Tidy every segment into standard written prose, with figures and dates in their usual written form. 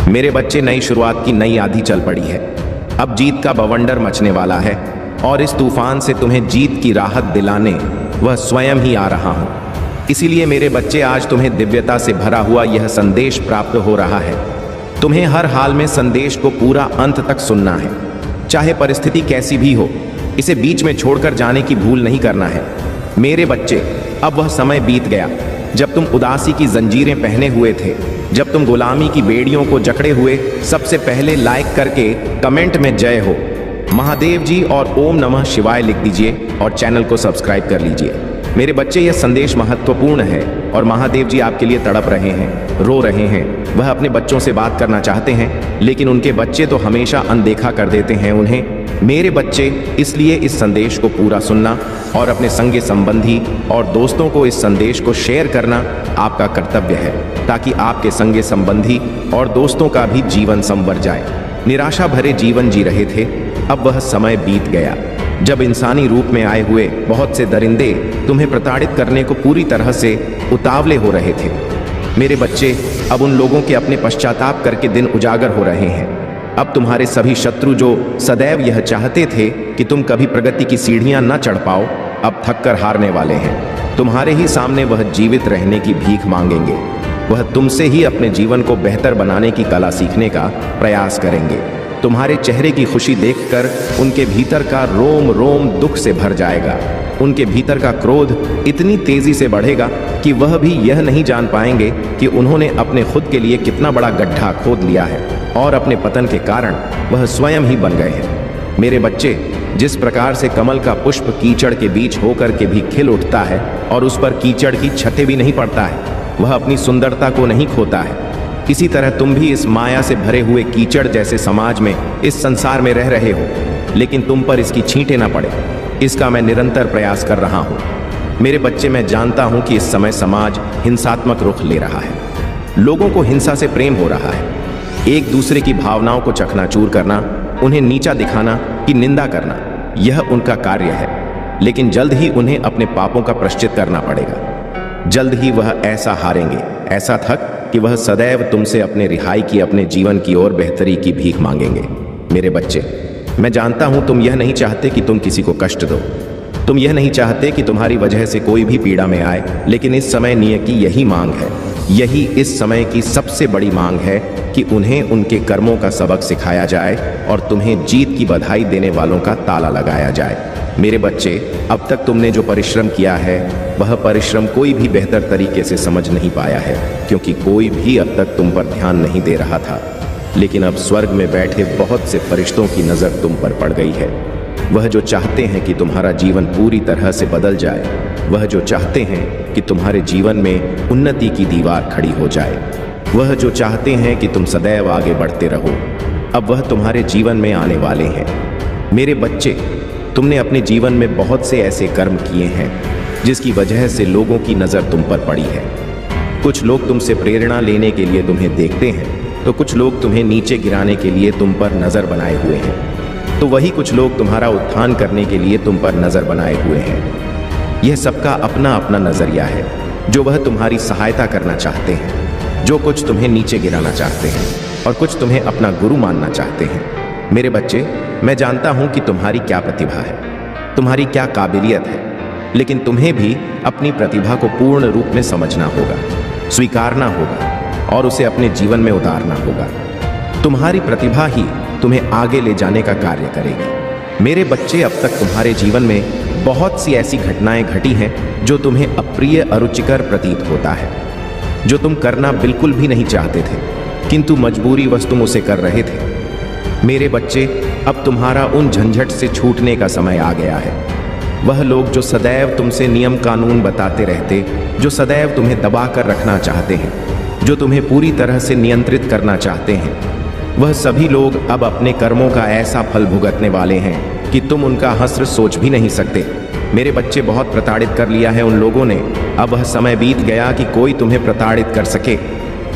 मेरे बच्चे, नई शुरुआत की नई आंधी चल पड़ी है। अब जीत का बवंडर मचने वाला है और इस तूफान से तुम्हें जीत की राहत दिलाने वह स्वयं ही आ रहा हूं। इसीलिए मेरे बच्चे, आज तुम्हें दिव्यता से भरा हुआ यह संदेश प्राप्त हो रहा है। तुम्हें हर हाल में संदेश को पूरा अंत तक सुनना है, चाहे परिस्थिति कैसी भी हो। इसे बीच में छोड़कर जाने की भूल नहीं करना है। मेरे बच्चे, अब वह समय बीत गया जब तुम उदासी की जंजीरें पहने हुए थे, जब तुम गुलामी की बेड़ियों को जकड़े हुए। सबसे पहले लाइक करके कमेंट में जय हो महादेव जी और ओम नमः शिवाय लिख दीजिए और चैनल को सब्सक्राइब कर लीजिए। मेरे बच्चे, यह संदेश महत्वपूर्ण है और महादेव जी आपके लिए तड़प रहे हैं, रो रहे हैं। वह अपने बच्चों से बात करना चाहते हैं, लेकिन उनके बच्चे तो हमेशा अनदेखा कर देते हैं उन्हें। मेरे बच्चे, इसलिए इस संदेश को पूरा सुनना और अपने संगी संबंधी और दोस्तों को इस संदेश को शेयर करना आपका कर्तव्य है, ताकि आपके संगी संबंधी और दोस्तों का भी जीवन संवर जाए। निराशा भरे जीवन जी रहे थे, अब वह समय बीत गया जब इंसानी रूप में आए हुए बहुत से दरिंदे तुम्हें प्रताड़ित करने को पूरी तरह से उतावले हो रहे थे। मेरे बच्चे, अब उन लोगों के अपने पश्चाताप करके दिन उजागर हो रहे हैं। अब तुम्हारे सभी शत्रु जो सदैव यह चाहते थे कि तुम कभी प्रगति की सीढ़ियां न चढ़ पाओ, अब थककर हारने वाले हैं। तुम्हारे ही सामने वह जीवित रहने की भीख मांगेंगे। वह तुमसे ही अपने जीवन को बेहतर बनाने की कला सीखने का प्रयास करेंगे। तुम्हारे चेहरे की खुशी देखकर उनके भीतर का रोम रोम दुख से भर जाएगा। उनके भीतर का क्रोध इतनी तेजी से बढ़ेगा कि वह भी यह नहीं जान पाएंगे कि उन्होंने अपने खुद के लिए कितना बड़ा गड्ढा खोद लिया है और अपने पतन के कारण वह स्वयं ही बन गए हैं। मेरे बच्चे, जिस प्रकार से कमल का पुष्प कीचड़ के बीच होकर के भी खिल उठता है और उस पर कीचड़ की छठे भी नहीं पड़ता है, वह अपनी सुंदरता को नहीं खोता है, इसी तरह तुम भी इस माया से भरे हुए कीचड़ जैसे समाज में, इस संसार में रह रहे हो, लेकिन तुम पर इसकी छींटे ना पड़े, इसका मैं निरंतर प्रयास कर रहा हूँ। मेरे बच्चे, मैं जानता हूँ कि इस समय समाज हिंसात्मक रुख ले रहा है। लोगों को हिंसा से प्रेम हो रहा है। एक दूसरे की भावनाओं को चकनाचूर करना, उन्हें नीचा दिखाना कि निंदा करना, यह उनका कार्य है। लेकिन जल्द ही उन्हें अपने पापों का प्रायश्चित करना पड़ेगा। जल्द ही वह ऐसा हारेंगे, ऐसा थक कि वह सदैव तुमसे अपने रिहाई की, अपने जीवन की ओर बेहतरी की भीख मांगेंगे। मेरे बच्चे, मैं जानता हूं तुम यह नहीं चाहते कि तुम किसी को कष्ट दो। तुम यह नहीं चाहते कि तुम्हारी वजह से कोई भी पीड़ा में आए, लेकिन इस समय नियति की यही मांग है, यही इस समय की सबसे बड़ी मांग है कि उन्हें उनके कर्मों का सबक सिखाया जाए और तुम्हें जीत की बधाई देने वालों का ताला लगाया जाए। मेरे बच्चे, अब तक तुमने जो परिश्रम किया है, वह परिश्रम कोई भी बेहतर तरीके से समझ नहीं पाया है, क्योंकि कोई भी अब तक तुम पर ध्यान नहीं दे रहा था। लेकिन अब स्वर्ग में बैठे बहुत से फरिश्तों की नज़र तुम पर पड़ गई है। वह जो चाहते हैं कि तुम्हारा जीवन पूरी तरह से बदल जाए, वह जो चाहते हैं कि तुम्हारे जीवन में उन्नति की दीवार खड़ी हो जाए, वह जो चाहते हैं कि तुम सदैव आगे बढ़ते रहो, अब वह तुम्हारे जीवन में आने वाले हैं। मेरे बच्चे, तुमने अपने जीवन में बहुत से ऐसे कर्म किए हैं जिसकी वजह से लोगों की नज़र तुम पर पड़ी है। कुछ लोग तुमसे प्रेरणा लेने के लिए तुम्हें देखते हैं, तो कुछ लोग तुम्हें नीचे गिराने के लिए तुम पर नज़र बनाए हुए हैं, तो वही कुछ लोग तुम्हारा उत्थान करने के लिए तुम पर नज़र बनाए हुए हैं। यह सबका अपना अपना नज़रिया है। जो वह तुम्हारी सहायता करना चाहते हैं, जो कुछ तुम्हें नीचे गिराना चाहते हैं और कुछ तुम्हें अपना गुरु मानना चाहते हैं। मेरे बच्चे, मैं जानता हूं कि तुम्हारी क्या प्रतिभा है, तुम्हारी क्या काबिलियत है, लेकिन तुम्हें भी अपनी प्रतिभा को पूर्ण रूप में समझना होगा, स्वीकारना होगा और उसे अपने जीवन में उतारना होगा। तुम्हारी प्रतिभा ही तुम्हें आगे ले जाने का कार्य करेगी। मेरे बच्चे, अब तक तुम्हारे जीवन में बहुत सी ऐसी घटनाएं घटी हैं जो तुम्हें अप्रिय, अरुचिकर प्रतीत होता है, जो तुम करना बिल्कुल भी नहीं चाहते थे, किंतु मजबूरीवश तुम उसे कर रहे थे। मेरे बच्चे, अब तुम्हारा उन झंझट से छूटने का समय आ गया है। वह लोग जो सदैव तुमसे नियम कानून बताते रहते, जो सदैव तुम्हें दबा कर रखना चाहते हैं, जो तुम्हें पूरी तरह से नियंत्रित करना चाहते हैं, वह सभी लोग अब अपने कर्मों का ऐसा फल भुगतने वाले हैं कि तुम उनका हश्र सोच भी नहीं सकते। मेरे बच्चे, बहुत प्रताड़ित कर लिया है उन लोगों ने। अब वह समय बीत गया कि कोई तुम्हें प्रताड़ित कर सके।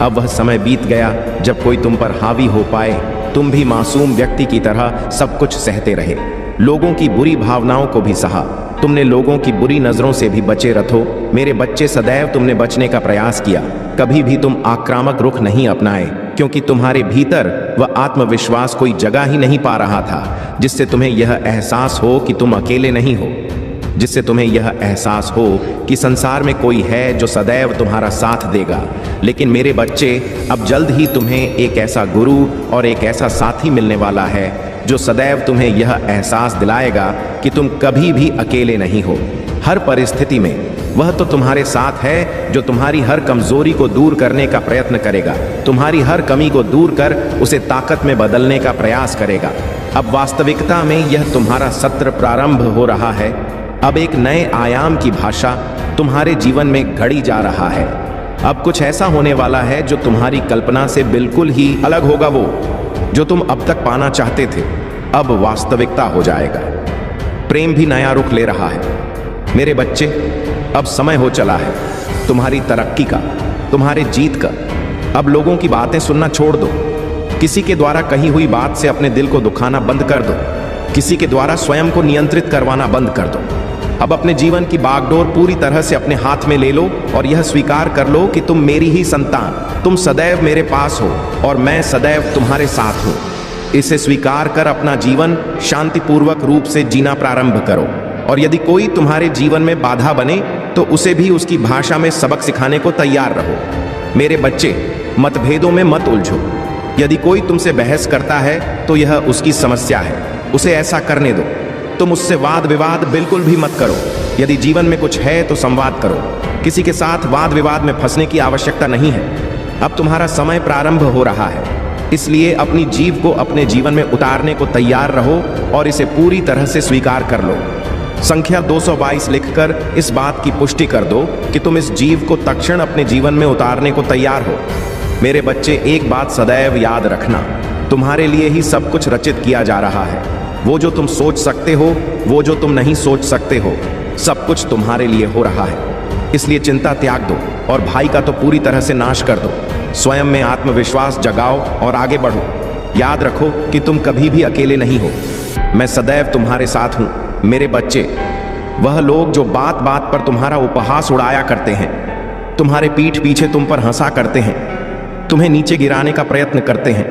अब वह समय बीत गया जब कोई तुम पर हावी हो पाए। तुम भी मासूम व्यक्ति की तरह सब कुछ सहते रहे, लोगों की बुरी भावनाओं को भी सहा। तुमने लोगों की बुरी नजरों से भी बचे रहो। मेरे बच्चे, सदैव तुमने बचने का प्रयास किया, कभी भी तुम आक्रामक रुख नहीं अपनाए। क्योंकि तुम्हारे भीतर वह आत्मविश्वास कोई जगह ही नहीं पा रहा था जिससे तुम्हें यह एहसास हो कि तुम अकेले नहीं हो, जिससे तुम्हें यह एहसास हो कि संसार में कोई है जो सदैव तुम्हारा साथ देगा। लेकिन मेरे बच्चे, अब जल्द ही तुम्हें एक ऐसा गुरु और एक ऐसा साथी मिलने वाला है जो सदैव तुम्हें यह एहसास दिलाएगा कि तुम कभी भी अकेले नहीं हो। हर परिस्थिति में वह तो तुम्हारे साथ है जो तुम्हारी हर कमजोरी को दूर करने का प्रयत्न करेगा, तुम्हारी हर कमी को दूर कर उसे ताकत में बदलने का प्रयास करेगा। अब वास्तविकता में यह तुम्हारा सत्र प्रारंभ हो रहा है। अब एक नए आयाम की भाषा तुम्हारे जीवन में घड़ी जा रहा है। अब कुछ ऐसा होने वाला है जो तुम्हारी कल्पना से बिल्कुल ही अलग होगा। वो जो तुम अब तक पाना चाहते थे अब वास्तविकता हो जाएगा। प्रेम भी नया रुख ले रहा है। मेरे बच्चे, अब समय हो चला है तुम्हारी तरक्की का, तुम्हारे जीत का। अब लोगों की बातें सुनना छोड़ दो। किसी के द्वारा कही हुई बात से अपने दिल को दुखाना बंद कर दो। किसी के द्वारा स्वयं को नियंत्रित करवाना बंद कर दो। अब अपने जीवन की बागडोर पूरी तरह से अपने हाथ में ले लो और यह स्वीकार कर लो कि तुम मेरी ही संतान, तुम सदैव मेरे पास हो और मैं सदैव तुम्हारे साथ हूं। इसे स्वीकार कर अपना जीवन शांतिपूर्वक रूप से जीना प्रारंभ करो। और यदि कोई तुम्हारे जीवन में बाधा बने तो उसे भी उसकी भाषा में सबक सिखाने को तैयार रहो। मेरे बच्चे, मतभेदों में मत उलझो। यदि कोई तुमसे बहस करता है तो यह उसकी समस्या है, उसे ऐसा करने दो। तुम उससे वाद विवाद बिल्कुल भी मत करो। यदि जीवन में कुछ है तो संवाद करो। किसी के साथ वाद विवाद में फंसने की आवश्यकता नहीं है। अब तुम्हारा समय प्रारंभ हो रहा है, इसलिए अपनी जीव को अपने जीवन में उतारने को तैयार रहो और इसे पूरी तरह से स्वीकार कर लो। संख्या 222 लिखकर इस बात की पुष्टि कर दो कि तुम इस जीव को तत्क्षण अपने जीवन में उतारने को तैयार हो। मेरे बच्चे, एक बात सदैव याद रखना, तुम्हारे लिए ही सब कुछ रचित किया जा रहा है। वो जो तुम सोच सकते हो, वो जो तुम नहीं सोच सकते हो, सब कुछ तुम्हारे लिए हो रहा है। इसलिए चिंता त्याग दो और भाई का तो पूरी तरह से नाश कर दो। स्वयं में आत्मविश्वास जगाओ और आगे बढ़ो। याद रखो कि तुम कभी भी अकेले नहीं हो। मैं सदैव तुम्हारे साथ हूं। मेरे बच्चे, वह लोग जो बात बात पर तुम्हारा उपहास उड़ाया करते हैं, तुम्हारे पीठ पीछे तुम पर हंसा करते हैं, तुम्हें नीचे गिराने का प्रयत्न करते हैं,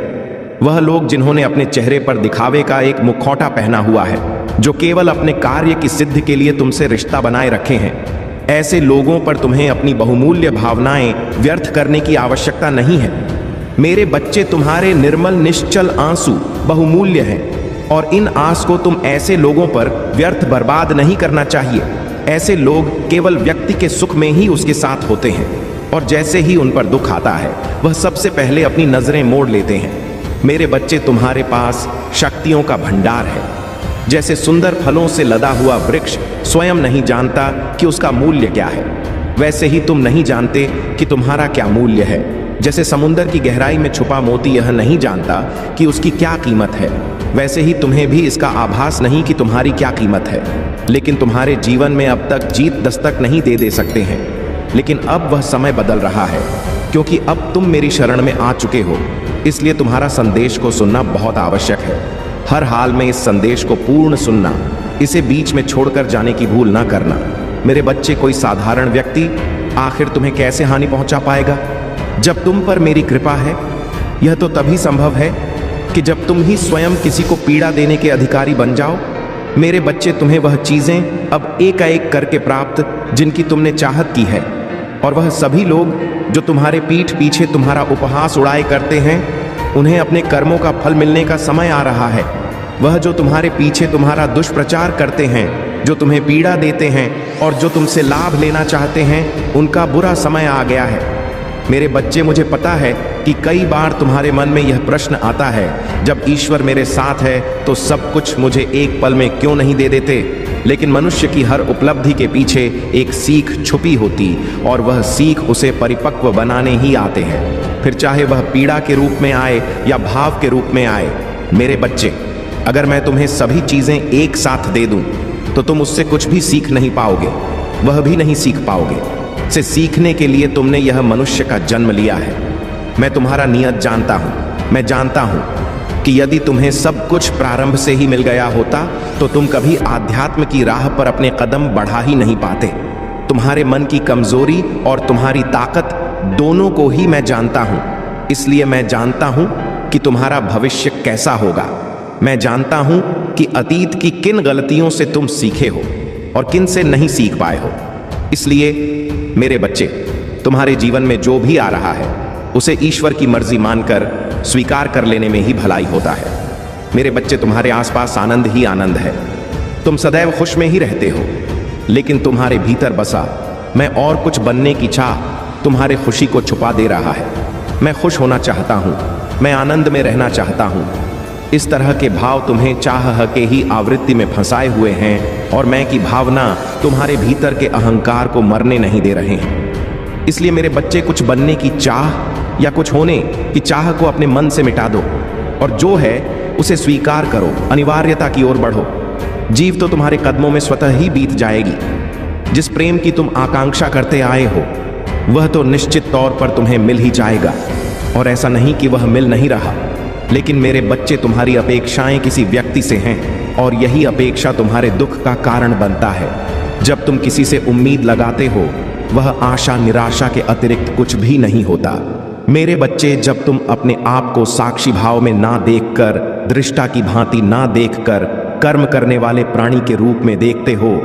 वह लोग जिन्होंने अपने चेहरे पर दिखावे का एक मुखौटा पहना हुआ है, जो केवल अपने कार्य की सिद्धि के लिए तुमसे रिश्ता बनाए रखे हैं, ऐसे लोगों पर तुम्हें अपनी बहुमूल्य भावनाएं व्यर्थ करने की आवश्यकता नहीं है। मेरे बच्चे, तुम्हारे निर्मल निश्चल आंसू बहुमूल्य हैं और इन आंस को तुम ऐसे लोगों पर व्यर्थ बर्बाद नहीं करना चाहिए। ऐसे लोग केवल व्यक्ति के सुख में ही उसके साथ होते हैं और जैसे ही उन पर दुख आता है वह सबसे पहले अपनी नजरें मोड़ लेते हैं। मेरे बच्चे, तुम्हारे पास शक्तियों का भंडार है। जैसे सुंदर फलों से लदा हुआ वृक्ष स्वयं नहीं जानता कि उसका मूल्य क्या है, वैसे ही तुम नहीं जानते कि तुम्हारा क्या मूल्य है। जैसे समुद्र की गहराई में छुपा मोती यह नहीं जानता कि उसकी क्या कीमत है, वैसे ही तुम्हें भी इसका आभास नहीं कि तुम्हारी क्या कीमत है। लेकिन तुम्हारे जीवन में अब तक जीत दस्तक नहीं दे सकते हैं। लेकिन अब वह समय बदल रहा है, क्योंकि अब तुम मेरी शरण में आ चुके हो। इसलिए तुम्हारा संदेश को सुनना बहुत आवश्यक है। हर हाल में इस संदेश को पूर्ण सुनना, इसे बीच में छोड़कर जाने की भूल ना करना। मेरे बच्चे, कोई साधारण व्यक्ति आखिर तुम्हें कैसे हानि पहुंचा पाएगा जब तुम पर मेरी कृपा है? यह तो तभी संभव है कि जब तुम ही स्वयं किसी को पीड़ा देने के अधिकारी बन जाओ। मेरे बच्चे, तुम्हें वह चीजें अब एक करके प्राप्त जिनकी तुमने चाहत की है, और वह सभी लोग जो तुम्हारे पीठ पीछे तुम्हारा उपहास उड़ाए करते हैं, उन्हें अपने कर्मों का फल मिलने का समय आ रहा है। वह जो तुम्हारे पीछे तुम्हारा दुष्प्रचार करते हैं, जो तुम्हें पीड़ा देते हैं और जो तुमसे लाभ लेना चाहते हैं, उनका बुरा समय आ गया है। मेरे बच्चे, मुझे पता है कि कई बार तुम्हारे मन में यह प्रश्न आता है, जब ईश्वर मेरे साथ है तो सब कुछ मुझे एक पल में क्यों नहीं दे देते? लेकिन मनुष्य की हर उपलब्धि के पीछे एक सीख छुपी होती और वह सीख उसे परिपक्व बनाने ही आते हैं, फिर चाहे वह पीड़ा के रूप में आए या भाव के रूप में आए। मेरे बच्चे, अगर मैं तुम्हें सभी चीजें एक साथ दे दूं तो तुम उससे कुछ भी सीख नहीं पाओगे, वह भी नहीं सीख पाओगे। से सीखने के लिए तुमने यह मनुष्य का जन्म लिया है। मैं तुम्हारा नियत जानता हूं। मैं जानता हूं कि यदि तुम्हें सब कुछ प्रारंभ से ही मिल गया होता तो तुम कभी आध्यात्म की राह पर अपने कदम बढ़ा ही नहीं पाते। तुम्हारे मन की कमजोरी और तुम्हारी ताकत दोनों को ही मैं जानता हूं। इसलिए मैं जानता हूं कि तुम्हारा भविष्य कैसा होगा। मैं जानता हूं कि अतीत की किन गलतियों से तुम सीखे हो और किन से नहीं सीख पाए हो। इसलिए मेरे बच्चे, तुम्हारे जीवन में जो भी आ रहा है उसे ईश्वर की मर्जी मानकर स्वीकार कर लेने में ही भलाई होता है। मेरे बच्चे, तुम्हारे आसपास आनंद ही आनंद है। तुम सदैव खुश में ही रहते हो, लेकिन तुम्हारे भीतर बसा मैं और कुछ बनने की चाह तुम्हारे खुशी को छुपा दे रहा है। मैं खुश होना चाहता हूं, मैं आनंद में रहना चाहता हूं। इस तरह के भाव तुम्हें चाह के ही आवृत्ति में फंसाए हुए हैं और मैं की भावना तुम्हारे भीतर के अहंकार को मरने नहीं दे रहे हैं। इसलिए मेरे बच्चे, कुछ बनने की चाह या कुछ होने की चाह को अपने मन से मिटा दो और जो है उसे स्वीकार करो। अनिवार्यता की ओर बढ़ो। जीव तो तुम्हारे कदमों में स्वतः ही बीत जाएगी। जिस प्रेम की तुम आकांक्षा करते आए हो वह तो निश्चित तौर पर तुम्हें मिल ही जाएगा, और ऐसा नहीं कि वह मिल नहीं रहा। लेकिन मेरे बच्चे, तुम्हारी अपेक्षाएं किसी व्यक्ति से हैं और यही अपेक्षा तुम्हारे दुख का कारण बनता है। जब तुम किसी से उम्मीद लगाते हो वह आशा निराशा के अतिरिक्त कुछ भी नहीं होता। मेरे बच्चे, जब तुम अपने आप को साक्षी भाव में ना देखकर, दृष्टा की भांति ना देखकर कर्म करने वाले प्राणी के रूप में देखते हो,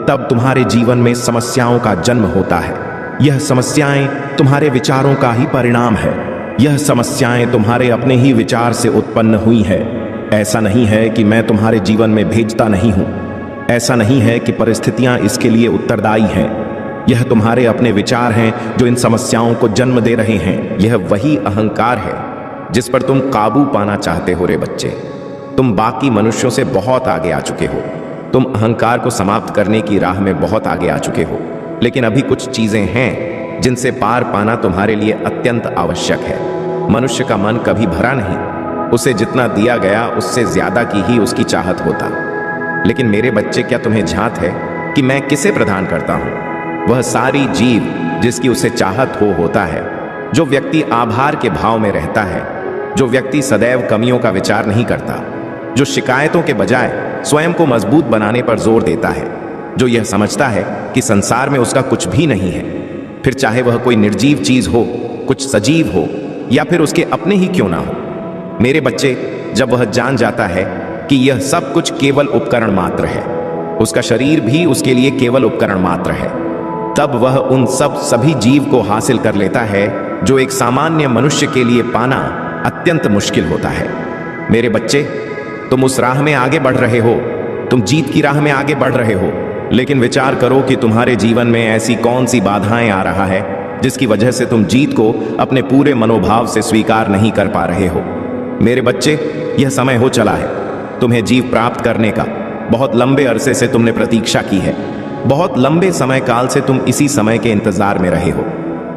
तब तुम्हारे जीवन में समस्याओं का जन्म होता है। यह समस्याएं तुम्हारे विचारों का ही परिणाम है। यह समस्याएं तुम्हारे अपने ही विचार से उत्पन्न हुई है। ऐसा नहीं है कि मैं तुम्हारे जीवन में भेजता नहीं हूं। ऐसा नहीं है कि परिस्थितियां इसके लिए उत्तरदायी हैं। यह तुम्हारे अपने विचार हैं जो इन समस्याओं को जन्म दे रहे हैं। यह वही अहंकार है जिस पर तुम काबू पाना चाहते हो। रे बच्चे, तुम बाकी मनुष्यों से बहुत आगे आ चुके हो। तुम अहंकार को समाप्त करने की राह में बहुत आगे आ चुके हो, लेकिन अभी कुछ चीजें हैं जिनसे पार पाना तुम्हारे लिए अत्यंत आवश्यक है। मनुष्य का मन कभी भरा नहीं, उसे जितना दिया गया उससे ज्यादा की ही उसकी चाहत होता। लेकिन मेरे बच्चे, क्या तुम्हें झांत है कि मैं किसे प्रदान करता हूं? वह सारी जीव जिसकी उसे चाहत होता है। जो व्यक्ति आभार के भाव में रहता है, जो व्यक्ति सदैव कमियों का विचार नहीं करता, जो शिकायतों के बजाय स्वयं को मजबूत बनाने पर जोर देता है, जो यह समझता है कि संसार में उसका कुछ भी नहीं है, फिर चाहे वह कोई निर्जीव चीज हो, कुछ सजीव हो या फिर उसके अपने ही क्यों ना हो। मेरे बच्चे, जब वह जान जाता है कि यह सब कुछ केवल उपकरण मात्र है, उसका शरीर भी उसके लिए केवल उपकरण मात्र है, तब वह उन सभी जीव को हासिल कर लेता है जो एक सामान्य मनुष्य के लिए पाना अत्यंत मुश्किल होता है। मेरे बच्चे, तुम उस राह में आगे बढ़ रहे हो, तुम जीत की राह में आगे बढ़ रहे हो, लेकिन विचार करो कि तुम्हारे जीवन में ऐसी कौन सी बाधाएं आ रहा है जिसकी वजह से तुम जीत को अपने पूरे मनोभाव से स्वीकार नहीं कर पा रहे हो। मेरे बच्चे, यह समय हो चला है तुम्हें जीव प्राप्त करने का। बहुत लंबे अरसे से तुमने प्रतीक्षा की है, बहुत लंबे समय काल से तुम इसी समय के इंतजार में रहे हो,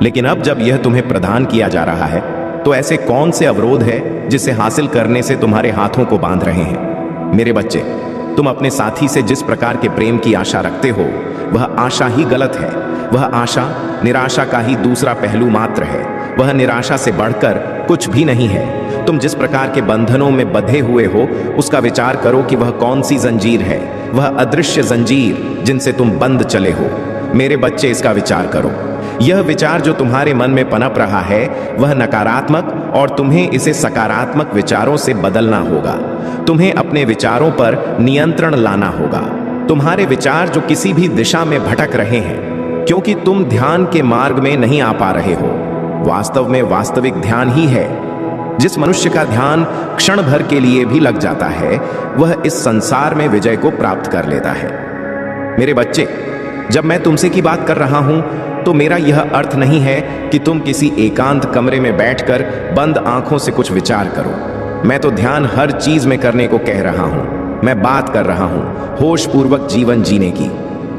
लेकिन अब जब यह तुम्हें प्रदान किया जा रहा है तो ऐसे कौन से अवरोध है जिसे हासिल करने से तुम्हारे हाथों को बांध रहे हैं? मेरे बच्चे, तुम अपने साथी से जिस प्रकार के प्रेम की आशा रखते हो वह आशा ही गलत है। वह आशा निराशा का ही दूसरा पहलू मात्र है। वह निराशा से बढ़कर कुछ भी नहीं है। तुम जिस प्रकार के बंधनों में बंधे हुए हो उसका विचार करो कि वह कौन सी जंजीर है, वह अदृश्य जंजीर जिनसे तुम बंध चले हो। मेरे बच्चे, इसका विचार करो। यह विचार जो तुम्हारे मन में पनप रहा है वह नकारात्मक, और तुम्हें इसे सकारात्मक विचारों से बदलना होगा। तुम्हें अपने विचारों पर नियंत्रण लाना होगा। तुम्हारे विचार जो किसी भी दिशा में भटक रहे हैं क्योंकि तुम ध्यान के मार्ग में नहीं आ पा रहे हो। वास्तव में वास्तविक ध्यान ही है। जिस मनुष्य का ध्यान क्षण भर के लिए भी लग जाता है वह इस संसार में विजय को प्राप्त कर लेता है। मेरे बच्चे, जब मैं तुमसे की बात कर रहा हूं तो मेरा यह अर्थ नहीं है कि तुम किसी एकांत कमरे में बैठकर बंद आंखों से कुछ विचार करो। मैं तो ध्यान हर चीज में करने को कह रहा हूं। मैं बात कर रहा हूं होश पूर्वक जीवन जीने की।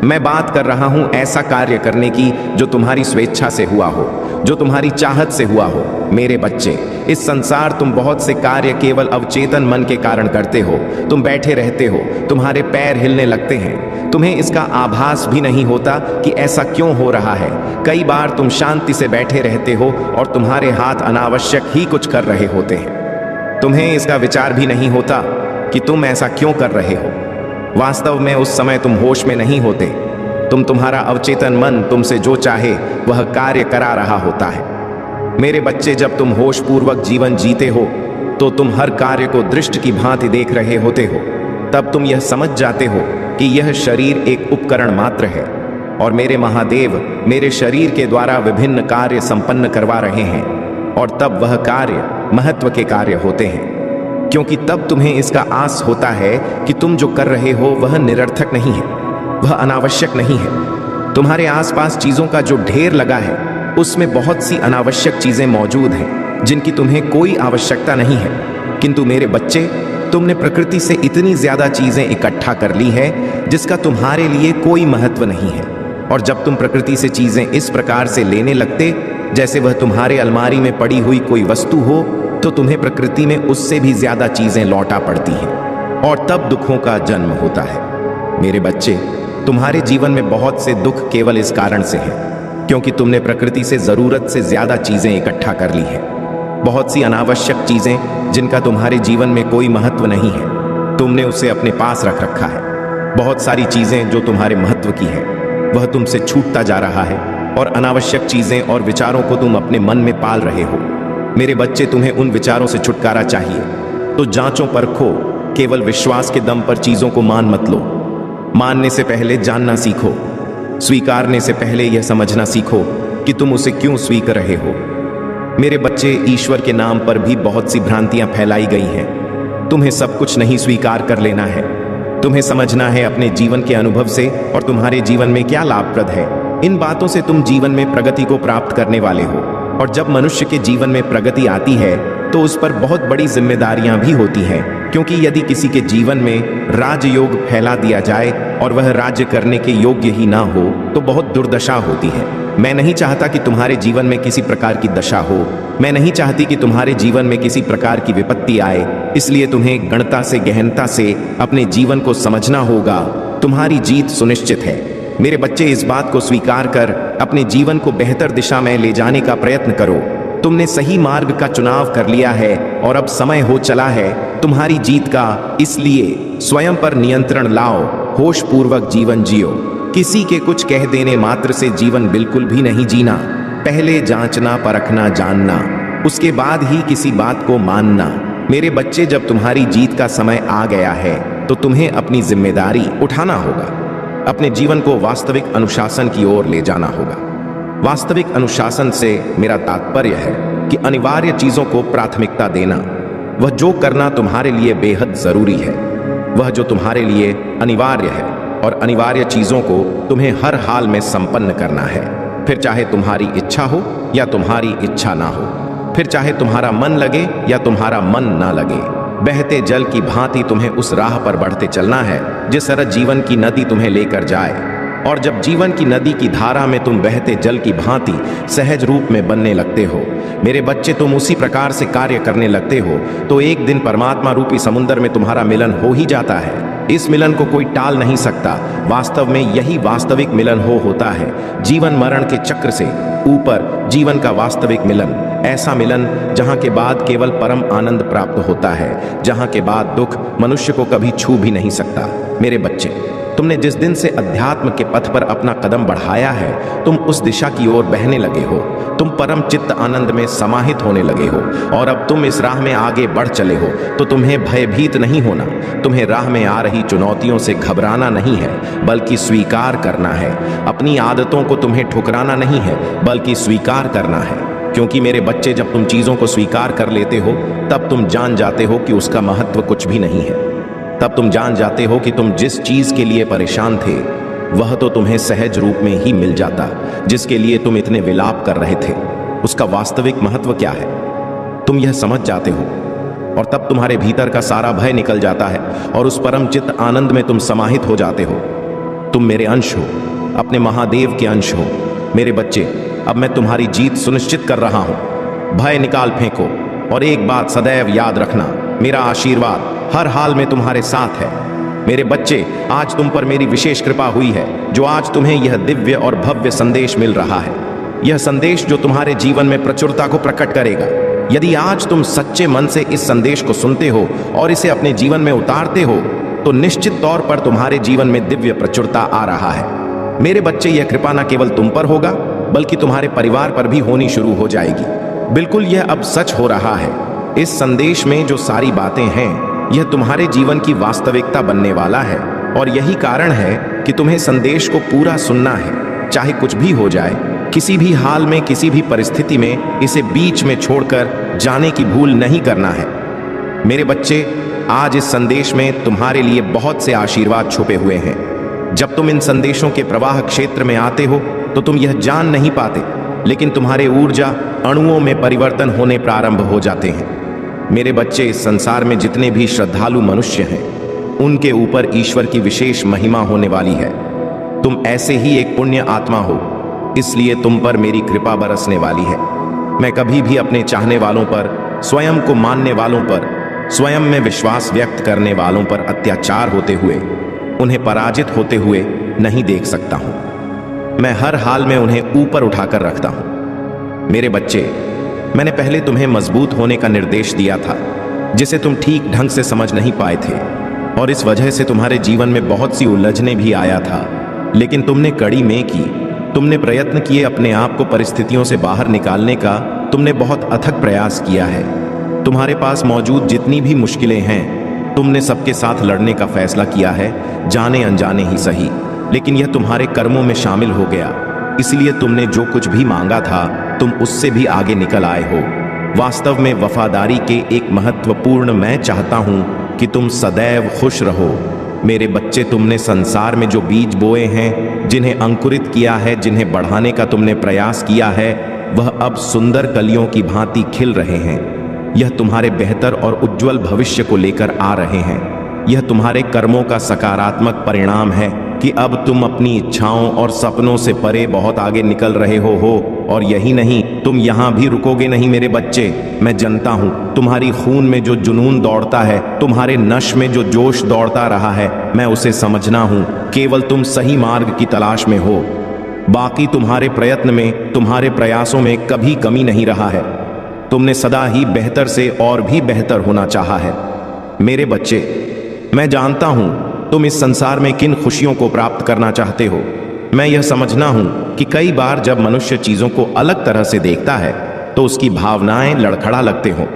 मैं बात कर रहा हूं ऐसा कार्य करने की जो तुम्हारी स्वेच्छा से हुआ हो, जो तुम्हारी चाहत से हुआ हो। मेरे बच्चे, इस संसार तुम बहुत से कार्य केवल अवचेतन मन के कारण करते हो। तुम बैठे रहते हो, तुम्हारे पैर हिलने लगते हैं, तुम्हें इसका आभास भी नहीं होता कि ऐसा क्यों हो रहा है। कई बार तुम शांति से बैठे रहते हो और तुम्हारे हाथ अनावश्यक ही कुछ कर रहे होते हैं। तुम्हें इसका विचार भी नहीं होता कि तुम ऐसा क्यों कर रहे हो। वास्तव में उस समय तुम होश में नहीं होते। तुम्हारा अवचेतन मन तुमसे जो चाहे वह कार्य करा रहा होता है। मेरे बच्चे, जब तुम होश पूर्वक जीवन जीते हो तो तुम हर कार्य को दृष्टि की भांति देख रहे होते हो। तब तुम यह समझ जाते हो कि यह शरीर एक उपकरण मात्र है और मेरे महादेव मेरे शरीर के द्वारा विभिन्न कार्य संपन्न करवा रहे हैं, और तब वह कार्य महत्व के कार्य होते हैं, क्योंकि तब तुम्हें इसका आस होता है कि तुम जो कर रहे हो वह निरर्थक नहीं है, वह अनावश्यक नहीं है। तुम्हारे आसपास चीजों का जो ढेर लगा है उसमें बहुत सी अनावश्यक चीजें मौजूद हैं जिनकी तुम्हें कोई आवश्यकता नहीं है। किंतु मेरे बच्चे, तुमने प्रकृति से इतनी ज्यादा चीजें इकट्ठा कर ली है जिसका तुम्हारे लिए कोई महत्व नहीं है। और जब तुम प्रकृति से चीजें इस प्रकार से लेने लगते जैसे वह तुम्हारे अलमारी में पड़ी हुई कोई वस्तु हो, तो तुम्हें प्रकृति में उससे भी ज्यादा चीजें लौटा पड़ती हैं और तब दुखों का जन्म होता है। मेरे बच्चे, तुम्हारे जीवन में बहुत से दुख केवल इस कारण से हैं क्योंकि तुमने प्रकृति से जरूरत से ज्यादा चीजें इकट्ठा कर ली हैं। बहुत सी अनावश्यक चीजें जिनका तुम्हारे जीवन में कोई महत्व नहीं है, तुमने उसे अपने पास रख रखा है। बहुत सारी चीजें जो तुम्हारे महत्व की है वह तुमसे छूटता जा रहा है और अनावश्यक चीजें और विचारों को तुम अपने मन में पाल रहे हो। मेरे बच्चे, तुम्हें उन विचारों से छुटकारा चाहिए तो जांचो परखो, केवल विश्वास के दम पर चीजों को मान मत लो। मानने से पहले जानना सीखो, स्वीकारने से पहले यह समझना सीखो कि तुम उसे क्यों स्वीकार रहे हो। मेरे बच्चे, ईश्वर के नाम पर भी बहुत सी भ्रांतियां फैलाई गई हैं। तुम्हें सब कुछ नहीं स्वीकार कर लेना है, तुम्हें समझना है अपने जीवन के अनुभव से और तुम्हारे जीवन में क्या लाभप्रद है। इन बातों से तुम जीवन में प्रगति को प्राप्त करने वाले हो, और जब मनुष्य के जीवन में प्रगति आती है तो उस पर बहुत बड़ी जिम्मेदारियां भी होती हैं, क्योंकि यदि किसी के जीवन में राजयोग फैला दिया जाए और वह राज्य करने के योग्य ही ना हो तो बहुत दुर्दशा होती है। मैं नहीं चाहता कि तुम्हारे जीवन में किसी प्रकार की दशा हो, मैं नहीं चाहती कि तुम्हारे जीवन में किसी प्रकार की विपत्ति आए। इसलिए तुम्हें गणता से गहनता से अपने जीवन को समझना होगा। तुम्हारी जीत सुनिश्चित है। मेरे बच्चे, इस बात को स्वीकार कर अपने जीवन को बेहतर दिशा में ले जाने का प्रयत्न करो। तुमने सही मार्ग का चुनाव कर लिया है और अब समय हो चला है तुम्हारी जीत का। इसलिए स्वयं पर नियंत्रण लाओ, होश पूर्वक जीवन जियो। किसी के कुछ कह देने मात्र से जीवन बिल्कुल भी नहीं जीना। पहले जांचना, परखना, जानना, उसके बाद ही किसी बात को मानना। मेरे बच्चे, जब तुम्हारी जीत का समय आ गया है तो तुम्हें अपनी जिम्मेदारी उठाना होगा। अपने जीवन को वास्तविक अनुशासन की ओर ले जाना होगा। वास्तविक अनुशासन से मेरा तात्पर्य है कि अनिवार्य चीजों को प्राथमिकता देना। वह जो करना तुम्हारे लिए बेहद जरूरी है, वह जो तुम्हारे लिए अनिवार्य है, और अनिवार्य चीजों को तुम्हें हर हाल में संपन्न करना है। फिर चाहे तुम्हारी इच्छा हो या तुम्हारी इच्छा ना हो, फिर चाहे तुम्हारा मन लगे या तुम्हारा मन ना लगे। बहते जल की भांति तुम्हें उस राह पर बढ़ते चलना है जिस तरह जीवन की नदी तुम्हें लेकर जाए। और जब जीवन की नदी की धारा में तुम बहते जल की भांति सहज रूप में बनने लगते हो, मेरे बच्चे, तुम उसी प्रकार से कार्य करने लगते हो तो एक दिन परमात्मा रूपी समुद्र में तुम्हारा मिलन हो ही जाता है। इस मिलन को कोई टाल नहीं सकता। वास्तव में यही वास्तविक मिलन होता है। जीवन मरण के चक्र से ऊपर जीवन का वास्तविक मिलन, ऐसा मिलन जहां के बाद केवल परम आनंद प्राप्त होता है, जहां के बाद दुख मनुष्य को कभी छू भी नहीं सकता। मेरे बच्चे, तुमने जिस दिन से अध्यात्म के पथ पर अपना कदम बढ़ाया है, तुम उस दिशा की ओर बहने लगे हो। तुम परम चित्त आनंद में समाहित होने लगे हो और अब तुम इस राह में आगे बढ़ चले हो तो तुम्हें भयभीत नहीं होना। तुम्हें राह में आ रही चुनौतियों से घबराना नहीं है, बल्कि स्वीकार करना है। अपनी आदतों को तुम्हें ठुकराना नहीं है, बल्कि स्वीकार करना है। क्योंकि मेरे बच्चे, जब तुम चीजों को स्वीकार कर लेते हो तब तुम जान जाते हो कि उसका महत्व कुछ भी नहीं है। तब तुम जान जाते हो कि तुम जिस चीज के लिए परेशान थे वह तो तुम्हें सहज रूप में ही मिल जाता। जिसके लिए तुम इतने विलाप कर रहे थे उसका वास्तविक महत्व क्या है, तुम यह समझ जाते हो और तब तुम्हारे भीतर का सारा भय निकल जाता है और उस परम चित्त आनंद में तुम समाहित हो जाते हो। तुम मेरे अंश हो, अपने महादेव के अंश हो। मेरे बच्चे, अब मैं तुम्हारी जीत सुनिश्चित कर रहा हूं। भय निकाल फेंको और एक बात सदैव याद रखना, मेरा आशीर्वाद हर हाल में तुम्हारे साथ है। मेरे बच्चे, आज तुम पर मेरी विशेष कृपा हुई है जो आज तुम्हें यह दिव्य और भव्य संदेश मिल रहा है। यह संदेश जो तुम्हारे जीवन में प्रचुरता को प्रकट करेगा। यदि आज तुम सच्चे मन से इस संदेश को सुनते हो और इसे अपने जीवन में उतारते हो तो निश्चित तौर पर तुम्हारे जीवन में दिव्य प्रचुरता आ रहा है। मेरे बच्चे, यह कृपा न केवल तुम पर होगा बल्कि तुम्हारे परिवार पर भी होनी शुरू हो जाएगी। बिल्कुल यह अब सच हो रहा है। इस संदेश में जो सारी बातें हैं यह तुम्हारे जीवन की वास्तविकता बनने वाला है, और यही कारण है कि तुम्हें संदेश को पूरा सुनना है। चाहे कुछ भी हो जाए, किसी भी हाल में, किसी भी परिस्थिति में इसे बीच में छोड़कर जाने की भूल नहीं करना है। मेरे बच्चे, आज इस संदेश में तुम्हारे लिए बहुत से आशीर्वाद छुपे हुए हैं। जब तुम इन संदेशों के प्रवाह क्षेत्र में आते हो तो तुम यह जान नहीं पाते, लेकिन तुम्हारे ऊर्जा अणुओं में परिवर्तन होने प्रारंभ हो जाते हैं। मेरे बच्चे, इस संसार में जितने भी श्रद्धालु मनुष्य हैं उनके ऊपर ईश्वर की विशेष महिमा होने वाली है। तुम ऐसे ही एक पुण्य आत्मा हो, इसलिए तुम पर मेरी कृपा बरसने वाली है। मैं कभी भी अपने चाहने वालों पर, स्वयं को मानने वालों पर, स्वयं में विश्वास व्यक्त करने वालों पर अत्याचार होते हुए, उन्हें पराजित होते हुए नहीं देख सकता हूं। मैं हर हाल में उन्हें ऊपर उठाकर रखता हूं। मेरे बच्चे, मैंने पहले तुम्हें मजबूत होने का निर्देश दिया था, जिसे तुम ठीक ढंग से समझ नहीं पाए थे, और इस वजह से तुम्हारे जीवन में बहुत सी उलझने भी आया था। लेकिन तुमने कड़ी में की, तुमने प्रयत्न किए, अपने आप को परिस्थितियों से बाहर निकालने का तुमने बहुत अथक प्रयास किया है। तुम्हारे पास मौजूद जितनी भी मुश्किलें हैं, तुमने सबके साथ लड़ने का फैसला किया है, जाने अनजाने ही सही, लेकिन यह तुम्हारे कर्मों में शामिल हो गया। इसलिए तुमने जो कुछ भी मांगा था, तुम उससे भी आगे निकल आए हो। वास्तव में वफादारी के एक महत्वपूर्ण मैं चाहता हूं कि तुम सदैव खुश रहो। मेरे बच्चे, तुमने संसार में जो बीज बोए हैं, जिन्हें अंकुरित किया है, जिन्हें बढ़ाने का तुमने प्रयास किया है, वह अब सुंदर कलियों की भांति खिल रहे हैं। यह तुम्हारे बेहतर और उज्जवल भविष्य को लेकर आ रहे हैं। यह तुम्हारे कर्मों का सकारात्मक परिणाम है कि अब तुम अपनी इच्छाओं और सपनों से परे बहुत आगे निकल रहे हो। और यही नहीं, तुम यहां भी रुकोगे नहीं मेरे बच्चे। मैं जानता हूं तुम्हारी खून में जो जुनून दौड़ता है, तुम्हारे नश में जो जोश दौड़ता रहा है, मैं उसे समझना हूं। केवल तुम सही मार्ग की तलाश में हो। बाकी तुम्हारे प्रयत्न में, तुम्हारे प्रयासों में कभी कमी नहीं रहा है। तुमने सदा ही बेहतर से और भी बेहतर होना चाहा है। मेरे बच्चे, मैं जानता हूं तुम इस संसार में किन खुशियों को प्राप्त करना चाहते हो। मैं यह समझना हूं कि कई बार जब मनुष्य चीजों को अलग तरह से देखता है तो उसकी भावनाएं लड़खड़ा लगते हो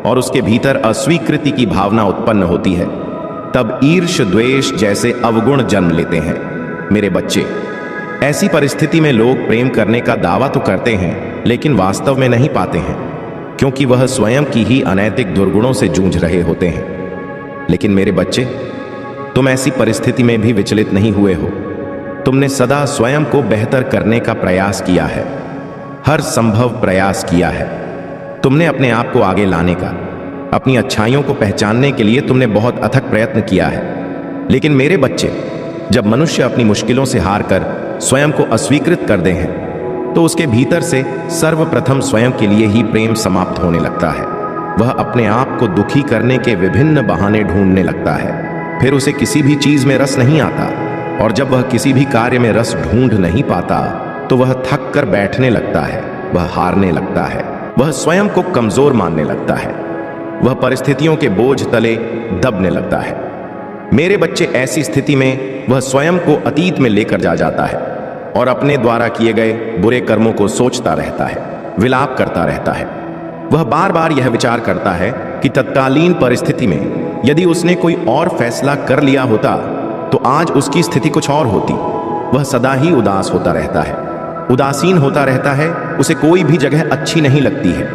और उसके भीतर अस्वीकृति की भावना उत्पन्न होती है। तब ईर्ष, द्वेष जैसे अवगुण जन्म लेते हैं। मेरे बच्चे, ऐसी परिस्थिति में लोग प्रेम करने का दावा तो करते हैं, लेकिन वास्तव में नहीं पाते हैं, क्योंकि वह स्वयं की ही अनैतिक दुर्गुणों से जूझ रहे होते हैं। लेकिन मेरे बच्चे, तुम ऐसी परिस्थिति में भी विचलित नहीं हुए हो। तुमने सदा स्वयं को बेहतर करने का प्रयास किया है, हर संभव प्रयास किया है। तुमने अपने आप को आगे लाने का, अपनी अच्छाइयों को पहचानने के लिए तुमने बहुत अथक प्रयत्न किया है। लेकिन मेरे बच्चे, जब मनुष्य अपनी मुश्किलों से हार कर स्वयं को अस्वीकृत कर दे हैं, तो उसके भीतर से सर्वप्रथम स्वयं के लिए ही प्रेम समाप्त होने लगता है। वह अपने आप को दुखी करने के विभिन्न बहाने ढूंढने लगता है। फिर उसे किसी भी चीज में रस नहीं आता, और जब वह किसी भी कार्य में रस ढूंढ नहीं पाता तो वह थक कर बैठने लगता है, वह हारने लगता है, वह स्वयं को कमजोर मानने लगता है, वह परिस्थितियों के बोझ तले दबने लगता है। मेरे बच्चे, ऐसी स्थिति में वह स्वयं को अतीत में लेकर जाता है और अपने द्वारा किए गए बुरे कर्मों को सोचता रहता है, विलाप करता रहता है। वह बार बार यह विचार करता है कि तत्कालीन परिस्थिति में यदि उसने कोई और फैसला कर लिया होता तो आज उसकी स्थिति कुछ और होती। वह सदा ही उदास होता रहता है, उदासीन होता रहता है, उसे कोई भी जगह अच्छी नहीं लगती है।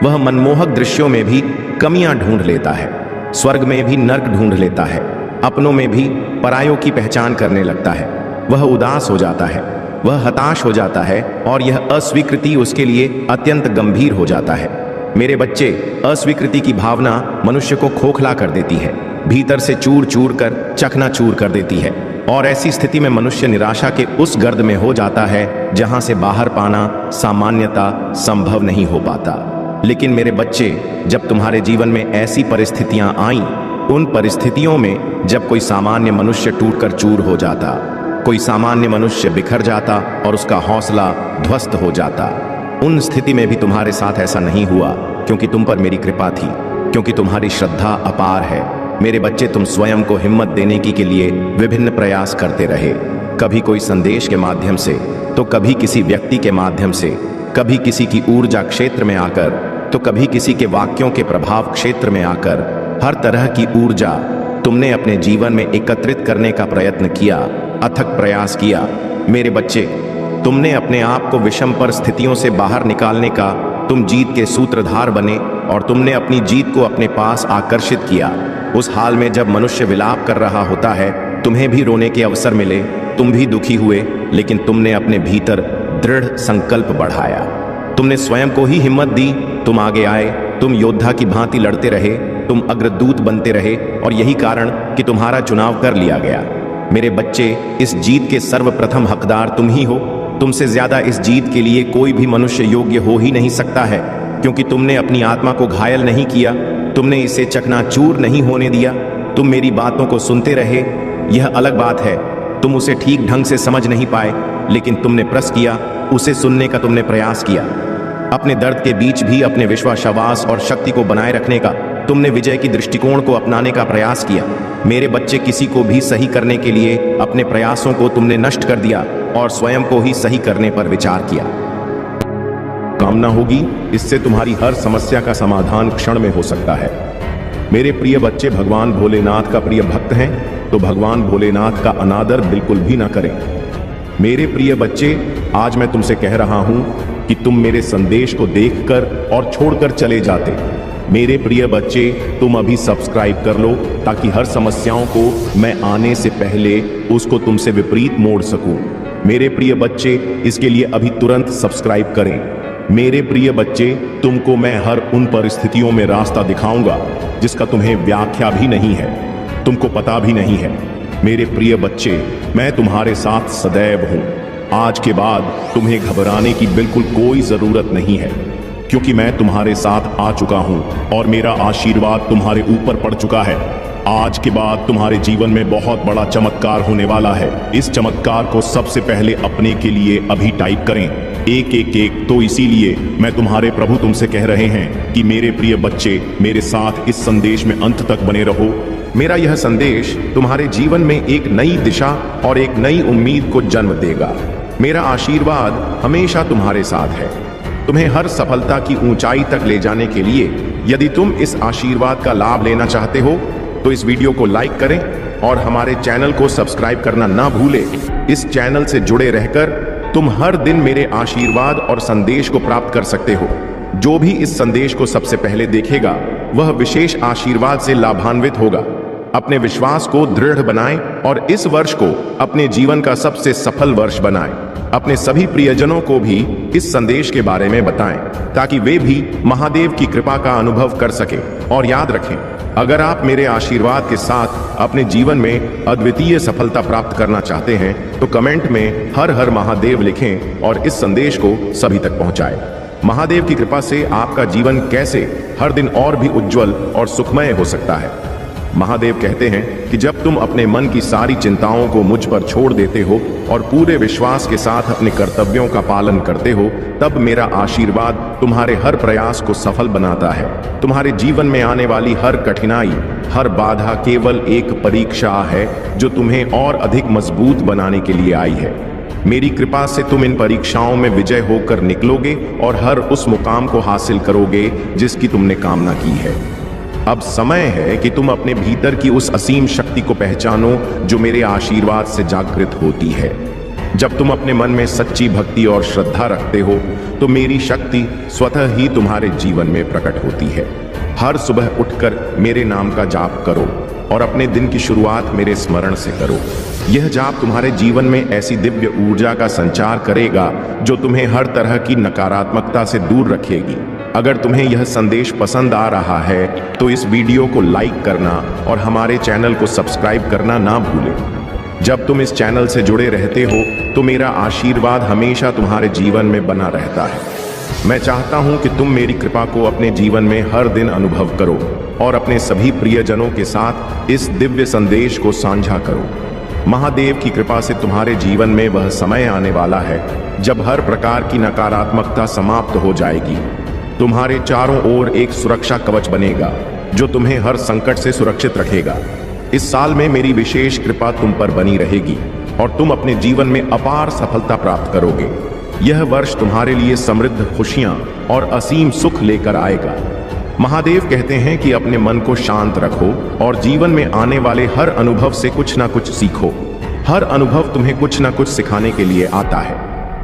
वह मनमोहक दृश्यों में भी कमियां ढूंढ लेता है, स्वर्ग में भी नर्क ढूंढ लेता है, अपनों में भी परायों की पहचान करने लगता है। वह उदास हो जाता है, वह हताश हो जाता है, और यह अस्वीकृति उसके लिए अत्यंत गंभीर हो जाता है। मेरे बच्चे, अस्वीकृति की भावना मनुष्य को खोखला कर देती है, भीतर से चूर चूर कर चकनाचूर कर देती है, और ऐसी स्थिति में मनुष्य निराशा के उस गर्त में हो जाता है जहां से बाहर पाना सामान्यता संभव नहीं हो पाता। लेकिन मेरे बच्चे, जब तुम्हारे जीवन में ऐसी परिस्थितियां आईं, उन परिस्थितियों में जब कोई सामान्य मनुष्य टूटकर चूर हो जाता, कोई सामान्य मनुष्य बिखर जाता और उसका हौसला ध्वस्त हो जाता, उन स्थिति में भी तुम्हारे साथ ऐसा नहीं हुआ, क्योंकि तुम पर मेरी कृपा थी, क्योंकि तुम्हारी श्रद्धा अपार है। मेरे बच्चे, तुम स्वयं को हिम्मत देने के लिए विभिन्न प्रयास करते रहे, कभी कोई संदेश के माध्यम से, तो कभी किसी व्यक्ति के माध्यम से, कभी किसी की ऊर्जा क्षेत्र में आकर तो कभी किसी के वाक्यों के प्रभाव क्षेत्र में आकर हर तरह की ऊर्जा तुमने अपने जीवन में एकत्रित करने का प्रयत्न किया, अथक प्रयास किया। मेरे बच्चे, तुमने अपने आप को विषम परिस्थितियों से बाहर निकालने का तुम जीत के सूत्रधार बने और तुमने अपनी जीत को अपने पास आकर्षित किया। उस हाल में जब मनुष्य विलाप कर रहा होता है, तुम्हें भी रोने के अवसर मिले, तुम भी दुखी हुए, लेकिन तुमने अपने भीतर दृढ़ संकल्प बढ़ाया। तुमने स्वयं को ही हिम्मत दी, तुम आगे आए, तुम योद्धा की भांति लड़ते रहे, तुम अग्रदूत बनते रहे और यही कारण कि तुम्हारा चुनाव कर लिया गया। मेरे बच्चे, इस जीत के सर्वप्रथम हकदार तुम ही हो। तुमसे ज्यादा इस जीत के लिए कोई भी मनुष्य योग्य हो ही नहीं सकता है, क्योंकि तुमने अपनी आत्मा को घायल नहीं किया, तुमने इसे चकनाचूर नहीं होने दिया। तुम मेरी बातों को सुनते रहे। यह अलग बात है, तुम उसे ठीक ढंग से समझ नहीं पाए, लेकिन तुमने प्रयास किया, उसे सुनने का तुमने प्रयास किया। अपने दर्द के बीच भी अपने विश्वास और शक्ति को बनाए रखने का तुमने विजय की दृष्टिकोण को अपनाने का प्रयास किया। मेरे बच्चे, किसी को भी सही करने के लिए अपने प्रयासों को तुमने नष्ट कर दिया और स्वयं को ही सही करने पर विचार किया। कामना होगी, इससे तुम्हारी हर समस्या का समाधान क्षण में हो सकता है। मेरे प्रिय बच्चे, भगवान भोलेनाथ का प्रिय भक्त हैं तो भगवान भोलेनाथ का अनादर बिल्कुल भी ना करें। मेरे प्रिय बच्चे, आज मैं तुमसे कह रहा हूं कि तुम मेरे संदेश को देखकर और छोड़कर चले जाते। मेरे प्रिय बच्चे, तुम अभी सब्सक्राइब कर लो ताकि हर समस्याओं को मैं आने से पहले उसको तुमसे विपरीत मोड़ सकूं। मेरे प्रिय बच्चे, इसके लिए अभी तुरंत सब्सक्राइब करें। मेरे प्रिय बच्चे, तुमको मैं हर उन परिस्थितियों में रास्ता दिखाऊंगा जिसका तुम्हें व्याख्या भी नहीं है, तुमको पता भी नहीं है। मेरे प्रिय बच्चे, मैं तुम्हारे साथ सदैव हूं। आज के बाद तुम्हें घबराने की बिल्कुल कोई जरूरत नहीं है, क्योंकि मैं तुम्हारे साथ आ चुका हूं और मेरा आशीर्वाद तुम्हारे ऊपर पड़ चुका है। आज के बाद तुम्हारे जीवन में बहुत बड़ा चमत्कार होने वाला है। इस चमत्कार को सबसे पहले अपने के लिए अभी टाइप करें, 111। तो इसीलिए मैं तुम्हारे प्रभु तुमसे कह रहे हैं कि मेरे प्रिय बच्चे, मेरे साथ इस संदेश में अंत तक बने रहो। मेरा यह संदेश तुम्हारे जीवन में एक नई दिशा और एक नई उम्मीद को जन्म देगा। मेरा आशीर्वाद हमेशा तुम्हारे साथ है, तुम्हें हर सफलता की ऊंचाई तक ले जाने के लिए। यदि तुम इस आशीर्वाद का लाभ लेना चाहते हो तो इस वीडियो को लाइक करें और हमारे चैनल को सब्सक्राइब करना ना भूलें। इस चैनल से जुड़े रहकर तुम हर दिन मेरे आशीर्वाद और संदेश को प्राप्त कर सकते हो। जो भी इस संदेश को सबसे पहले देखेगा वह विशेष आशीर्वाद से लाभान्वित होगा। अपने विश्वास को दृढ़ बनाएं और इस वर्ष को अपने जीवन का सबसे सफल वर्ष बनाएं। अपने सभी प्रियजनों को भी इस संदेश के बारे में बताएं ताकि वे भी महादेव की कृपा का अनुभव कर सके। और याद रखें, अगर आप मेरे आशीर्वाद के साथ अपने जीवन में अद्वितीय सफलता प्राप्त करना चाहते हैं तो कमेंट में हर हर महादेव लिखें और इस संदेश को सभी तक पहुंचाएं। महादेव की कृपा से आपका जीवन कैसे हर दिन और भी उज्जवल और सुखमय हो सकता है। महादेव कहते हैं कि जब तुम अपने मन की सारी चिंताओं को मुझ पर छोड़ देते हो और पूरे विश्वास के साथ अपने कर्तव्यों का पालन करते हो, तब मेरा आशीर्वाद तुम्हारे हर प्रयास को सफल बनाता है। तुम्हारे जीवन में आने वाली हर कठिनाई, हर बाधा केवल एक परीक्षा है जो तुम्हें और अधिक मजबूत बनाने के लिए आई है। मेरी कृपा से तुम इन परीक्षाओं में विजय होकर निकलोगे और हर उस मुकाम को हासिल करोगे जिसकी तुमने कामना की है। अब समय है कि तुम अपने भीतर की उस असीम शक्ति को पहचानो जो मेरे आशीर्वाद से जागृत होती है। जब तुम अपने मन में सच्ची भक्ति और श्रद्धा रखते हो तो मेरी शक्ति स्वतः ही तुम्हारे जीवन में प्रकट होती है। हर सुबह उठकर मेरे नाम का जाप करो और अपने दिन की शुरुआत मेरे स्मरण से करो। यह जाप तुम्हारे जीवन में ऐसी दिव्य ऊर्जा का संचार करेगा जो तुम्हें हर तरह की नकारात्मकता से दूर रखेगी। अगर तुम्हें यह संदेश पसंद आ रहा है तो इस वीडियो को लाइक करना और हमारे चैनल को सब्सक्राइब करना ना भूलें। जब तुम इस चैनल से जुड़े रहते हो तो मेरा आशीर्वाद हमेशा तुम्हारे जीवन में बना रहता है। मैं चाहता हूं कि तुम मेरी कृपा को अपने जीवन में हर दिन अनुभव करो और अपने सभी प्रियजनों के साथ इस दिव्य संदेश को साझा करो। महादेव की कृपा से तुम्हारे जीवन में वह समय आने वाला है जब हर प्रकार की नकारात्मकता समाप्त हो जाएगी। तुम्हारे चारों ओर एक सुरक्षा कवच बनेगा जो तुम्हें हर संकट से सुरक्षित रखेगा। इस साल में मेरी विशेष कृपा तुम पर बनी रहेगी और तुम अपने जीवन में अपार सफलता प्राप्त करोगे। यह वर्ष तुम्हारे लिए समृद्ध खुशियां और असीम सुख लेकर आएगा। महादेव कहते हैं कि अपने मन को शांत रखो और जीवन में आने वाले हर अनुभव से कुछ ना कुछ सीखो। हर अनुभव तुम्हें कुछ ना कुछ सिखाने के लिए आता है।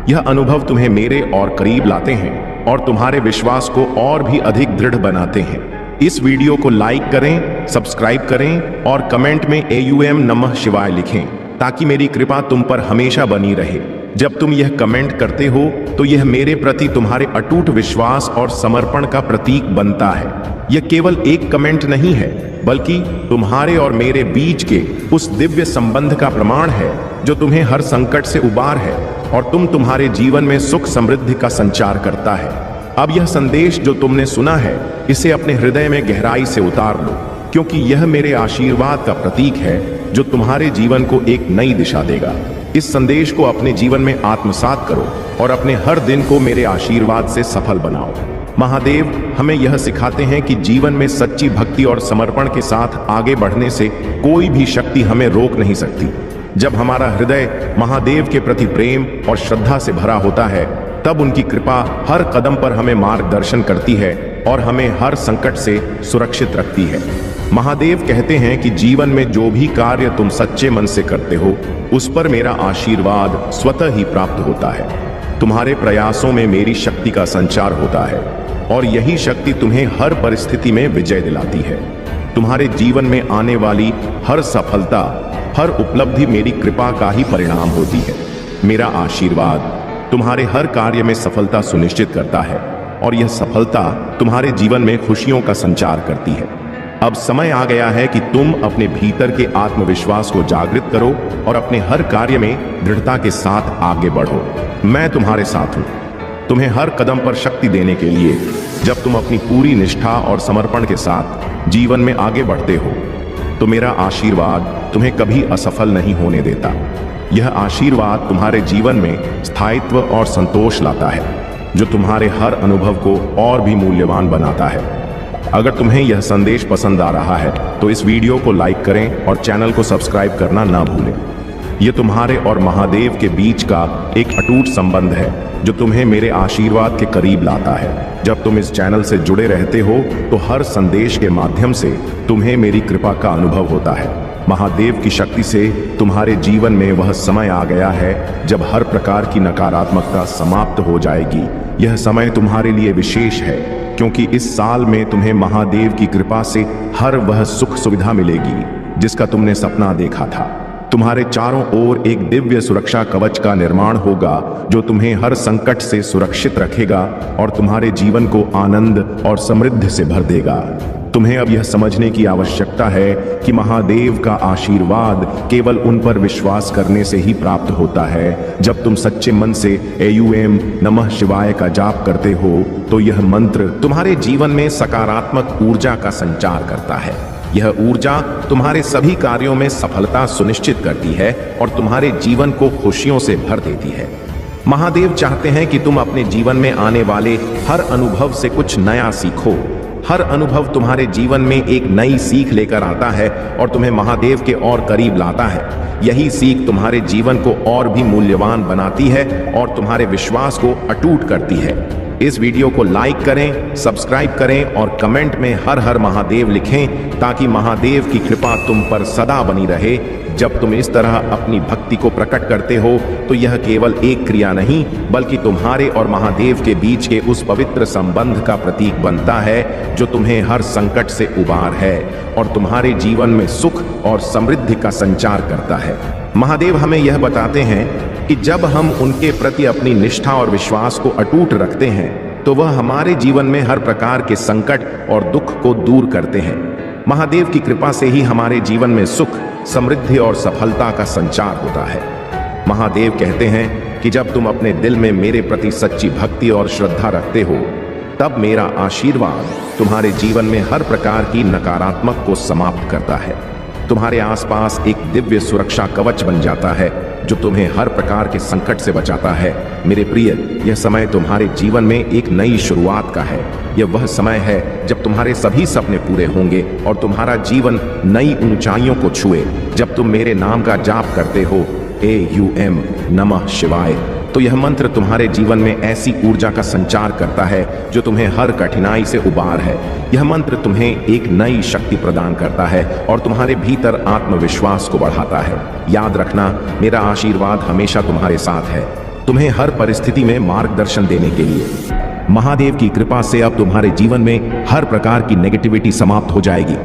यह अनुभव तुम्हें मेरे और करीब लाते हैं और तुम्हारे विश्वास को और भी अधिक दृढ़ बनाते हैं। इस वीडियो को लाइक करें, सब्सक्राइब करें और कमेंट में AUM नमः शिवाय लिखें ताकि मेरी कृपा तुम पर हमेशा बनी रहे। जब तुम यह कमेंट करते हो तो यह मेरे प्रति तुम्हारे अटूट विश्वास और समर्पण का प्रतीक बनता है। यह केवल एक कमेंट नहीं है, बल्कि तुम्हारे और मेरे बीच के उस दिव्य संबंध का प्रमाण है जो तुम्हें हर संकट से उबार है और तुम्हारे जीवन में सुख समृद्धि का संचार करता है। अब यह संदेश जो तुमने सुना है, इसे अपने हृदय में गहराई से उतार लो, क्योंकि यह मेरे आशीर्वाद का प्रतीक है जो तुम्हारे जीवन को एक नई दिशा देगा। इस संदेश को अपने जीवन में आत्मसात करो और अपने हर दिन को मेरे आशीर्वाद से सफल बनाओ। महादेव हमें यह सिखाते हैं कि जीवन में सच्ची भक्ति और समर्पण के साथ आगे बढ़ने से कोई भी शक्ति हमें रोक नहीं सकती। जब हमारा हृदय महादेव के प्रति प्रेम और श्रद्धा से भरा होता है, तब उनकी कृपा हर कदम पर हमें मार्गदर्शन करती है और हमें हर संकट से सुरक्षित रखती है। महादेव कहते हैं कि जीवन में जो भी कार्य तुम सच्चे मन से करते हो, उस पर मेरा आशीर्वाद स्वतः ही प्राप्त होता है। तुम्हारे प्रयासों में मेरी शक्ति का संचार होता है और यही शक्ति तुम्हें हर परिस्थिति में विजय दिलाती है। तुम्हारे जीवन में आने वाली हर सफलता, हर उपलब्धि मेरी कृपा का ही परिणाम होती है। मेरा आशीर्वाद तुम्हारे हर कार्य में सफलता सुनिश्चित करता है और यह सफलता तुम्हारे जीवन में खुशियों का संचार करती है। अब समय आ गया है कि तुम अपने भीतर के आत्मविश्वास को जागृत करो और अपने हर कार्य में दृढ़ता के साथ आगे बढ़ो। मैं तुम्हारे साथ हूं, तुम्हें हर कदम पर शक्ति देने के लिए। जब तुम अपनी पूरी निष्ठा और समर्पण के साथ जीवन में आगे बढ़ते हो, तो मेरा आशीर्वाद तुम्हें कभी असफल नहीं होने देता। यह आशीर्वाद तुम्हारे जीवन में स्थायित्व और संतोष लाता है, जो तुम्हारे हर अनुभव को और भी मूल्यवान बनाता है। अगर तुम्हें यह संदेश पसंद आ रहा है तो इस वीडियो को लाइक करें और चैनल को सब्सक्राइब करना ना भूलें। यह तुम्हारे और महादेव के बीच का एक अटूट संबंध है जो तुम्हें मेरे आशीर्वाद के करीब लाता है। जब तुम इस चैनल से जुड़े रहते हो तो हर संदेश के माध्यम से तुम्हें मेरी कृपा का अनुभव होता है। महादेव की शक्ति से तुम्हारे जीवन में वह समय आ गया है जब हर प्रकार की नकारात्मकता समाप्त हो जाएगी। यह समय तुम्हारे लिए विशेष है, क्योंकि इस साल में तुम्हें महादेव की कृपा से हर वह सुख सुविधा मिलेगी जिसका तुमने सपना देखा था। तुम्हारे चारों ओर एक दिव्य सुरक्षा कवच का निर्माण होगा जो तुम्हें हर संकट से सुरक्षित रखेगा और तुम्हारे जीवन को आनंद और समृद्धि से भर देगा। तुम्हें अब यह समझने की आवश्यकता है कि महादेव का आशीर्वाद केवल उन पर विश्वास करने से ही प्राप्त होता है। जब तुम सच्चे मन से AUM नमः शिवाय का जाप करते हो तो यह मंत्र तुम्हारे जीवन में सकारात्मक ऊर्जा का संचार करता है। यह ऊर्जा तुम्हारे सभी कार्यों में सफलता सुनिश्चित करती है और तुम्हारे जीवन को खुशियों से भर देती है। महादेव चाहते हैं कि तुम अपने जीवन में आने वाले हर अनुभव से कुछ नया सीखो। हर अनुभव तुम्हारे जीवन में एक नई सीख लेकर आता है और तुम्हें महादेव के और करीब लाता है। यही सीख तुम्हारे जीवन को और भी मूल्यवान बनाती है और तुम्हारे विश्वास को अटूट करती है। इस वीडियो को लाइक करें, सब्सक्राइब करें और कमेंट में हर हर महादेव लिखें ताकि महादेव की कृपा तुम पर सदा बनी रहे। जब तुम इस तरह अपनी भक्ति को प्रकट करते हो तो यह केवल एक क्रिया नहीं, बल्कि तुम्हारे और महादेव के बीच के उस पवित्र संबंध का प्रतीक बनता है जो तुम्हें हर संकट से उबार है और तुम्हारे जीवन में सुख और समृद्धि का संचार करता है। महादेव हमें यह बताते हैं कि जब हम उनके प्रति अपनी निष्ठा और विश्वास को अटूट रखते हैं तो वह हमारे जीवन में हर प्रकार के संकट और दुख को दूर करते हैं। महादेव की कृपा से ही हमारे जीवन में सुख, समृद्धि और सफलता का संचार होता है। महादेव कहते हैं कि जब तुम अपने दिल में मेरे प्रति सच्ची भक्ति और श्रद्धा रखते हो, तब मेरा आशीर्वाद तुम्हारे जीवन में हर प्रकार की नकारात्मक को समाप्त करता है। तुम्हारे आसपास एक दिव्य सुरक्षा कवच बन जाता है जो तुम्हें हर प्रकार के संकट से बचाता है। मेरे प्रिय, यह समय तुम्हारे जीवन में एक नई शुरुआत का है। यह वह समय है जब तुम्हारे सभी सपने पूरे होंगे और तुम्हारा जीवन नई ऊंचाइयों को छुए। जब तुम मेरे नाम का जाप करते हो AUM नमः शिवाय, तो यह मंत्र तुम्हारे जीवन में ऐसी ऊर्जा का संचार करता है जो तुम्हें हर कठिनाई से उबार है। यह मंत्र तुम्हें एक नई शक्ति प्रदान करता है और तुम्हारे भीतर आत्मविश्वास को बढ़ाता है। याद रखना, मेरा आशीर्वाद हमेशा तुम्हारे साथ है, तुम्हें हर परिस्थिति में मार्गदर्शन देने के लिए। महादेव की कृपा से अब तुम्हारे जीवन में हर प्रकार की नेगेटिविटी समाप्त हो जाएगी।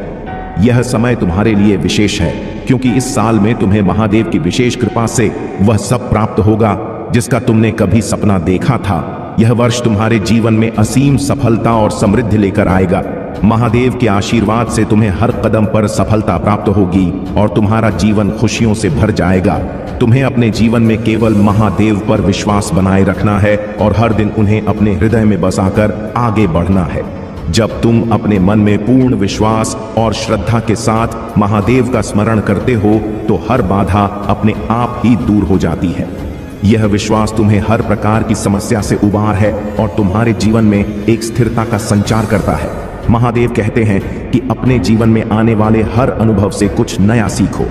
यह समय तुम्हारे लिए विशेष है क्योंकि इस साल में तुम्हें महादेव की विशेष कृपा से वह सब प्राप्त होगा जिसका तुमने कभी सपना देखा था। यह वर्ष तुम्हारे जीवन में असीम सफलता और समृद्धि लेकर आएगा। महादेव के आशीर्वाद से तुम्हें हर कदम पर सफलता प्राप्त होगी और तुम्हारा जीवन खुशियों से भर जाएगा। तुम्हें अपने जीवन में केवल महादेव पर विश्वास बनाए रखना है और हर दिन उन्हें अपने हृदय में बसाकर आगे बढ़ना है। जब तुम अपने मन में पूर्ण विश्वास और श्रद्धा के साथ महादेव का स्मरण करते हो तो हर बाधा अपने आप ही दूर हो जाती है। यह विश्वास तुम्हें हर प्रकार की समस्या से उबार है और तुम्हारे जीवन में एक स्थिरता का संचार करता है। महादेव कहते हैं कि अपने जीवन में आने वाले हर अनुभव से कुछ नया सीखो।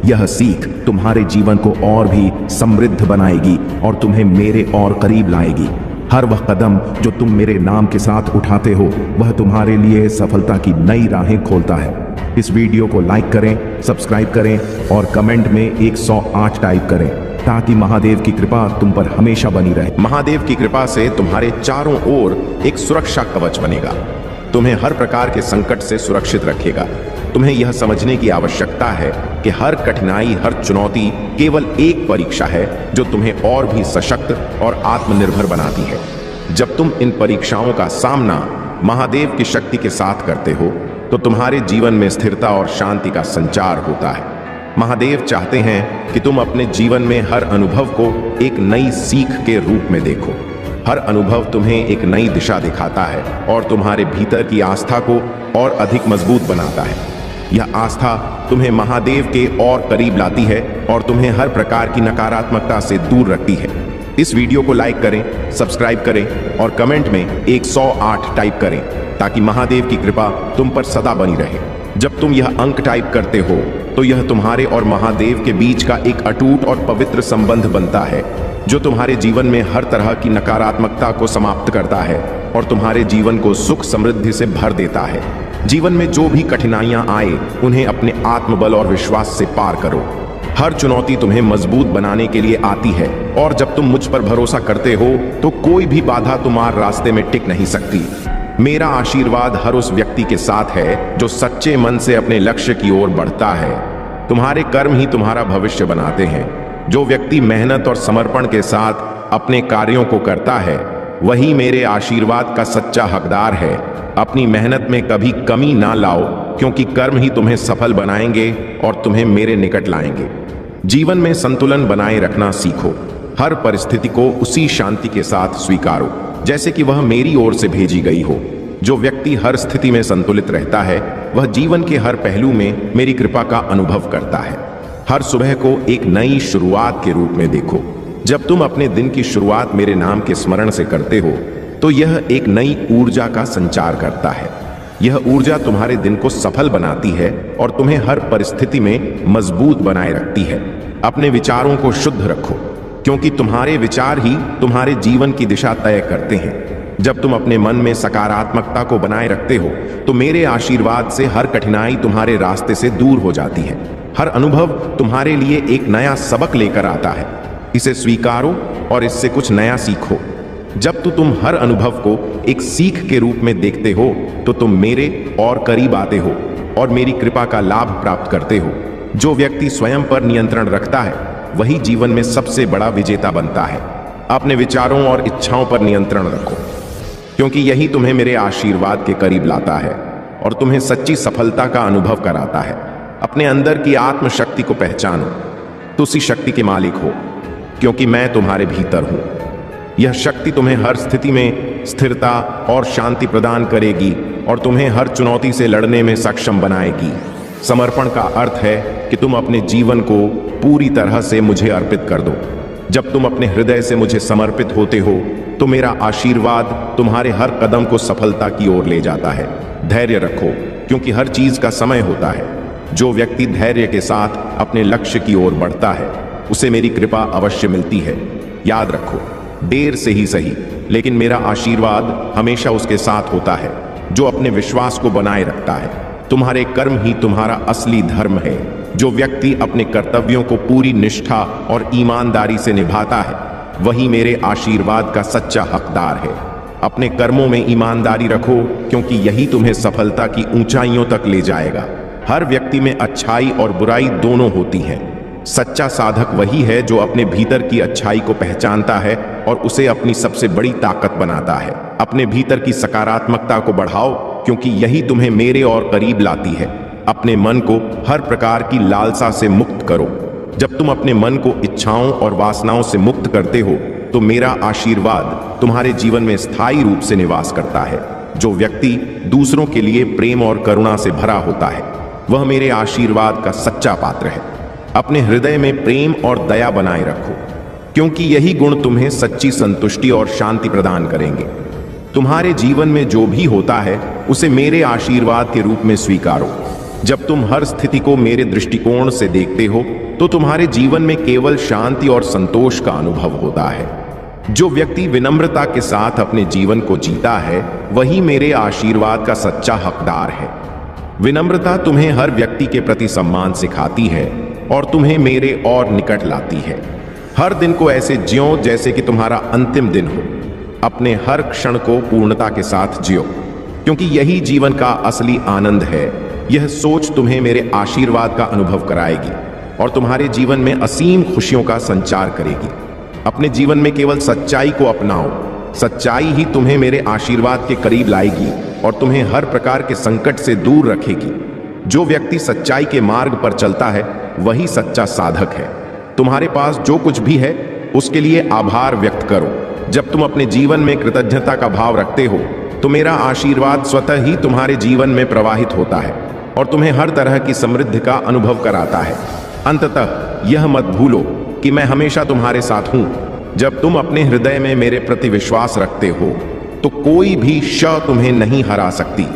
यह सीख तुम्हारे जीवन को और भी समृद्ध बनाएगी और तुम्हें मेरे और करीब लाएगी। हर वह कदम जो तुम मेरे नाम के साथ उठाते हो वह तुम्हारे लिए सफलता की नई राहें खोलता है। इस वीडियो को लाइक करें, सब्सक्राइब करें और कमेंट में 108 टाइप करें ताकि महादेव की कृपा तुम पर हमेशा बनी रहे। महादेव की कृपा से तुम्हारे चारों ओर एक सुरक्षा कवच बनेगा, तुम्हें हर प्रकार के संकट से सुरक्षित रखेगा। तुम्हें यह समझने की आवश्यकता है कि हर कठिनाई, हर चुनौती केवल एक परीक्षा है जो तुम्हें और भी सशक्त और आत्मनिर्भर बनाती है। जब तुम इन परीक्षाओं का सामना महादेव की शक्ति के साथ करते हो तो तुम्हारे जीवन में स्थिरता और शांति का संचार होता है। महादेव चाहते हैं कि तुम अपने जीवन में हर अनुभव को एक नई सीख के रूप में देखो। हर अनुभव तुम्हें एक नई दिशा दिखाता है और तुम्हारे भीतर की आस्था को और अधिक मजबूत बनाता है। यह आस्था तुम्हें महादेव के और करीब लाती है और तुम्हें हर प्रकार की नकारात्मकता से दूर रखती है। इस वीडियो को लाइक करें, सब्सक्राइब करें और कमेंट में 108 टाइप करें ताकि महादेव की कृपा तुम पर सदा बनी रहे। जब तुम यह अंक टाइप करते हो तो यह तुम्हारे और महादेव के बीच का एक अटूट और पवित्र संबंध बनता है जो तुम्हारे जीवन में हर तरह की नकारात्मकता को समाप्त करता है और तुम्हारे जीवन को सुख समृद्धि से भर देता है। जीवन में जो भी कठिनाइयां आए उन्हें अपने आत्मबल और विश्वास से पार करो। हर चुनौती तुम्हें मजबूत बनाने के लिए आती है और जब तुम मुझ पर भरोसा करते हो तो कोई भी बाधा तुम्हारे रास्ते में टिक नहीं सकती। मेरा आशीर्वाद हर उस व्यक्ति के साथ है जो सच्चे मन से अपने लक्ष्य की ओर बढ़ता है। तुम्हारे कर्म ही तुम्हारा भविष्य बनाते हैं। जो व्यक्ति मेहनत और समर्पण के साथ अपने कार्यों को करता है वही मेरे आशीर्वाद का सच्चा हकदार है। अपनी मेहनत में कभी कमी ना लाओ क्योंकि कर्म ही तुम्हें सफल बनाएंगे और तुम्हें मेरे निकट लाएंगे। जीवन में संतुलन बनाए रखना सीखो। हर परिस्थिति को उसी शांति के साथ स्वीकारो जैसे कि वह मेरी ओर से भेजी गई हो। जो व्यक्ति हर स्थिति में संतुलित रहता है वह जीवन के हर पहलू में मेरी कृपा का अनुभव करता है। हर सुबह को एक नई शुरुआत के रूप में देखो। जब तुम अपने दिन की शुरुआत मेरे नाम के स्मरण से करते हो तो यह एक नई ऊर्जा का संचार करता है। यह ऊर्जा तुम्हारे दिन को सफल बनाती है और तुम्हें हर परिस्थिति में मजबूत बनाए रखती है। अपने विचारों को शुद्ध रखो क्योंकि तुम्हारे विचार ही तुम्हारे जीवन की दिशा तय करते हैं। जब तुम अपने मन में सकारात्मकता को बनाए रखते हो तो मेरे आशीर्वाद से हर कठिनाई तुम्हारे रास्ते से दूर हो जाती है। हर अनुभव तुम्हारे लिए एक नया सबक लेकर आता है। इसे स्वीकारो और इससे कुछ नया सीखो। जब तुम हर अनुभव को एक सीख के रूप में देखते हो तो तुम मेरे और करीब आते हो और मेरी कृपा का लाभ प्राप्त करते हो। जो व्यक्ति स्वयं पर नियंत्रण रखता है वही जीवन में सबसे बड़ा विजेता बनता है। अपने विचारों और इच्छाओं पर नियंत्रण रखो क्योंकि यही तुम्हें मेरे आशीर्वाद के करीब लाता है और तुम्हें सच्ची सफलता का अनुभव कराता है। अपने अंदर की आत्मशक्ति को पहचानो। तो उसी शक्ति के मालिक हो क्योंकि मैं तुम्हारे भीतर हूं। यह शक्ति तुम्हें हर स्थिति में स्थिरता और शांति प्रदान करेगी और तुम्हें हर चुनौती से लड़ने में सक्षम बनाएगी। समर्पण का अर्थ है कि तुम अपने जीवन को पूरी तरह से मुझे अर्पित कर दो। जब तुम अपने हृदय से मुझे समर्पित होते हो तो मेरा आशीर्वाद तुम्हारे हर कदम को सफलता की ओर ले जाता है। धैर्य रखो क्योंकि हर चीज का समय होता है। जो व्यक्ति धैर्य के साथ अपने लक्ष्य की ओर बढ़ता है उसे मेरी कृपा अवश्य मिलती है। याद रखो, देर से ही सही, लेकिन मेरा आशीर्वाद हमेशा उसके साथ होता है जो अपने विश्वास को बनाए रखता है। तुम्हारे कर्म ही तुम्हारा असली धर्म है। जो व्यक्ति अपने कर्तव्यों को पूरी निष्ठा और ईमानदारी से निभाता है, वही मेरे आशीर्वाद का सच्चा हकदार है। अपने कर्मों में ईमानदारी रखो, क्योंकि यही तुम्हें सफलता की ऊंचाइयों तक ले जाएगा। हर व्यक्ति में अच्छाई और बुराई दोनों होती हैं। सच्चा साधक वही है जो अपने भीतर की अच्छाई को पहचानता है और उसे अपनी सबसे बड़ी ताकत बनाता है। अपने भीतर की सकारात्मकता को बढ़ाओ, क्योंकि यही तुम्हें मेरे और करीब लाती है। अपने मन को हर प्रकार की लालसा से मुक्त करो। जब तुम अपने मन को इच्छाओं और वासनाओं से मुक्त करते हो, तो मेरा आशीर्वाद तुम्हारे जीवन में स्थायी रूप से निवास करता है। जो व्यक्ति दूसरों के लिए प्रेम और करुणा से भरा होता है, वह मेरे आशीर्वाद का सच्चा पात्र है। अपने हृदय में प्रेम और दया बनाए रखो, क्योंकि यही गुण तुम्हें सच्ची संतुष्टि और शांति प्रदान करेंगे। तुम्हारे जीवन में जो भी होता है, उसे मेरे आशीर्वाद के रूप में स्वीकारो। जब तुम हर स्थिति को मेरे दृष्टिकोण से देखते हो, तो तुम्हारे जीवन में केवल शांति और संतोष का अनुभव होता है। जो व्यक्ति विनम्रता के साथ अपने जीवन को जीता है, वही मेरे आशीर्वाद का सच्चा हकदार है। विनम्रता तुम्हें हर व्यक्ति के प्रति सम्मान सिखाती है और तुम्हें मेरे और निकट लाती है। हर दिन को ऐसे जियो जैसे कि तुम्हारा अंतिम दिन हो। अपने हर क्षण को पूर्णता के साथ जियो, क्योंकि यही जीवन का असली आनंद है। यह सोच तुम्हें मेरे आशीर्वाद का अनुभव कराएगी और तुम्हारे जीवन में असीम खुशियों का संचार करेगी। अपने जीवन में केवल सच्चाई को अपनाओ। सच्चाई ही तुम्हें मेरे आशीर्वाद के करीब लाएगी और तुम्हें हर प्रकार के संकट से दूर रखेगी। जो व्यक्ति सच्चाई के मार्ग पर चलता है, वही सच्चा साधक है। तुम्हारे पास जो कुछ भी है, उसके लिए आभार व्यक्त करो। जब तुम अपने जीवन में कृतज्ञता का भाव रखते हो, तो मेरा आशीर्वाद स्वतः ही तुम्हारे जीवन में प्रवाहित होता है और तुम्हें हर तरह की समृद्धि का अनुभव कराता है। अंततः यह मत भूलो कि मैं हमेशा तुम्हारे साथ हूं। जब तुम अपने हृदय में मेरे प्रति विश्वास रखते हो, तो कोई भी शय तुम्हें नहीं हरा सकती।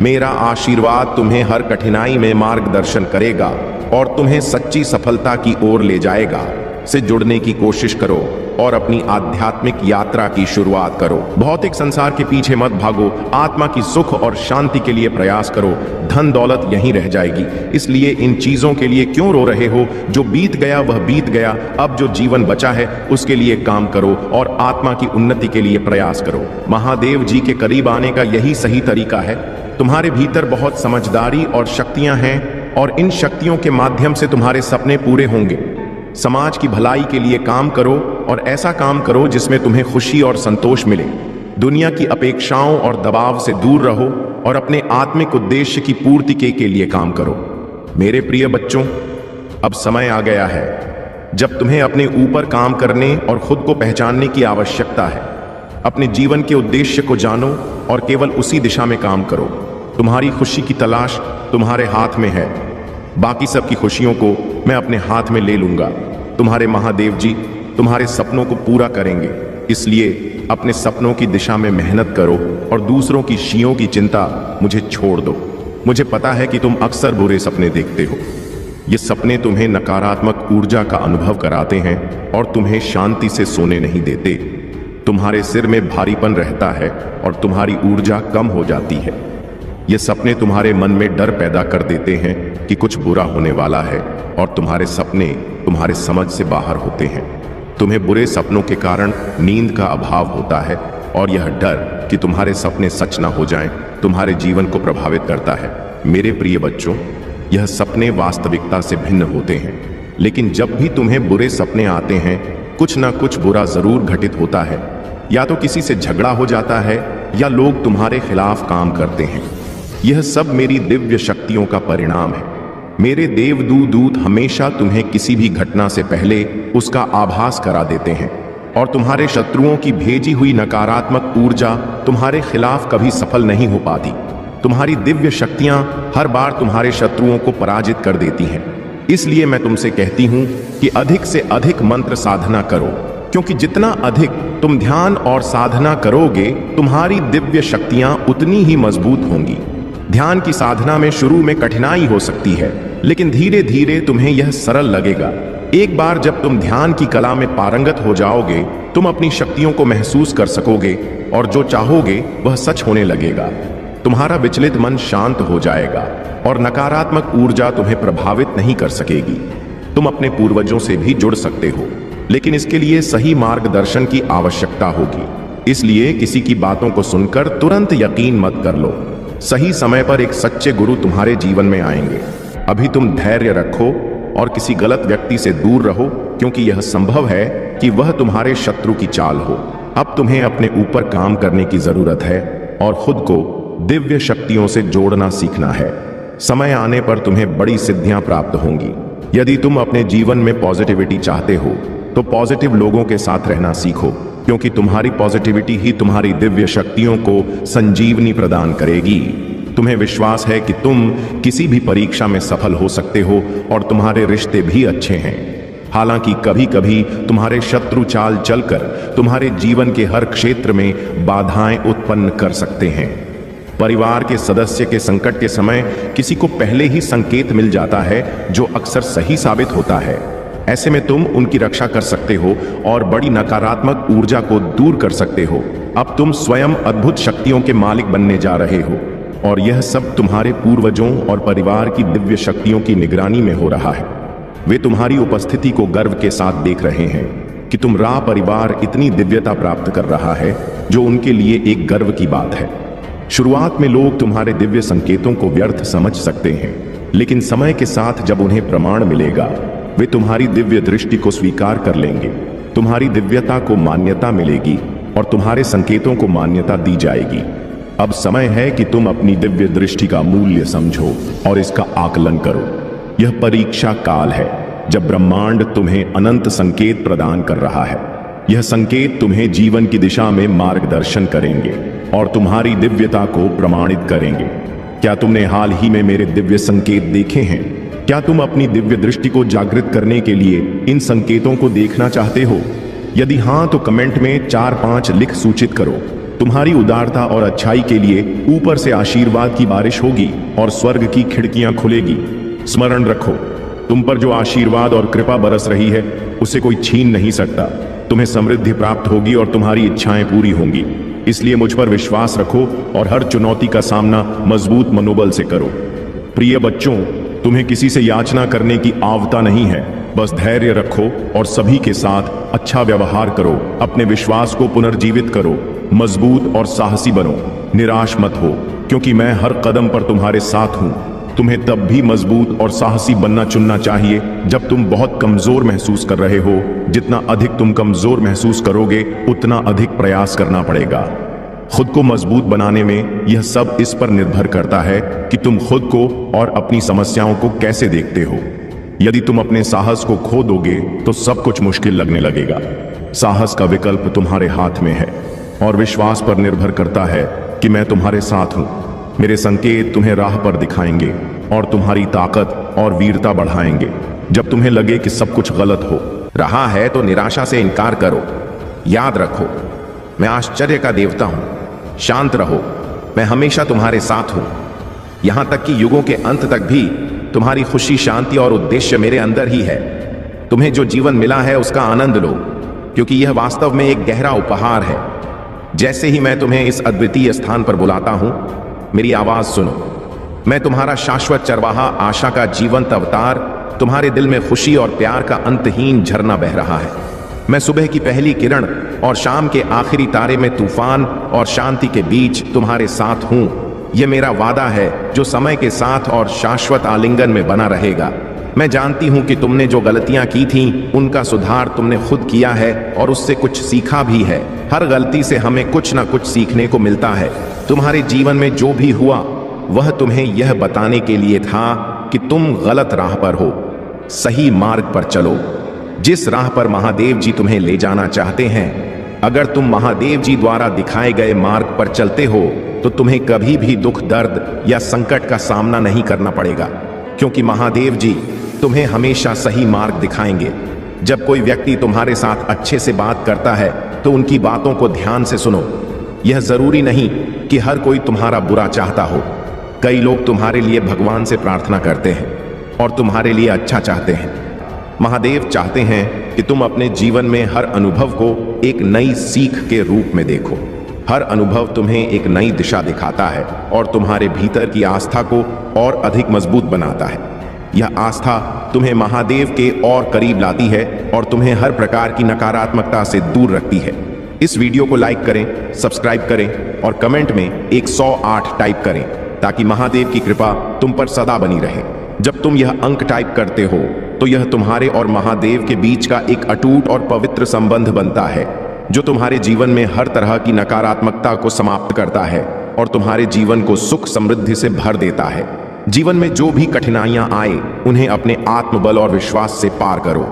मेरा आशीर्वाद तुम्हें हर कठिनाई में मार्गदर्शन करेगा और तुम्हें सच्ची सफलता की ओर ले जाएगा। से जुड़ने की कोशिश करो और अपनी आध्यात्मिक यात्रा की शुरुआत करो। भौतिक संसार के पीछे मत भागो, आत्मा की सुख और शांति के लिए प्रयास करो। धन दौलत यहीं रह जाएगी, इसलिए इन चीजों के लिए क्यों रो रहे हो? जो बीत गया वह बीत गया। अब जो जीवन बचा है उसके लिए काम करो और आत्मा की उन्नति के लिए प्रयास करो। महादेव जी के करीब आने का यही सही तरीका है। तुम्हारे भीतर बहुत समझदारी और शक्तियां हैं और इन शक्तियों के माध्यम से तुम्हारे सपने पूरे होंगे। समाज की भलाई के लिए काम करो और ऐसा काम करो जिसमें तुम्हें खुशी और संतोष मिले। दुनिया की अपेक्षाओं और दबाव से दूर रहो और अपने आत्मिक उद्देश्य की पूर्ति के लिए काम करो। मेरे प्रिय बच्चों, अब समय आ गया है जब तुम्हें अपने ऊपर काम करने और खुद को पहचानने की आवश्यकता है। अपने जीवन के उद्देश्य को जानो और केवल उसी दिशा में काम करो। तुम्हारी खुशी की तलाश तुम्हारे हाथ में है। बाकी सबकी खुशियों को मैं अपने हाथ में ले लूंगा। तुम्हारे महादेव जी तुम्हारे सपनों को पूरा करेंगे, इसलिए अपने सपनों की दिशा में मेहनत करो और दूसरों की खुशियों की चिंता मुझे छोड़ दो। मुझे पता है कि तुम अक्सर बुरे सपने देखते हो। ये सपने तुम्हें नकारात्मक ऊर्जा का अनुभव कराते हैं और तुम्हें शांति से सोने नहीं देते। तुम्हारे सिर में भारीपन रहता है और तुम्हारी ऊर्जा कम हो जाती है। ये सपने तुम्हारे मन में डर पैदा कर देते हैं कि कुछ बुरा होने वाला है और तुम्हारे सपने तुम्हारे समझ से बाहर होते हैं। तुम्हें बुरे सपनों के कारण नींद का अभाव होता है और यह डर कि तुम्हारे सपने सच ना हो जाएं, तुम्हारे जीवन को प्रभावित करता है। मेरे प्रिय बच्चों, यह सपने वास्तविकता से भिन्न होते हैं, लेकिन जब भी तुम्हें बुरे सपने आते हैं, कुछ ना कुछ बुरा जरूर घटित होता है। या तो किसी से झगड़ा हो जाता है या लोग तुम्हारे खिलाफ काम करते हैं। यह सब मेरी दिव्य शक्तियों का परिणाम है। मेरे देवदूत हमेशा तुम्हें किसी भी घटना से पहले उसका आभास करा देते हैं और तुम्हारे शत्रुओं की भेजी हुई नकारात्मक ऊर्जा तुम्हारे खिलाफ कभी सफल नहीं हो पाती। तुम्हारी दिव्य शक्तियां हर बार तुम्हारे शत्रुओं को पराजित कर देती हैं। इसलिए मैं तुमसे कहती हूं कि अधिक से अधिक मंत्र साधना करो, क्योंकि जितना अधिक तुम ध्यान और साधना करोगे, तुम्हारी दिव्य शक्तियां उतनी ही मजबूत होंगी। ध्यान की साधना में शुरू में कठिनाई हो सकती है, लेकिन धीरे धीरे तुम्हें यह सरल लगेगा। एक बार जब तुम ध्यान की कला में पारंगत हो जाओगे, तुम अपनी शक्तियों को महसूस कर सकोगे और जो चाहोगे वह सच होने लगेगा। तुम्हारा विचलित मन शांत हो जाएगा और नकारात्मक ऊर्जा तुम्हें प्रभावित नहीं कर सकेगी। तुम अपने पूर्वजों से भी जुड़ सकते हो, लेकिन इसके लिए सही मार्गदर्शन की आवश्यकता होगी। इसलिए किसी की बातों को सुनकर तुरंत यकीन मत कर लो। सही समय पर एक सच्चे गुरु तुम्हारे जीवन में आएंगे। अभी तुम धैर्य रखो और किसी गलत व्यक्ति से दूर रहो, क्योंकि यह संभव है कि वह तुम्हारे शत्रु की चाल हो। अब तुम्हें अपने ऊपर काम करने की जरूरत है और खुद को दिव्य शक्तियों से जोड़ना सीखना है। समय आने पर तुम्हें बड़ी सिद्धियां प्राप्त होंगी। यदि तुम अपने जीवन में पॉजिटिविटी चाहते हो तो पॉजिटिव लोगों के साथ रहना सीखो, क्योंकि तुम्हारी पॉजिटिविटी ही तुम्हारी दिव्य शक्तियों को संजीवनी प्रदान करेगी। तुम्हें विश्वास है कि तुम किसी भी परीक्षा में सफल हो सकते हो और तुम्हारे रिश्ते भी अच्छे हैं। हालांकि कभी कभी तुम्हारे शत्रु चाल चलकर तुम्हारे जीवन के हर क्षेत्र में बाधाएं उत्पन्न कर सकते हैं। परिवार के सदस्य के संकट के समय किसी को पहले ही संकेत मिल जाता है, जो अक्सर सही साबित होता है। ऐसे में तुम उनकी रक्षा कर सकते हो और बड़ी नकारात्मक ऊर्जा को दूर कर सकते हो। अब तुम स्वयं अद्भुत शक्तियों के मालिक बनने जा रहे हो और यह सब तुम्हारे पूर्वजों और परिवार की दिव्य शक्तियों की निगरानी में हो रहा है। वे तुम्हारी उपस्थिति को गर्व के साथ देख रहे हैं कि तुम राह परिवार इतनी दिव्यता प्राप्त कर रहा है, जो उनके लिए एक गर्व की बात है। शुरुआत में लोग तुम्हारे दिव्य संकेतों को व्यर्थ समझ सकते हैं, लेकिन समय के साथ जब उन्हें प्रमाण मिलेगा, वे तुम्हारी दिव्य दृष्टि को स्वीकार कर लेंगे। तुम्हारी दिव्यता को मान्यता मिलेगी और तुम्हारे संकेतों को मान्यता दी जाएगी। अब समय है कि तुम अपनी दिव्य दृष्टि का मूल्य समझो और इसका आकलन करो। यह परीक्षा काल है, जब ब्रह्मांड तुम्हें अनंत संकेत प्रदान कर रहा है। यह संकेत तुम्हें जीवन की दिशा में मार्गदर्शन करेंगे और तुम्हारी दिव्यता को प्रमाणित करेंगे। क्या तुमने हाल ही में मेरे दिव्य संकेत देखे हैं? क्या तुम अपनी दिव्य दृष्टि को जागृत करने के लिए इन संकेतों को देखना चाहते हो? यदि हाँ, तो कमेंट में 4-5 लिख सूचित करो। तुम्हारी उदारता और अच्छाई के लिए ऊपर से आशीर्वाद की बारिश होगी और स्वर्ग की खिड़कियां खुलेगी। स्मरण रखो, तुम पर जो आशीर्वाद और कृपा बरस रही है, उसे कोई छीन नहीं सकता। तुम्हें समृद्धि प्राप्त होगी और तुम्हारी इच्छाएं पूरी होंगी। इसलिए मुझ पर विश्वास रखो और हर चुनौती का सामना मजबूत मनोबल से करो। प्रिय बच्चों, तुम्हें किसी से याचना करने की आवता नहीं है। बस धैर्य रखो और सभी के साथ अच्छा व्यवहार करो। अपने विश्वास को पुनर्जीवित करो। मजबूत और साहसी बनो। निराश मत हो, क्योंकि मैं हर कदम पर तुम्हारे साथ हूं। तुम्हें तब भी मजबूत और साहसी बनना चुनना चाहिए जब तुम बहुत कमजोर महसूस कर रहे हो। जितना अधिक तुम कमजोर महसूस करोगे, उतना अधिक प्रयास करना पड़ेगा। खुद को मजबूत बनाने में यह सब इस पर निर्भर करता है कि तुम खुद को और अपनी समस्याओं को कैसे देखते हो। यदि तुम अपने साहस को खो दोगे तो सब कुछ मुश्किल लगने लगेगा। साहस का विकल्प तुम्हारे हाथ में है और विश्वास पर निर्भर करता है कि मैं तुम्हारे साथ हूं। मेरे संकेत तुम्हें राह पर दिखाएंगे और तुम्हारी ताकत और वीरता बढ़ाएंगे। जब तुम्हें लगे कि सब कुछ गलत हो रहा है तो निराशा से इनकार करो। याद रखो, मैं आश्चर्य का देवता हूं। शांत रहो, मैं हमेशा तुम्हारे साथ हूं। यहां तक कि युगों के अंत तक भी तुम्हारी खुशी, शांति और उद्देश्य मेरे अंदर ही है। तुम्हें जो जीवन मिला है उसका आनंद लो, क्योंकि यह वास्तव में एक गहरा उपहार है। जैसे ही मैं तुम्हें इस अद्वितीय स्थान पर बुलाता हूं, मेरी आवाज सुनो। मैं तुम्हारा शाश्वत चरवाहा, आशा का जीवंत अवतार। तुम्हारे दिल में खुशी और प्यार का अंतहीन झरना बह रहा है। मैं सुबह की पहली किरण और शाम के आखिरी तारे में तूफान और शांति के बीच तुम्हारे साथ हूं। यह मेरा वादा है जो समय के साथ और शाश्वत आलिंगन में बना रहेगा। मैं जानती हूं कि तुमने जो गलतियां की थीं, उनका सुधार तुमने खुद किया है और उससे कुछ सीखा भी है। हर गलती से हमें कुछ ना कुछ सीखने को मिलता है। तुम्हारे जीवन में जो भी हुआ, वह तुम्हें यह बताने के लिए था कि तुम गलत राह पर हो। सही मार्ग पर चलो, जिस राह पर महादेव जी तुम्हें ले जाना चाहते हैं। अगर तुम महादेव जी द्वारा दिखाए गए मार्ग पर चलते हो तो तुम्हें कभी भी दुख, दर्द या संकट का सामना नहीं करना पड़ेगा, क्योंकि महादेव जी तुम्हें हमेशा सही मार्ग दिखाएंगे। जब कोई व्यक्ति तुम्हारे साथ अच्छे से बात करता है तो उनकी बातों को ध्यान से सुनो। यह जरूरी नहीं कि हर कोई तुम्हारा बुरा चाहता हो। कई लोग तुम्हारे लिए भगवान से प्रार्थना करते हैं और तुम्हारे लिए अच्छा चाहते हैं। महादेव चाहते हैं कि तुम अपने जीवन में हर अनुभव को एक नई सीख के रूप में देखो। हर अनुभव तुम्हें एक नई दिशा दिखाता है और तुम्हारे भीतर की आस्था को और अधिक मजबूत बनाता है। यह आस्था तुम्हें महादेव के और करीब लाती है और तुम्हें हर प्रकार की नकारात्मकता से दूर रखती है। इस वीडियो को लाइक करें, सब्सक्राइब करें और कमेंट में 108 टाइप करें ताकि महादेव की कृपा तुम पर सदा बनी रहे। जब तुम यह अंक टाइप करते हो तो यह तुम्हारे और महादेव के बीच का एक अटूट और पवित्र संबंध बनता है जो तुम्हारे जीवन में हर तरह की नकारात्मकता को समाप्त करता है और तुम्हारे जीवन को सुख समृद्धि से भर देता है। जीवन में जो भी कठिनाइयां आए उन्हें अपने आत्मबल और विश्वास से पार करो।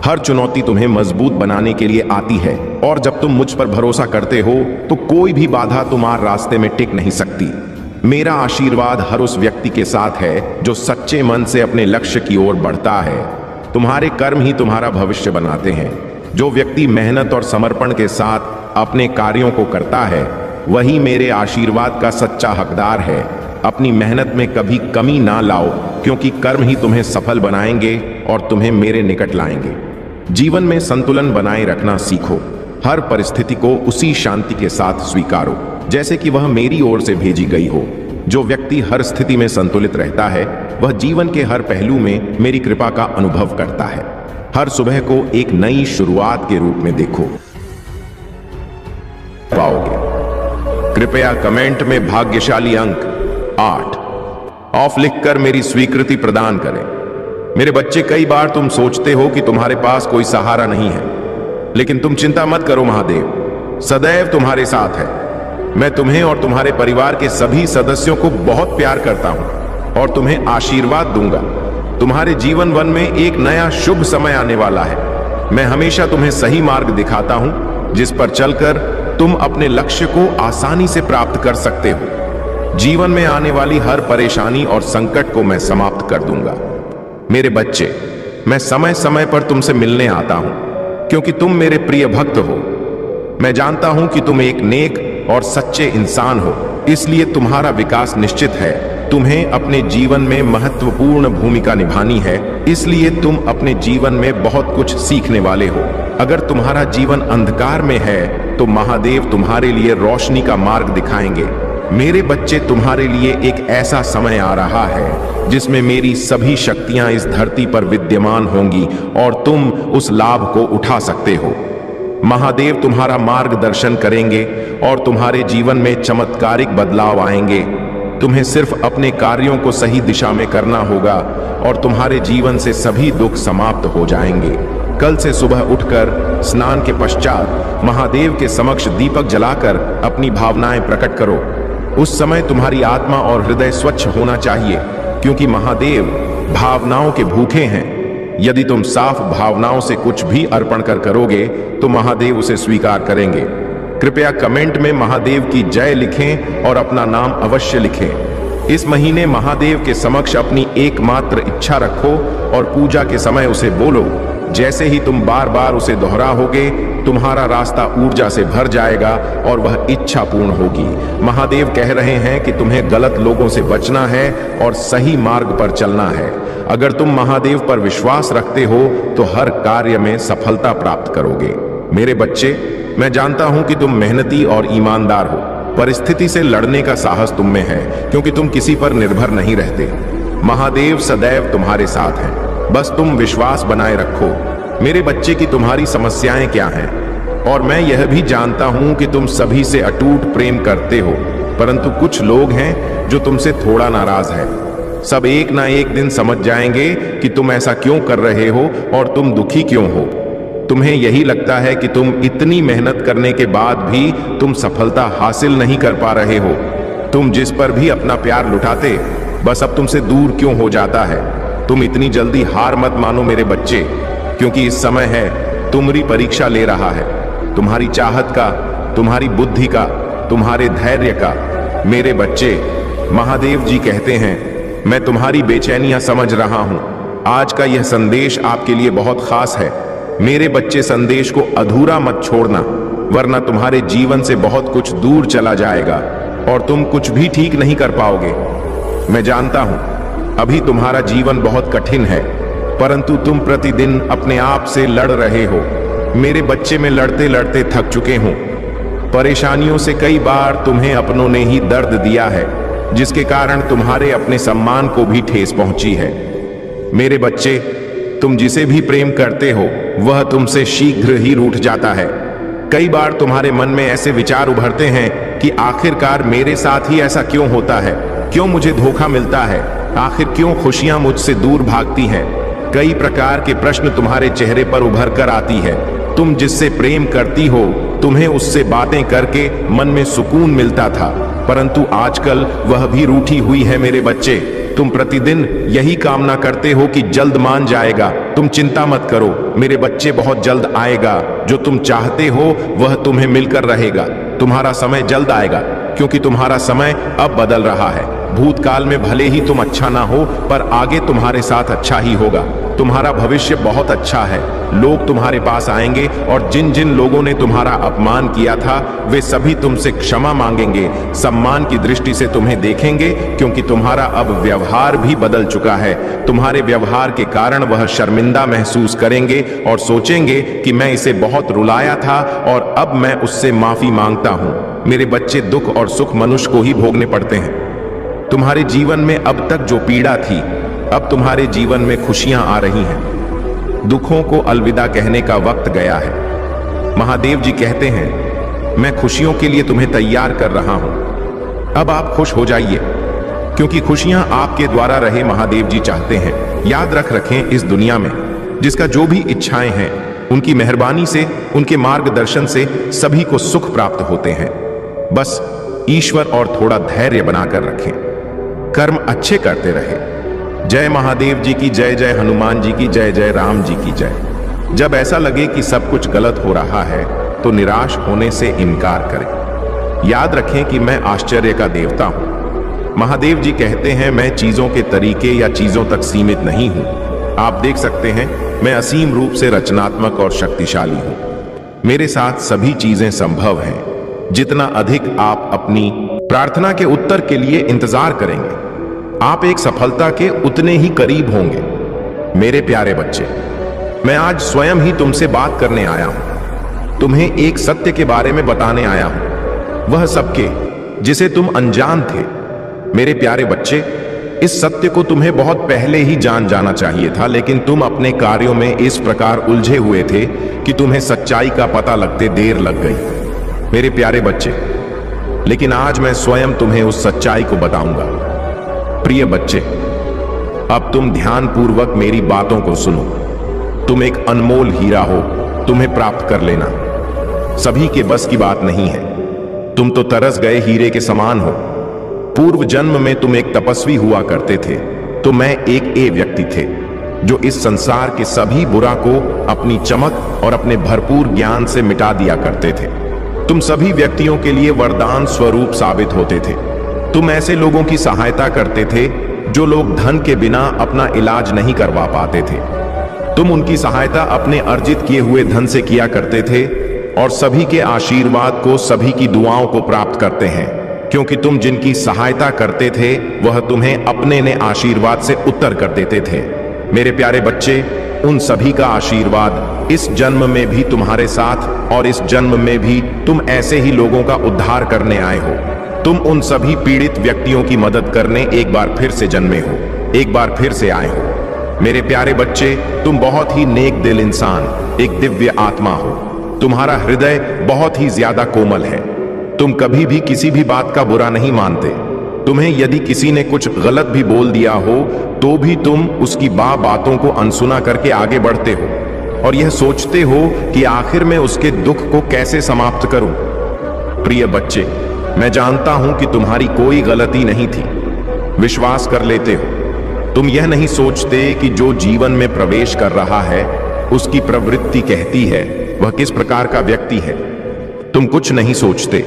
हर चुनौती तुम्हें मजबूत बनाने के लिए आती है और जब तुम मुझ पर भरोसा करते हो तो कोई भी बाधा तुम्हारे रास्ते में टिक नहीं सकती। मेरा आशीर्वाद हर उस व्यक्ति के साथ है जो सच्चे मन से अपने लक्ष्य की ओर बढ़ता है। तुम्हारे कर्म ही तुम्हारा भविष्य बनाते हैं। जो व्यक्ति मेहनत और समर्पण के साथ अपने कार्यों को करता है वही मेरे आशीर्वाद का सच्चा हकदार है। अपनी मेहनत में कभी कमी ना लाओ क्योंकि कर्म ही तुम्हें सफल बनाएंगे और तुम्हें मेरे निकट लाएंगे। जीवन में संतुलन बनाए रखना सीखो। हर परिस्थिति को उसी शांति के साथ स्वीकारो जैसे कि वह मेरी ओर से भेजी गई हो। जो व्यक्ति हर स्थिति में संतुलित रहता है वह जीवन के हर पहलू में मेरी कृपा का अनुभव करता है। हर सुबह को एक नई शुरुआत के रूप में देखो पाओगे। कृपया कमेंट में भाग्यशाली अंक 8 ऑफ लिखकर मेरी स्वीकृति प्रदान करें। मेरे बच्चे, कई बार तुम सोचते हो कि तुम्हारे पास कोई सहारा नहीं है, लेकिन तुम चिंता मत करो, महादेव सदैव तुम्हारे साथ है। मैं तुम्हें और तुम्हारे परिवार के सभी सदस्यों को बहुत प्यार करता हूं और तुम्हें आशीर्वाद दूंगा। तुम्हारे जीवन वन में एक नया शुभ समय आने वाला है। मैं हमेशा तुम्हें सही मार्ग दिखाता हूं जिस पर चलकर तुम अपने लक्ष्य को आसानी से प्राप्त कर सकते हो। जीवन में आने वाली हर परेशानी और संकट को मैं समाप्त कर दूंगा। मेरे बच्चे, मैं समय समय पर तुमसे मिलने आता हूं क्योंकि तुम मेरे प्रिय भक्त हो। मैं जानता हूं कि तुम एक नेक और सच्चे इंसान हो, इसलिए तुम्हारा विकास निश्चित है। तुम्हें अपने जीवन में महत्वपूर्ण भूमिका निभानी है, इसलिए तुम अपने जीवन में बहुत कुछ सीखने वाले हो। अगर तुम्हारा जीवन अंधकार में है तो महादेव तुम्हारे लिए रोशनी का मार्ग दिखाएंगे। मेरे बच्चे, तुम्हारे लिए एक ऐसा समय आ रहा है जिसमें मेरी सभी शक्तियां इस धरती पर विद्यमान होंगी और तुम उस लाभ को उठा सकते हो। महादेव तुम्हारा मार्गदर्शन करेंगे और तुम्हारे जीवन में चमत्कारिक बदलाव आएंगे। तुम्हें सिर्फ अपने कार्यों को सही दिशा में करना होगा और तुम्हारे जीवन से सभी दुख समाप्त हो जाएंगे। कल से सुबह उठकर स्नान के पश्चात महादेव के समक्ष दीपक जलाकर अपनी भावनाएं प्रकट करो। उस समय तुम्हारी आत्मा और हृदय स्वच्छ होना चाहिए क्योंकि महादेव भावनाओं के भूखे हैं। यदि तुम साफ भावनाओं से कुछ भी अर्पण कर करोगे तो महादेव उसे स्वीकार करेंगे। कृपया कमेंट में महादेव की जय लिखें और अपना नाम अवश्य लिखें। इस महीने महादेव के समक्ष अपनी एकमात्र इच्छा रखो और पूजा के समय उसे बोलो। जैसे ही तुम बार बार उसे दोहराओगे तुम्हारा रास्ता ऊर्जा से भर जाएगा और वह इच्छा पूर्ण होगी। महादेव कह रहे हैं कि तुम्हें गलत लोगों से बचना है और सही मार्ग पर चलना है। अगर तुम महादेव पर विश्वास रखते हो तो हर कार्य में सफलता प्राप्त करोगे। मेरे बच्चे, मैं जानता हूं कि तुम मेहनती और ईमानदार हो। परिस्थिति से लड़ने का साहस तुम में है क्योंकि तुम किसी पर निर्भर नहीं रहते। महादेव सदैव तुम्हारे साथ हैं, बस तुम विश्वास बनाए रखो। मेरे बच्चे की तुम्हारी समस्याएं क्या हैं? और मैं यह भी जानता हूं कि तुम सभी से अटूट प्रेम करते हो, परंतु कुछ लोग हैं जो तुमसे थोड़ा नाराज है। सब एक ना एक दिन समझ जाएंगे कि तुम ऐसा क्यों कर रहे हो और तुम दुखी क्यों हो। तुम्हें यही लगता है कि तुम इतनी मेहनत करने के बाद भी तुम सफलता हासिल नहीं कर पा रहे हो। तुम जिस पर भी अपना प्यार लुटाते बस अब तुमसे दूर क्यों हो जाता है। तुम इतनी जल्दी हार मत मानो मेरे बच्चे, क्योंकि इस समय है तुम्हारी परीक्षा ले रहा है। तुम्हारी चाहत का, तुम्हारी बुद्धि का, तुम्हारे धैर्य का। मेरे बच्चे, महादेव जी कहते हैं मैं तुम्हारी बेचैनियां समझ रहा हूं। आज का यह संदेश आपके लिए बहुत खास है। मेरे बच्चे, संदेश को अधूरा मत छोड़ना, वरना तुम्हारे जीवन से बहुत कुछ दूर चला जाएगा और तुम कुछ भी ठीक नहीं कर पाओगे। मैं जानता हूं अभी तुम्हारा जीवन बहुत कठिन है, परंतु तुम प्रतिदिन अपने आप से लड़ रहे हो। मेरे बच्चे, मैं लड़ते लड़ते थक चुके हूं। परेशानियों से कई बार तुम्हें अपनों ने ही दर्द दिया है, जिसके कारण तुम्हारे अपने सम्मान को भी ठेस पहुंची है। मेरे बच्चे, तुम जिसे भी प्रेम करते हो वह तुमसे शीघ्र ही रूठ जाता है। कई बार तुम्हारे मन में ऐसे विचार उभरते हैं कि आखिरकार मेरे साथ ही ऐसा क्यों होता है, क्यों मुझे धोखा मिलता है, आखिर क्यों खुशियां मुझसे दूर भागती हैं। कई प्रकार के प्रश्न तुम्हारे चेहरे पर उभर कर आती है। तुम जिससे प्रेम करती हो, तुम्हें उससे बातें करके मन में सुकून मिलता था, परंतु आजकल वह भी रूठी हुई है। मेरे बच्चे, तुम प्रतिदिन यही कामना करते हो कि जल्द मान जाएगा। तुम चिंता मत करो मेरे बच्चे, बहुत जल्द आएगा। जो तुम चाहते हो वह तुम्हें मिलकर रहेगा। तुम्हारा समय जल्द आएगा, क्योंकि तुम्हारा समय अब बदल रहा है। भूतकाल में भले ही तुम अच्छा ना हो, पर आगे तुम्हारे साथ अच्छा ही होगा। तुम्हारा भविष्य बहुत अच्छा है। लोग तुम्हारे पास आएंगे और जिन जिन लोगों ने तुम्हारा अपमान किया था वे सभी तुमसे क्षमा मांगेंगे, सम्मान की दृष्टि से तुम्हें देखेंगे, क्योंकि तुम्हारा अब व्यवहार भी बदल चुका है। तुम्हारे व्यवहार के कारण वह शर्मिंदा महसूस करेंगे और सोचेंगे कि मैं इसे बहुत रुलाया था और अब मैं उससे माफी मांगता हूं। मेरे बच्चे, दुख और सुख मनुष्य को ही भोगने पड़ते हैं। तुम्हारे जीवन में अब तक जो पीड़ा थी, अब तुम्हारे जीवन में खुशियां आ रही हैं। दुखों को अलविदा कहने का वक्त गया है। महादेव जी कहते हैं, मैं खुशियों के लिए तुम्हें तैयार कर रहा हूं। अब आप खुश हो जाइए, क्योंकि खुशियां आपके द्वारा रहे, महादेव जी चाहते हैं। याद रखें, इस दुनिया में जिसका जो भी इच्छाएं हैं, उनकी मेहरबानी से, उनके मार्गदर्शन से सभी को सुख प्राप्त होते हैं। बस ईश्वर और थोड़ा धैर्य बनाकर रखें, कर्म अच्छे करते रहे। जय महादेव जी की जय, जय हनुमान जी की जय, जय राम जी की जय। जब ऐसा लगे कि सब कुछ गलत हो रहा है तो निराश होने से इनकार करें। याद रखें कि मैं आश्चर्य का देवता हूं। महादेव जी कहते हैं, मैं चीजों के तरीके या चीजों तक सीमित नहीं हूं। आप देख सकते हैं, मैं असीम रूप से रचनात्मक और शक्तिशाली हूं। मेरे साथ सभी चीजें संभव हैं। जितना अधिक आप अपनी प्रार्थना के उत्तर के लिए इंतजार करेंगे, आप एक सफलता के उतने ही करीब होंगे। मेरे प्यारे बच्चे, मैं आज स्वयं ही तुमसे बात करने आया हूं। तुम्हें एक सत्य के बारे में बताने आया हूं, वह सबके जिसे तुम अनजान थे। मेरे प्यारे बच्चे, इस सत्य को तुम्हें बहुत पहले ही जान जाना चाहिए था, लेकिन तुम अपने कार्यों में इस प्रकार उलझे हुए थे कि तुम्हें सच्चाई का पता लगते देर लग गई। मेरे प्यारे बच्चे, लेकिन आज मैं स्वयं तुम्हें उस सच्चाई को बताऊंगा। प्रिय बच्चे, अब तुम ध्यान पूर्वक मेरी बातों को सुनो। तुम एक अनमोल हीरा हो, तुम्हें प्राप्त कर लेना सभी के बस की बात नहीं है। तुम तो तरस गए हीरे के समान हो। पूर्व जन्म में तुम एक तपस्वी हुआ करते थे, तो मैं एक व्यक्ति थे जो इस संसार के सभी बुरा को अपनी चमक और अपने भरपूर ज्ञान से मिटा दिया करते थे। तुम सभी व्यक्तियों के लिए वरदान स्वरूप साबित होते थे। तुम ऐसे लोगों की सहायता करते थे जो लोग धन के बिना अपना इलाज नहीं करवा पाते थे। तुम उनकी सहायता अपने अर्जित किए हुए धन से किया करते थे और सभी के आशीर्वाद को, सभी की दुआओं को प्राप्त करते हैं, क्योंकि तुम जिनकी सहायता करते थे वह तुम्हें अपने ने आशीर्वाद से उत्तर कर देते थे। मेरे प्यारे बच्चे, उन सभी का आशीर्वाद इस जन्म में भी तुम्हारे साथ, और इस जन्म में भी तुम ऐसे ही लोगों का उद्धार करने आए हो। तुम उन सभी पीड़ित व्यक्तियों की मदद करने एक बार फिर से जन्मे हो, एक बार फिर से आए हो। मेरे प्यारे बच्चे, तुम बहुत ही नेक दिल इंसान, एक दिव्य आत्मा हो। तुम्हारा हृदय बहुत ही ज्यादा कोमल है। तुम कभी भी किसी भी बात का बुरा नहीं मानते। तुम्हें यदि किसी ने कुछ गलत भी बोल दिया हो तो भी तुम उसकी बातों को अनसुना करके आगे बढ़ते हो और यह सोचते हो कि आखिर में उसके दुख को कैसे समाप्त करूं। प्रिय बच्चे, मैं जानता हूं कि तुम्हारी कोई गलती नहीं थी। विश्वास कर लेते हो। तुम यह नहीं सोचते कि जो जीवन में प्रवेश कर रहा है उसकी प्रवृत्ति कहती है वह किस प्रकार का व्यक्ति है। तुम कुछ नहीं सोचते।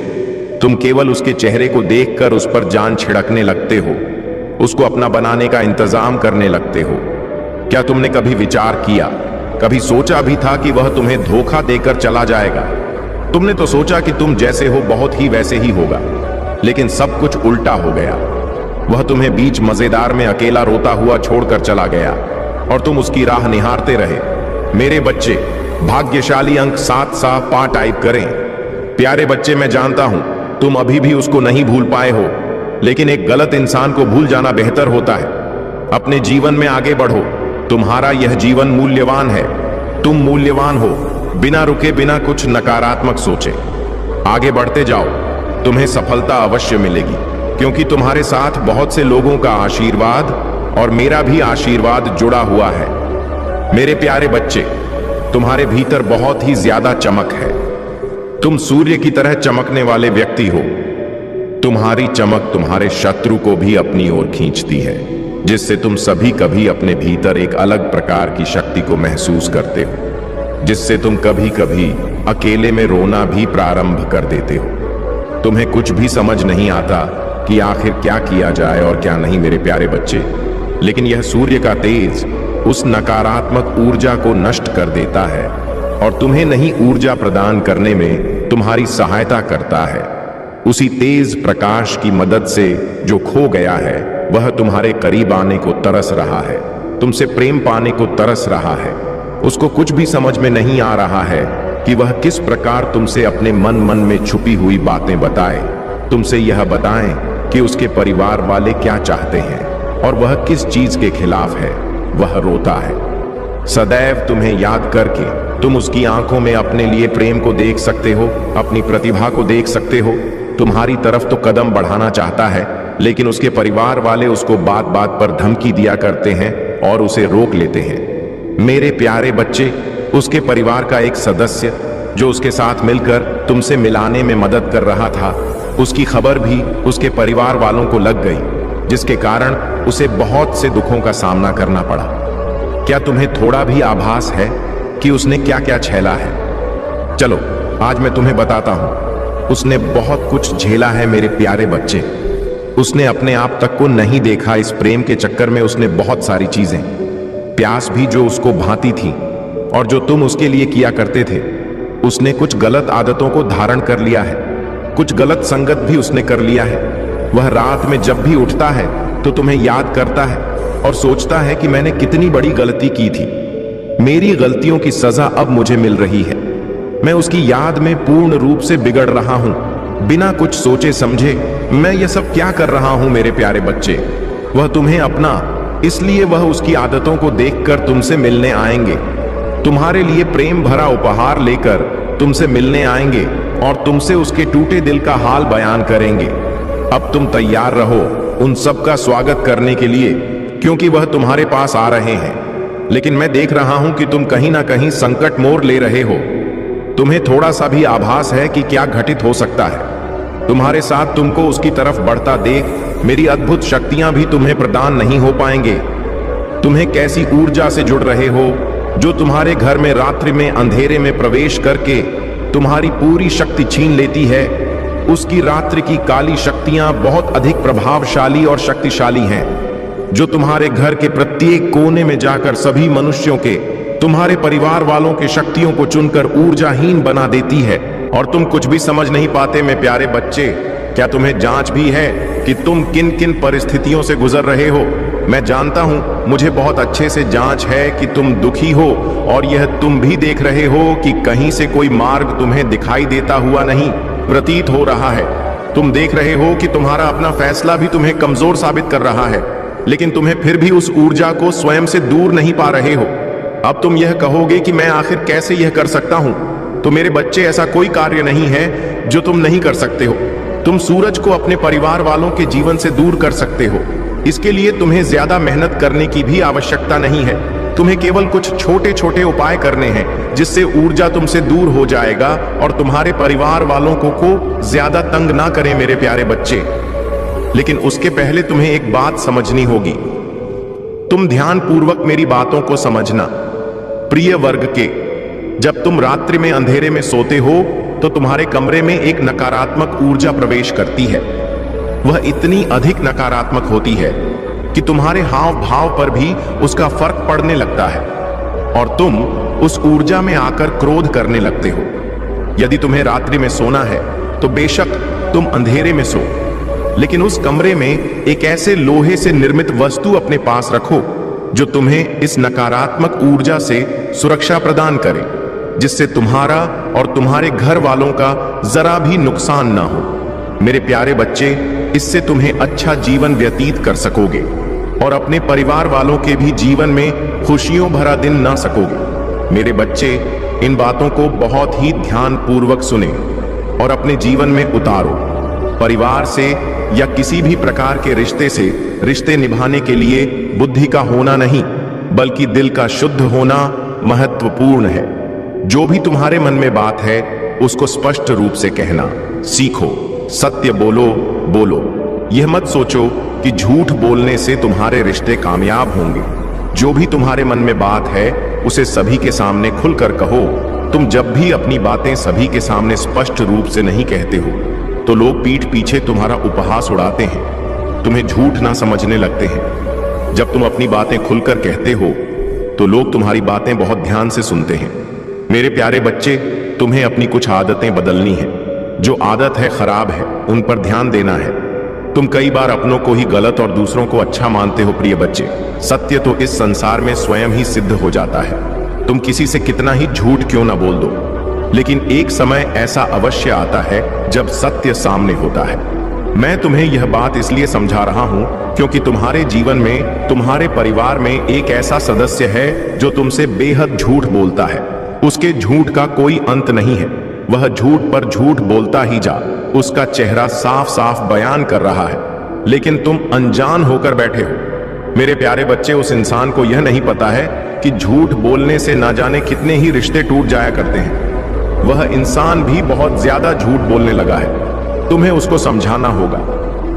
तुम केवल उसके चेहरे को देखकर उस पर जान छिड़कने लगते हो, उसको अपना बनाने का इंतजाम करने लगते हो। क्या तुमने कभी विचार किया, कभी सोचा भी था कि वह तुम्हें धोखा देकर चला जाएगा? तुमने तो सोचा कि तुम जैसे हो बहुत ही वैसे ही होगा, लेकिन सब कुछ उल्टा हो गया। वह तुम्हें बीच मजेदार में अकेला रोता हुआ छोड़कर चला गया। और तुम उसकी राह निहारते रहे। मेरे बच्चे, भाग्यशाली अंक 7 सा पा टाइप करें। प्यारे बच्चे, मैं जानता हूं तुम अभी भी उसको नहीं भूल पाए हो, लेकिन एक गलत इंसान को भूल जाना बेहतर होता है। अपने जीवन में आगे बढ़ो। तुम्हारा यह जीवन मूल्यवान है। तुम मूल्यवान हो। बिना रुके, बिना कुछ नकारात्मक सोचे आगे बढ़ते जाओ। तुम्हें सफलता अवश्य मिलेगी, क्योंकि तुम्हारे साथ बहुत से लोगों का आशीर्वाद और मेरा भी आशीर्वाद जुड़ा हुआ है। मेरे प्यारे बच्चे, तुम्हारे भीतर बहुत ही ज्यादा चमक है। तुम सूर्य की तरह चमकने वाले व्यक्ति हो। तुम्हारी चमक तुम्हारे शत्रु को भी अपनी ओर खींचती है, जिससे तुम सभी कभी अपने भीतर एक अलग प्रकार की शक्ति को महसूस करते हो, जिससे तुम कभी कभी अकेले में रोना भी प्रारंभ कर देते हो। तुम्हें कुछ भी समझ नहीं आता कि आखिर क्या किया जाए और क्या नहीं, मेरे प्यारे बच्चे। लेकिन यह सूर्य का तेज उस नकारात्मक ऊर्जा को नष्ट कर देता है और तुम्हें नई ऊर्जा प्रदान करने में तुम्हारी सहायता करता है। उसी तेज प्रकाश की मदद से जो खो गया है वह तुम्हारे करीब आने को तरस रहा है, तुमसे प्रेम पाने को तरस रहा है। उसको कुछ भी समझ में नहीं आ रहा है कि वह किस प्रकार तुमसे अपने मन में छुपी हुई बातें बताए, तुमसे यह बताएं कि उसके परिवार वाले क्या चाहते हैं और वह किस चीज के खिलाफ है। वह रोता है। सदैव तुम्हें याद करके तुम उसकी आंखों में अपने लिए प्रेम को देख सकते हो, अपनी प्रतिभा को देख सकते हो। तुम्हारी तरफ तो कदम बढ़ाना चाहता है, लेकिन उसके परिवार वाले उसको बात बात पर धमकी दिया करते हैं और उसे रोक लेते हैं। मेरे प्यारे बच्चे, उसके परिवार का एक सदस्य जो उसके साथ मिलकर तुमसे मिलाने में मदद कर रहा था, उसकी खबर भी उसके परिवार वालों को लग गई, जिसके कारण उसे बहुत से दुखों का सामना करना पड़ा। क्या तुम्हें थोड़ा भी आभास है कि उसने क्या क्या झेला है? चलो आज मैं तुम्हें बताता हूं। उसने बहुत कुछ झेला है मेरे प्यारे बच्चे। उसने अपने आप तक को नहीं देखा। इस प्रेम के चक्कर में उसने बहुत सारी चीजें, प्यास भी जो उसको भाती थी और जो तुम उसके लिए किया करते थे, उसने कुछ गलत आदतों को धारण कर लिया है। कुछ गलत संगत भी उसने कर लिया है। वह रात में जब भी उठता है तो तुम्हें याद करता है और सोचता है कि मैंने कितनी बड़ी गलती की थी। मेरी गलतियों की सजा अब मुझे मिल रही है। मैं उसकी याद में पूर्ण रूप से बिगड़ रहा हूं। बिना कुछ सोचे समझे मैं ये सब क्या कर रहा हूं मेरे प्यारे बच्चे। वह तुम्हें अपना, इसलिए वह उसकी आदतों को देखकर तुमसे मिलने आएंगे। तुम्हारे लिए प्रेम भरा उपहार लेकर तुमसे मिलने आएंगे और तुमसे उसके टूटे दिल का हाल बयान करेंगे। अब तुम तैयार रहो उन सब का स्वागत करने के लिए, क्योंकि वह तुम्हारे पास आ रहे हैं। लेकिन मैं देख रहा हूं कि तुम कहीं ना कहीं संकट मोड़ ले रहे हो। तुम्हें थोड़ा सा भी आभास है कि क्या घटित हो सकता है। तुम्हारे साथ तुमको उसकी तरफ बढ़ता देख मेरी अद्भुत शक्तियां भी तुम्हें प्रदान नहीं हो पाएंगे। तुम्हें कैसी ऊर्जा से जुड़ रहे हो जो तुम्हारे घर में रात्रि में अंधेरे में प्रवेश करके तुम्हारी पूरी शक्ति छीन लेती है। उसकी रात्रि की काली शक्तियां बहुत अधिक प्रभावशाली और शक्तिशाली हैं, जो तुम्हारे घर के प्रत्येक कोने में जाकर सभी मनुष्यों के, तुम्हारे परिवार वालों के शक्तियों को चुनकर ऊर्जाहीन बना देती है और तुम कुछ भी समझ नहीं पाते। मेरे प्यारे बच्चे, क्या तुम्हें जांच भी है कि तुम किन किन परिस्थितियों से गुजर रहे हो? मैं जानता हूं, मुझे बहुत अच्छे से जांच है कि तुम दुखी हो और यह तुम भी देख रहे हो कि कहीं से कोई मार्ग तुम्हें दिखाई देता हुआ नहीं प्रतीत हो रहा है। तुम देख रहे हो कि तुम्हारा अपना फैसला भी तुम्हें कमजोर साबित कर रहा है, लेकिन तुम्हें फिर भी उस ऊर्जा को स्वयं से दूर नहीं पा रहे हो। अब तुम यह कहोगे कि मैं आखिर कैसे यह कर सकता हूं? तो मेरे बच्चे, ऐसा कोई कार्य नहीं है जो तुम नहीं कर सकते हो। तुम सूरज को अपने परिवार वालों के जीवन से दूर कर सकते हो। इसके लिए तुम्हें ज्यादा मेहनत करने की भी आवश्यकता नहीं है। तुम्हें केवल कुछ छोटे छोटे उपाय करने हैं, जिससे ऊर्जा तुमसे दूर हो जाएगा और तुम्हारे परिवार वालों को ज्यादा तंग ना करे मेरे प्यारे बच्चे। लेकिन उसके पहले तुम्हें एक बात समझनी होगी। तुम ध्यान पूर्वक मेरी बातों को समझना। प्रिय वर्ग के, जब तुम रात्रि में अंधेरे में सोते हो तो तुम्हारे कमरे में एक नकारात्मक ऊर्जा प्रवेश करती है। वह इतनी अधिक नकारात्मक होती है कि तुम्हारे हाव भाव पर भी उसका फर्क पड़ने लगता है और तुम उस ऊर्जा में आकर क्रोध करने लगते हो। यदि तुम्हें रात्रि में सोना है तो बेशक तुम अंधेरे में सो, लेकिन उस कमरे में एक ऐसे लोहे से निर्मित वस्तु अपने पास रखो जो तुम्हें इस नकारात्मक ऊर्जा से सुरक्षा प्रदान करे, जिससे तुम्हारा और तुम्हारे घर वालों का जरा भी नुकसान ना हो। मेरे प्यारे बच्चे, इससे तुम्हें अच्छा जीवन व्यतीत कर सकोगे और अपने परिवार वालों के भी जीवन में खुशियों भरा दिन ना सकोगे। मेरे बच्चे, इन बातों को बहुत ही ध्यान पूर्वक सुने और अपने जीवन में उतारो। परिवार से या किसी भी प्रकार के रिश्ते से रिश्ते निभाने के लिए बुद्धि का होना नहीं, बल्कि दिल का शुद्ध होना महत्वपूर्ण है। जो भी तुम्हारे मन में बात है उसको स्पष्ट रूप से कहना सीखो। सत्य बोलो। यह मत सोचो कि झूठ बोलने से तुम्हारे रिश्ते कामयाब होंगे। जो भी तुम्हारे मन में बात है उसे सभी के सामने खुलकर कहो। तुम जब भी अपनी बातें सभी के सामने स्पष्ट रूप से नहीं कहते हो तो लोग पीठ पीछे तुम्हारा उपहास उड़ाते हैं, तुम्हें झूठ ना समझने लगते हैं। जब तुम अपनी बातें खुलकर कहते हो तो लोग तुम्हारी बातें बहुत ध्यान से सुनते हैं। मेरे प्यारे बच्चे, तुम्हें अपनी कुछ आदतें बदलनी है। जो आदत है खराब है, उन पर ध्यान देना है। तुम कई बार अपनों को ही गलत और दूसरों को अच्छा मानते हो। प्रिय बच्चे, सत्य तो इस संसार में स्वयं ही सिद्ध हो जाता है। तुम किसी से कितना ही झूठ क्यों ना बोल दो, लेकिन एक समय ऐसा अवश्य आता है जब सत्य सामने होता है। मैं तुम्हें यह बात इसलिए समझा रहा हूं क्योंकि तुम्हारे जीवन में, तुम्हारे परिवार में एक ऐसा सदस्य है जो तुमसे बेहद झूठ बोलता है। उसके झूठ का कोई अंत नहीं है। वह झूठ पर झूठ बोलता ही जा, उसका चेहरा साफ साफ बयान कर रहा है, लेकिन तुम अनजान होकर बैठे हो। मेरे प्यारे बच्चे, उस इंसान को यह नहीं पता है कि झूठ बोलने से ना जाने कितने ही रिश्ते टूट जाया करते हैं। वह इंसान भी बहुत ज्यादा झूठ बोलने लगा है। तुम्हें उसको समझाना होगा,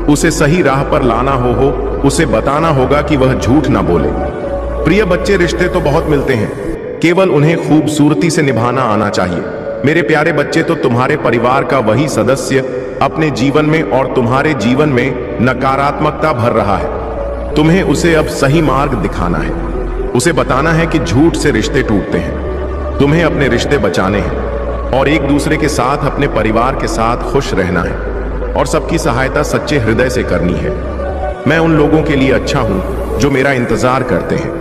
उसे सही राह पर लाना हो, उसे बताना होगा कि वह झूठ ना बोले। प्रिय बच्चे, रिश्ते तो बहुत मिलते हैं, केवल उन्हें खूबसूरती से निभाना आना चाहिए। मेरे प्यारे बच्चे, तो तुम्हारे परिवार का वही सदस्य अपने जीवन में और तुम्हारे जीवन में नकारात्मकता भर रहा है। तुम्हें उसे अब सही मार्ग दिखाना है। उसे बताना है कि झूठ से रिश्ते टूटते हैं। तुम्हें अपने रिश्ते बचाने हैं और एक दूसरे के साथ, अपने परिवार के साथ खुश रहना है और सबकी सहायता सच्चे हृदय से करनी है। मैं उन लोगों के लिए अच्छा हूं जो मेरा इंतजार करते हैं,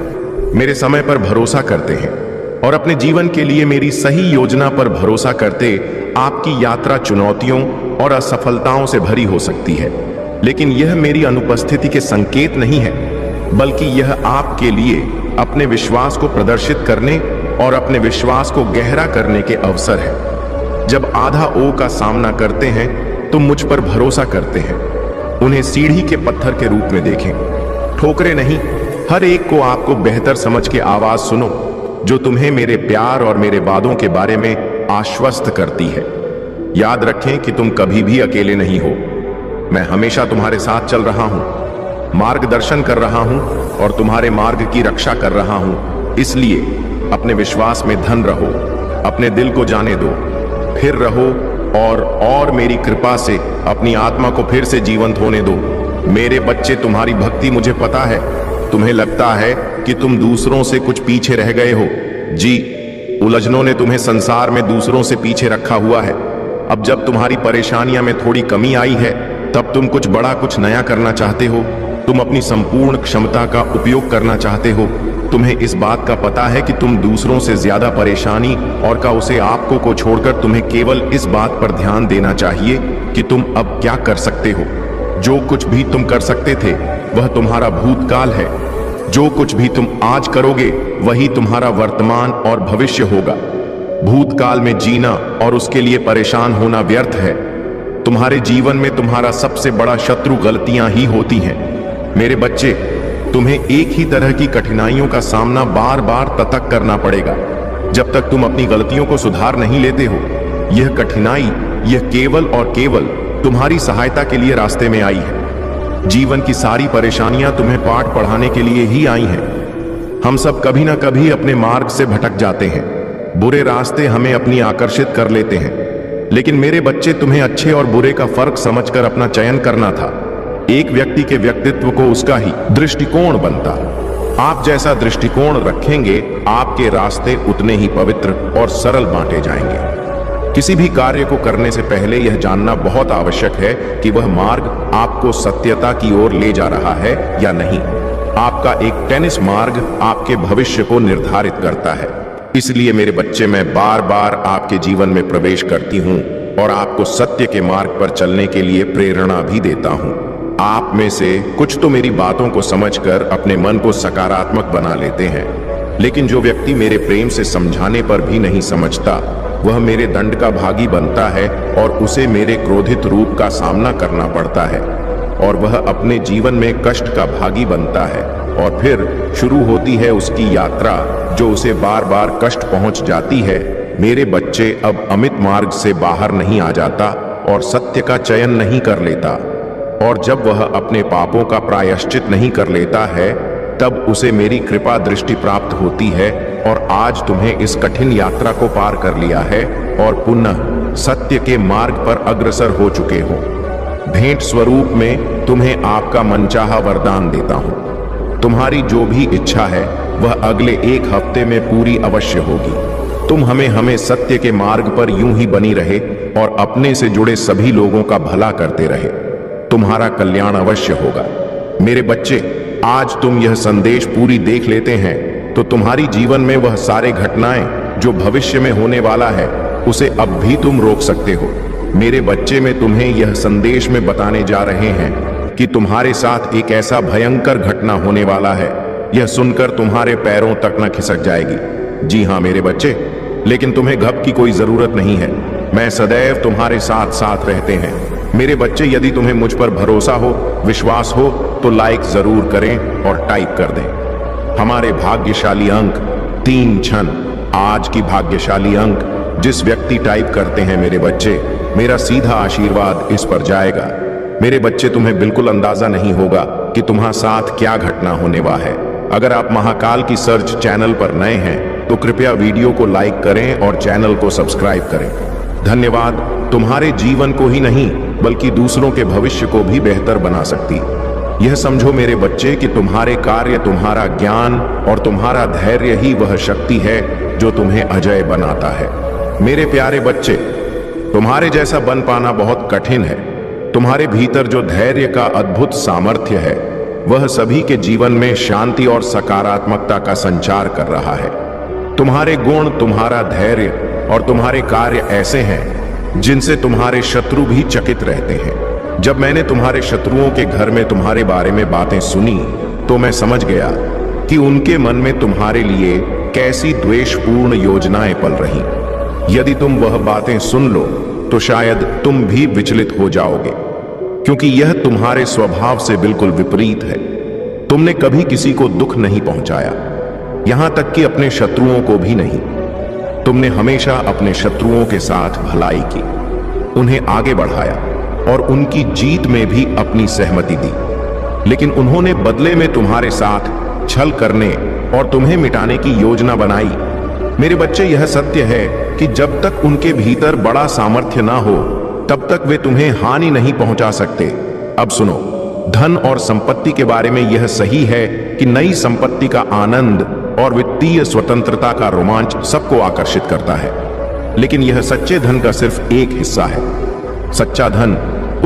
मेरे समय पर भरोसा करते हैं और अपने जीवन के लिए मेरी सही योजना पर भरोसा करते। आपकी यात्रा चुनौतियों और असफलताओं से भरी हो सकती है, लेकिन यह मेरी अनुपस्थिति के संकेत नहीं है, बल्कि यह आपके लिए अपने विश्वास को प्रदर्शित करने और अपने विश्वास को गहरा करने के अवसर है। जब आधा ओ का सामना करते हैं तो मुझ पर भरोसा करते हैं। उन्हें सीढ़ी के पत्थर के रूप में देखें, ठोकरे नहीं। हर एक को आपको बेहतर समझ के आवाज सुनो जो तुम्हें मेरे प्यार और मेरे वादों के बारे में आश्वस्त करती है। याद रखें कि तुम कभी भी अकेले नहीं हो। मैं हमेशा तुम्हारे साथ चल रहा हूं, मार्गदर्शन कर रहा हूं और तुम्हारे मार्ग की रक्षा कर रहा हूं। इसलिए अपने विश्वास में धन रहो, अपने दिल को जाने दो, फिर रहो और मेरी कृपा से अपनी आत्मा को फिर से जीवंत होने दो। मेरे बच्चे, तुम्हारी भक्ति मुझे पता है। तुम्हें लगता है कि तुम दूसरों से कुछ पीछे रह गए हो। जी, उलझनों ने तुम्हें संसार में दूसरों से पीछे रखा हुआ है। अब जब तुम्हारी परेशानियां में थोड़ी कमी आई है, तब तुम कुछ बड़ा, कुछ नया करना चाहते हो। तुम अपनी संपूर्ण क्षमता का उपयोग करना चाहते हो। तुम्हें इस बात का पता है कि तुम दूसरों से ज्यादा परेशानी और का उसे आपको को छोड़कर तुम्हें केवल इस बात पर ध्यान देना चाहिए कि तुम अब क्या कर सकते हो। जो कुछ भी तुम कर सकते थे वह तुम्हारा भूतकाल है। जो कुछ भी तुम आज करोगे वही तुम्हारा वर्तमान और भविष्य होगा। भूतकाल में जीना और उसके लिए परेशान होना व्यर्थ है। तुम्हारे जीवन में तुम्हारा सबसे बड़ा शत्रु गलतियां ही होती हैं। मेरे बच्चे, तुम्हें एक ही तरह की कठिनाइयों का सामना बार बार ततक करना पड़ेगा जब तक तुम अपनी गलतियों को सुधार नहीं लेते हो। यह कठिनाई, यह केवल और केवल तुम्हारी सहायता के लिए रास्ते में आई है। जीवन की सारी परेशानियां तुम्हें पाठ पढ़ाने के लिए ही आई हैं। हम सब कभी ना कभी अपने मार्ग से भटक जाते हैं। बुरे रास्ते हमें अपनी आकर्षित कर लेते हैं, लेकिन मेरे बच्चे, तुम्हें अच्छे और बुरे का फर्क समझकर अपना चयन करना था। एक व्यक्ति के व्यक्तित्व को उसका ही दृष्टिकोण बनता। आप जैसा दृष्टिकोण रखेंगे, आपके रास्ते उतने ही पवित्र और सरल बांटे जाएंगे। किसी भी कार्य को करने से पहले यह जानना बहुत आवश्यक है कि वह मार्ग आपको सत्यता की ओर ले जा रहा है या नहीं। आपका एक टेनिस मार्ग आपके भविष्य को निर्धारित करता है। इसलिए मेरे बच्चे, मैं बार बार आपके जीवन में प्रवेश करती हूँ और आपको सत्य के मार्ग पर चलने के लिए प्रेरणा भी देता हूँ। आप में से कुछ तो मेरी बातों को समझकर अपने मन को सकारात्मक बना लेते हैं, लेकिन जो व्यक्ति मेरे प्रेम से समझाने पर भी नहीं समझता, वह मेरे दंड का भागी बनता है और उसे मेरे क्रोधित रूप का सामना करना पड़ता है और वह अपने जीवन में कष्ट का भागी बनता है। और फिर शुरू होती है उसकी यात्रा, जो उसे बार बार कष्ट पहुंच जाती है। मेरे बच्चे, अब अमित मार्ग से बाहर नहीं आ जाता और सत्य का चयन नहीं कर लेता, और जब वह अपने पापों का प्रायश्चित नहीं कर लेता है, तब उसे मेरी कृपा दृष्टि प्राप्त होती है और आज तुम्हें इस कठिन यात्रा को पार कर लिया है और पुनः सत्य के मार्ग पर अग्रसर हो चुके हो। भेंट स्वरूप में तुम्हें आपका मनचाहा वरदान देता हूं। तुम्हारी जो भी इच्छा है वह अगले 1 हफ्ते में पूरी अवश्य होगी। तुम हमें सत्य के मार्ग पर यूं ही बनी रहे और अपने से जुड़े सभी लोगों का भला करते रहे। तुम्हारा कल्याण अवश्य होगा। मेरे बच्चे, आज तुम यह संदेश पूरी देख लेते हैं तो तुम्हारी जीवन में वह सारे घटनाएं जो भविष्य में होने वाला है, उसे अब भी तुम रोक सकते हो। मेरे बच्चे, में तुम्हें यह संदेश में बताने जा रहे हैं कि तुम्हारे साथ एक ऐसा भयंकर घटना होने वाला है, यह सुनकर तुम्हारे पैरों तक न खिसक जाएगी। जी हाँ मेरे बच्चे, लेकिन तुम्हें घब की कोई जरूरत नहीं है। मैं सदैव तुम्हारे साथ साथ रहते हैं। मेरे बच्चे, यदि तुम्हें मुझ पर भरोसा हो, विश्वास हो, तो लाइक जरूर करें और टाइप कर दें। हमारे भाग्यशाली अंक 3 क्षण। आज की भाग्यशाली अंक जिस व्यक्ति टाइप करते हैं, मेरे बच्चे, मेरा सीधा आशीर्वाद इस पर जाएगा। मेरे बच्चे, तुम्हें बिल्कुल अंदाजा नहीं होगा कि तुम्हारे साथ क्या घटना होने वाला है। अगर आप महाकाल की सर्च चैनल पर नए हैं तो कृपया वीडियो को लाइक करें और चैनल को सब्सक्राइब करें। धन्यवाद। तुम्हारे जीवन को ही नहीं बल्कि दूसरों के भविष्य को भी बेहतर बना सकती। यह समझो मेरे बच्चे कि तुम्हारे कार्य, तुम्हारा ज्ञान और तुम्हारा धैर्य ही वह शक्ति है जो तुम्हें अजय बनाता है। मेरे प्यारे बच्चे, तुम्हारे जैसा बन पाना बहुत कठिन है। तुम्हारे भीतर जो धैर्य का अद्भुत सामर्थ्य है, वह सभी के जीवन में शांति और सकारात्मकता का संचार कर रहा है। तुम्हारे गुण, तुम्हारा धैर्य और तुम्हारे कार्य ऐसे हैं जिनसे तुम्हारे शत्रु भी चकित रहते हैं। जब मैंने तुम्हारे शत्रुओं के घर में तुम्हारे बारे में बातें सुनी तो मैं समझ गया कि उनके मन में तुम्हारे लिए कैसी द्वेषपूर्ण योजनाएं पल रही। यदि तुम वह बातें सुन लो तो शायद तुम भी विचलित हो जाओगे, क्योंकि यह तुम्हारे स्वभाव से बिल्कुल विपरीत है। तुमने कभी किसी को दुख नहीं पहुंचाया, यहां तक कि अपने शत्रुओं को भी नहीं। तुमने हमेशा अपने शत्रुओं के साथ भलाई की, उन्हें आगे बढ़ाया और उनकी जीत में भी अपनी सहमति दी। लेकिन उन्होंने बदले में तुम्हारे साथ छल करने और तुम्हें मिटाने की योजना बनाई। मेरे बच्चे, यह सत्य है कि जब तक उनके भीतर बड़ा सामर्थ्य ना हो, तब तक वे तुम्हें हानि नहीं पहुंचा सकते। अब सुनो, धन और संपत्ति के बारे में यह सही है कि नई संपत्ति का आनंद और वित्तीय स्वतंत्रता का रोमांच सबको आकर्षित करता है, लेकिन यह सच्चे धन का सिर्फ एक हिस्सा है। सच्चा धन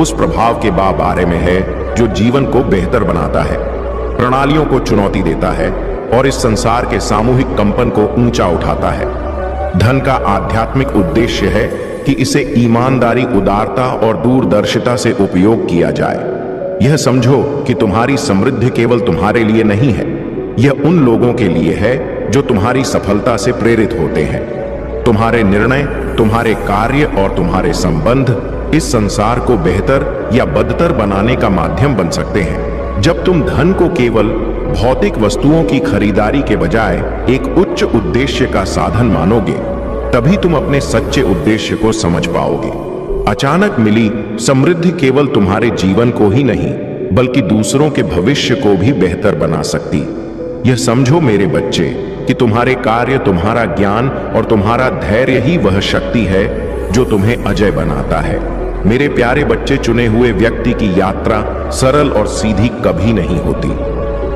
उस प्रभाव के बारे में है जो जीवन को बेहतर बनाता है, प्रणालियों को चुनौती देता है और इस संसार के सामूहिक कंपन को ऊंचा उठाता है। धन का आध्यात्मिक उद्देश्य है कि इसे ईमानदारी, उदारता और दूरदर्शिता से उपयोग किया जाए। यह समझो कि तुम्हारी समृद्धि केवल तुम्हारे लिए नहीं है, यह उन लोगों के लिए है जो तुम्हारी सफलता से प्रेरित होते हैं। तुम्हारे निर्णय, तुम्हारे कार्य और तुम्हारे संबंध इस संसार को बेहतर या बदतर बनाने का माध्यम बन सकते हैं। जब तुम धन को केवल भौतिक वस्तुओं की खरीदारी के बजाय एक उच्च उद्देश्य का साधन मानोगे, तभी तुम अपने सच्चे उद्देश्य को समझ पाओगे। अचानक मिली समृद्धि केवल तुम्हारे जीवन को ही नहीं बल्कि दूसरों के भविष्य को भी बेहतर बना सकती। यह समझो मेरे बच्चे कि तुम्हारे कार्य, तुम्हारा ज्ञान और तुम्हारा धैर्य ही वह शक्ति है जो तुम्हें अजय बनाता है। मेरे प्यारे बच्चे, चुने हुए व्यक्ति की यात्रा सरल और सीधी कभी नहीं होती।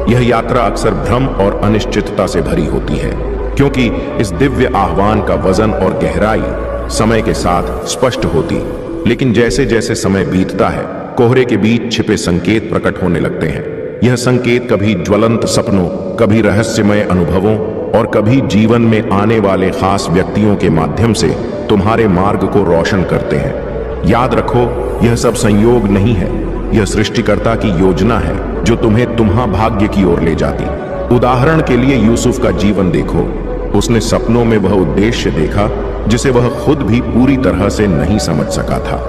यह यात्रा अक्सर भ्रम और अनिश्चितता से भरी होती है, क्योंकि इस दिव्य आह्वान का वजन और गहराई समय के साथ स्पष्ट होती। लेकिन जैसे जैसे समय बीतता है, कोहरे के बीच छिपे संकेत प्रकट होने लगते हैं। यह संकेत कभी ज्वलंत सपनों, कभी रहस्यमय अनुभवों और कभी जीवन में आने वाले खास व्यक्तियों के माध्यम से तुम्हारे मार्ग को रोशन करते हैं। याद रखो, यह सब संयोग नहीं है, यह सृष्टिकर्ता की योजना है जो तुम्हें तुम्हारे भाग्य की ओर ले जाती। उदाहरण के लिए यूसुफ का जीवन देखो। उसने सपनों में वह उद्देश्य देखा जिसे वह खुद भी पूरी तरह से नहीं समझ सका था।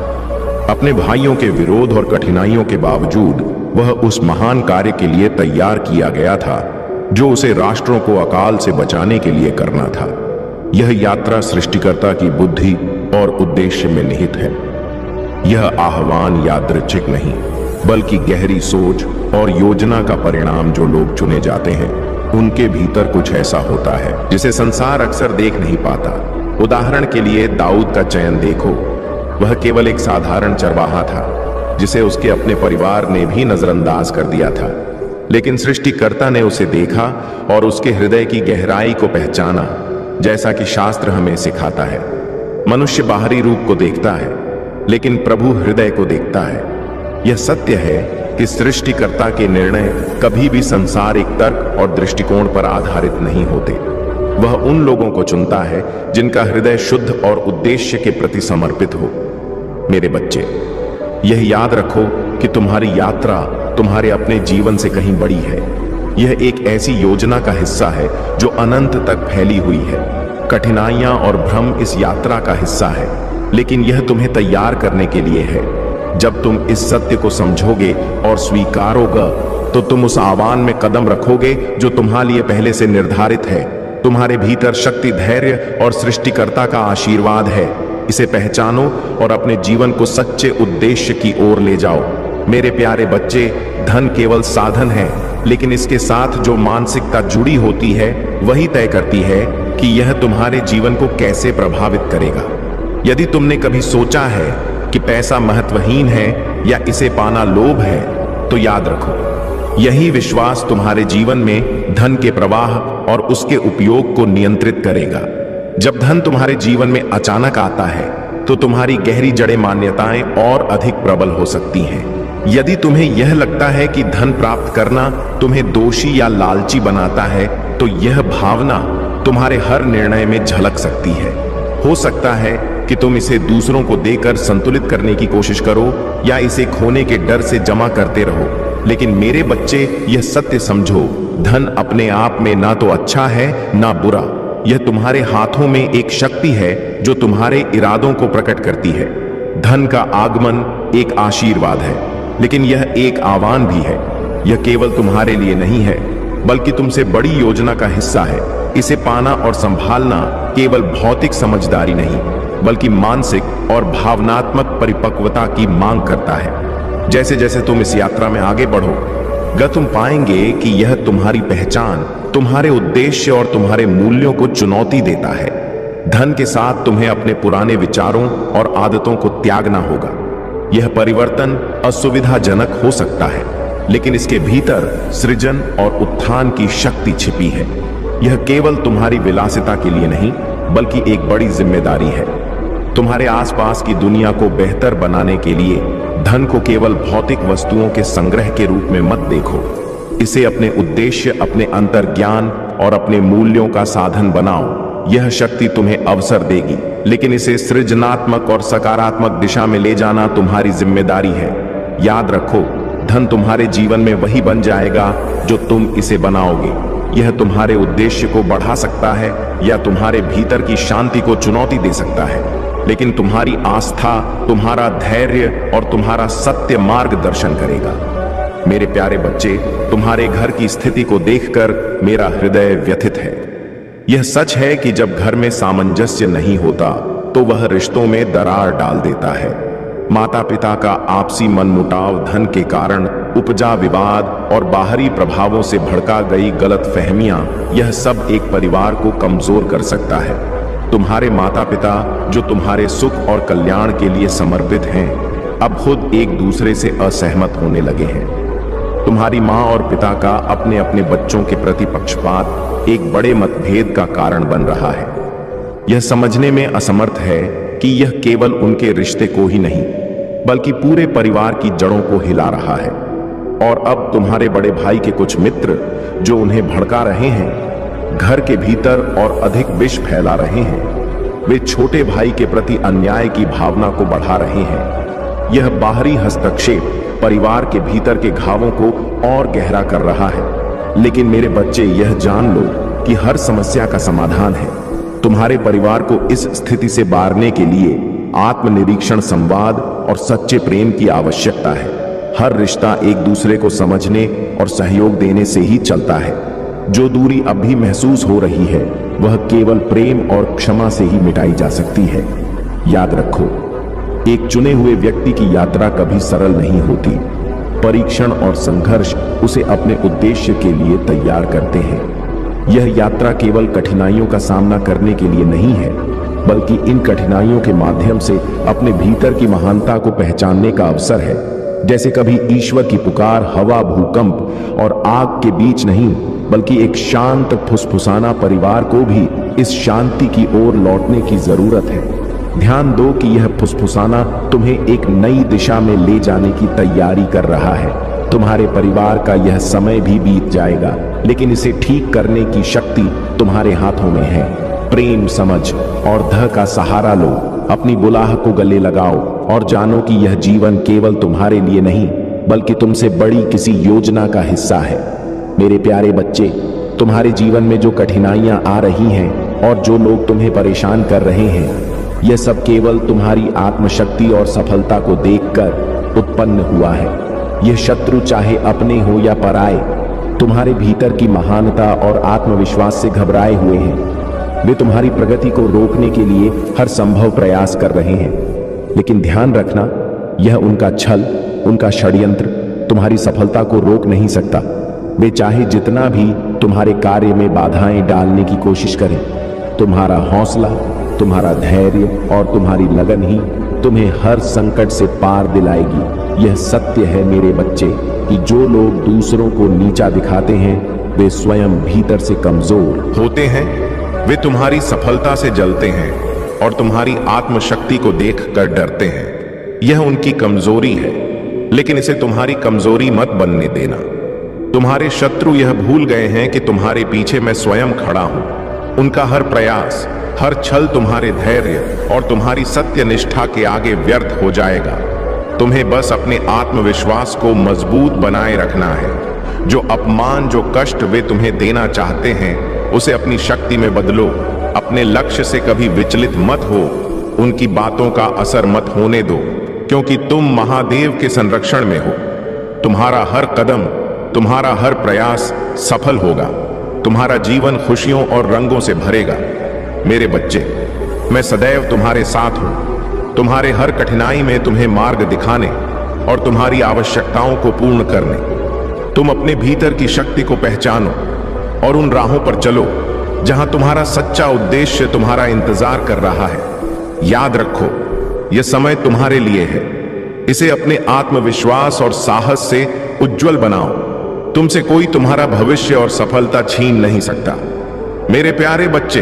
अपने भाइयों के विरोध और कठिनाइयों के बावजूद वह उस महान कार्य के लिए तैयार किया गया था जो उसे राष्ट्रों को अकाल से बचाने के लिए करना था। यह यात्रा सृष्टिकर्ता की बुद्धि और उद्देश्य में निहित है। यह आह्वान यादृच्छिक नहीं, बल्कि गहरी सोच और योजना का परिणाम। जो लोग चुने जाते हैं उनके भीतर कुछ ऐसा होता है जिसे संसार अक्सर देख नहीं पाता। उदाहरण के लिए दाऊद का चयन देखो। वह केवल एक साधारण चरवाहा था जिसे उसके अपने परिवार ने भी नजरअंदाज कर दिया था, लेकिन सृष्टिकर्ता ने उसे देखा और उसके हृदय की गहराई को पहचाना। जैसा कि शास्त्र हमें सिखाता है, मनुष्य बाहरी रूप को देखता है लेकिन प्रभु हृदय को देखता है। यह सत्य है कि सृष्टिकर्ता के निर्णय कभी भी सांसारिक तर्क और दृष्टिकोण पर आधारित नहीं होते। वह उन लोगों को चुनता है जिनका हृदय शुद्ध और उद्देश्य के प्रति समर्पित हो। मेरे बच्चे, यह याद रखो कि तुम्हारी यात्रा तुम्हारे अपने जीवन से कहीं बड़ी है। यह एक ऐसी योजना का हिस्सा है जो अनंत तक फैली हुई है। कठिनाइयां और भ्रम इस यात्रा का हिस्सा है, लेकिन यह तुम्हें तैयार करने के लिए है। जब तुम इस सत्य को समझोगे और स्वीकारोगे तो तुम उस आह्वान में कदम रखोगे जो तुम्हारे लिए पहले से निर्धारित है। तुम्हारे भीतर शक्ति, धैर्य और सृष्टिकर्ता का आशीर्वाद है। इसे पहचानो और अपने जीवन को सच्चे उद्देश्य की ओर ले जाओ। मेरे प्यारे बच्चे, धन केवल साधन है, लेकिन इसके साथ जो मानसिकता जुड़ी होती है वही तय करती है कि यह तुम्हारे जीवन को कैसे प्रभावित करेगा। यदि तुमने कभी सोचा है कि पैसा महत्वहीन है या इसे पाना लोभ है, तो याद रखो, यही विश्वास तुम्हारे जीवन में धन के प्रवाह और उसके उपयोग को नियंत्रित करेगा। जब धन तुम्हारे जीवन में अचानक आता है तो तुम्हारी गहरी जड़ें मान्यताएं और अधिक प्रबल हो सकती हैं। यदि तुम्हें यह लगता है कि धन प्राप्त करना तुम्हें दोषी या लालची बनाता है, तो यह भावना तुम्हारे हर निर्णय में झलक सकती है। हो सकता है कि तुम इसे दूसरों को देकर संतुलित करने की कोशिश करो या इसे खोने के डर से जमा करते रहो। लेकिन मेरे बच्चे, यह सत्य समझो, धन अपने आप में ना तो अच्छा है ना बुरा। यह तुम्हारे हाथों में एक शक्ति है जो तुम्हारे इरादों को प्रकट करती है। धन का आगमन एक आशीर्वाद है, लेकिन यह एक आह्वान भी है। यह केवल तुम्हारे लिए नहीं है, बल्कि तुमसे बड़ी योजना का हिस्सा है। इसे पाना और संभालना केवल भौतिक समझदारी नहीं, बल्कि मानसिक और भावनात्मक परिपक्वता की मांग करता है। जैसे जैसे तुम इस यात्रा में आगे बढ़ोगे, तुम पाएंगे कि यह तुम्हारी पहचान, तुम्हारे उद्देश्य और तुम्हारे मूल्यों को चुनौती देता है। धन के साथ तुम्हें अपने पुराने विचारों और आदतों को त्यागना होगा। यह परिवर्तन असुविधाजनक हो सकता है, लेकिन इसके भीतर सृजन और उत्थान की शक्ति छिपी है। यह केवल तुम्हारी विलासिता के लिए नहीं, बल्कि एक बड़ी जिम्मेदारी है। तुम्हारे आसपास की दुनिया को बेहतर बनाने के लिए धन को केवल भौतिक वस्तुओं के संग्रह के रूप में मत देखो। इसे अपने उद्देश्य, अपने अंतर्ज्ञान और अपने मूल्यों का साधन बनाओ। यह शक्ति तुम्हें अवसर देगी, लेकिन इसे सृजनात्मक और सकारात्मक दिशा में ले जाना तुम्हारी जिम्मेदारी है। याद रखो, धन तुम्हारे जीवन में वही बन जाएगा जो तुम इसे बनाओगे। यह तुम्हारे उद्देश्य को बढ़ा सकता है या तुम्हारे भीतर की शांति को चुनौती दे सकता है, लेकिन तुम्हारी आस्था, तुम्हारा धैर्य और तुम्हारा सत्य मार्गदर्शन करेगा। मेरे प्यारे बच्चे, तुम्हारे घर की स्थिति को देखकर मेरा हृदय व्यथित है। यह सच है कि जब घर में सामंजस्य नहीं होता तो वह रिश्तों में दरार डाल देता है। माता पिता का आपसी मनमुटाव, धन के कारण उपजा विवाद और बाहरी प्रभावों से भड़का गई गलतफहमियां, यह सब एक परिवार को कमजोर कर सकता है। तुम्हारे माता पिता जो तुम्हारे सुख और कल्याण के लिए समर्पित हैं, अब खुद एक दूसरे से असहमत होने लगे हैं। तुम्हारी माँ और पिता का अपने अपने बच्चों के प्रति पक्षपात एक बड़े मतभेद का कारण बन रहा है। यह समझने में असमर्थ है कि यह केवल उनके रिश्ते को ही नहीं, बल्कि पूरे परिवार की जड़ों को हिला रहा है। और अब तुम्हारे बड़े भाई के कुछ मित्र जो उन्हें भड़का रहे हैं, घर के भीतर और अधिक विष फैला रहे हैं। वे छोटे भाई के प्रति अन्याय की भावना को बढ़ा रहे हैं। यह बाहरी हस्तक्षेप परिवार के भीतर के घावों को और गहरा कर रहा है। लेकिन मेरे बच्चे, यह जान लो कि हर समस्या का समाधान है। तुम्हारे परिवार को इस स्थिति से बाहरने के लिए आत्मनिरीक्षण, संवाद और सच्चे प्रेम की आवश्यकता है। हर रिश्ता एक दूसरे को समझने और सहयोग देने से ही चलता है। जो दूरी अब भी महसूस हो रही है वह केवल प्रेम और क्षमा से ही मिटाई जा सकती है। याद रखो, एक चुने हुए व्यक्ति की यात्रा कभी सरल नहीं होती। परीक्षण और संघर्ष उसे अपने उद्देश्य के लिए तैयार करते हैं। यह यात्रा केवल कठिनाइयों का सामना करने के लिए नहीं है, बल्कि इन कठिनाइयों के माध्यम से अपने भीतर की महानता को पहचानने का अवसर है। जैसे कभी ईश्वर की पुकार हवा, भूकंप और आग के बीच नहीं, बल्कि एक शांत फुसफुसाना परिवार को भी इस शांति की ओर लौटने की जरूरत है। ध्यान दो कि यह फुसफुसाना तुम्हें एक नई दिशा में ले जाने की तैयारी कर रहा है। तुम्हारे परिवार का यह समय भी बीत जाएगा, लेकिन इसे ठीक करने की शक्ति तुम्हारे हाथों में है। प्रेम, समझ और धैर्य का सहारा लो। अपनी बुलाह को गले लगाओ और जानो कि यह जीवन केवल तुम्हारे लिए नहीं, बल्कि तुमसे बड़ी किसी योजना का हिस्सा है। मेरे प्यारे बच्चे, तुम्हारे जीवन में जो कठिनाइयां आ रही हैं और जो लोग तुम्हें परेशान कर रहे हैं, यह सब केवल तुम्हारी आत्मशक्ति और सफलता को देखकर उत्पन्न हुआ है। यह शत्रु चाहे अपने हो या पराए, तुम्हारे भीतर की महानता और आत्मविश्वास से घबराए हुए हैं। वे तुम्हारी प्रगति को रोकने के लिए हर संभव प्रयास कर रहे हैं। लेकिन ध्यान रखना, यह उनका छल, उनका षड्यंत्र तुम्हारी सफलता को रोक नहीं सकता। वे चाहे जितना भी तुम्हारे कार्य में बाधाएं डालने की कोशिश करें, तुम्हारा हौसला, तुम्हारा धैर्य और तुम्हारी लगन ही तुम्हें हर संकट से पार दिलाएगी। यह सत्य है मेरे बच्चे कि जो लोग दूसरों को नीचा दिखाते हैं, वे स्वयं भीतर से कमजोर होते हैं। वे तुम्हारी सफलता से जलते हैं और तुम्हारी आत्मशक्ति को देखकर डरते हैं। यह उनकी कमजोरी है, लेकिन इसे तुम्हारी कमजोरी मत बनने देना। तुम्हारे शत्रु यह भूल गए हैं कि तुम्हारे पीछे मैं स्वयं खड़ा हूं। उनका हर प्रयास, हर छल तुम्हारे धैर्य और तुम्हारी सत्य निष्ठा के आगे व्यर्थ हो जाएगा। तुम्हें बस अपने आत्मविश्वास को मजबूत बनाए रखना है। जो अपमान, जो कष्ट वे तुम्हें देना चाहते हैं, उसे अपनी शक्ति में बदलो। अपने लक्ष्य से कभी विचलित मत हो। उनकी बातों का असर मत होने दो, क्योंकि तुम महादेव के संरक्षण में हो। तुम्हारा हर कदम, तुम्हारा हर प्रयास सफल होगा। तुम्हारा जीवन खुशियों और रंगों से भरेगा। मेरे बच्चे, मैं सदैव तुम्हारे साथ हूं। तुम्हारे हर कठिनाई में तुम्हें मार्ग दिखाने और तुम्हारी आवश्यकताओं को पूर्ण करने। तुम अपने भीतर की शक्ति को पहचानो और उन राहों पर चलो जहां तुम्हारा सच्चा उद्देश्य तुम्हारा इंतजार कर रहा है। याद रखो, यह समय तुम्हारे लिए है। इसे अपने आत्मविश्वास और साहस से उज्जवल बनाओ। तुमसे कोई तुम्हारा भविष्य और सफलता छीन नहीं सकता। मेरे प्यारे बच्चे,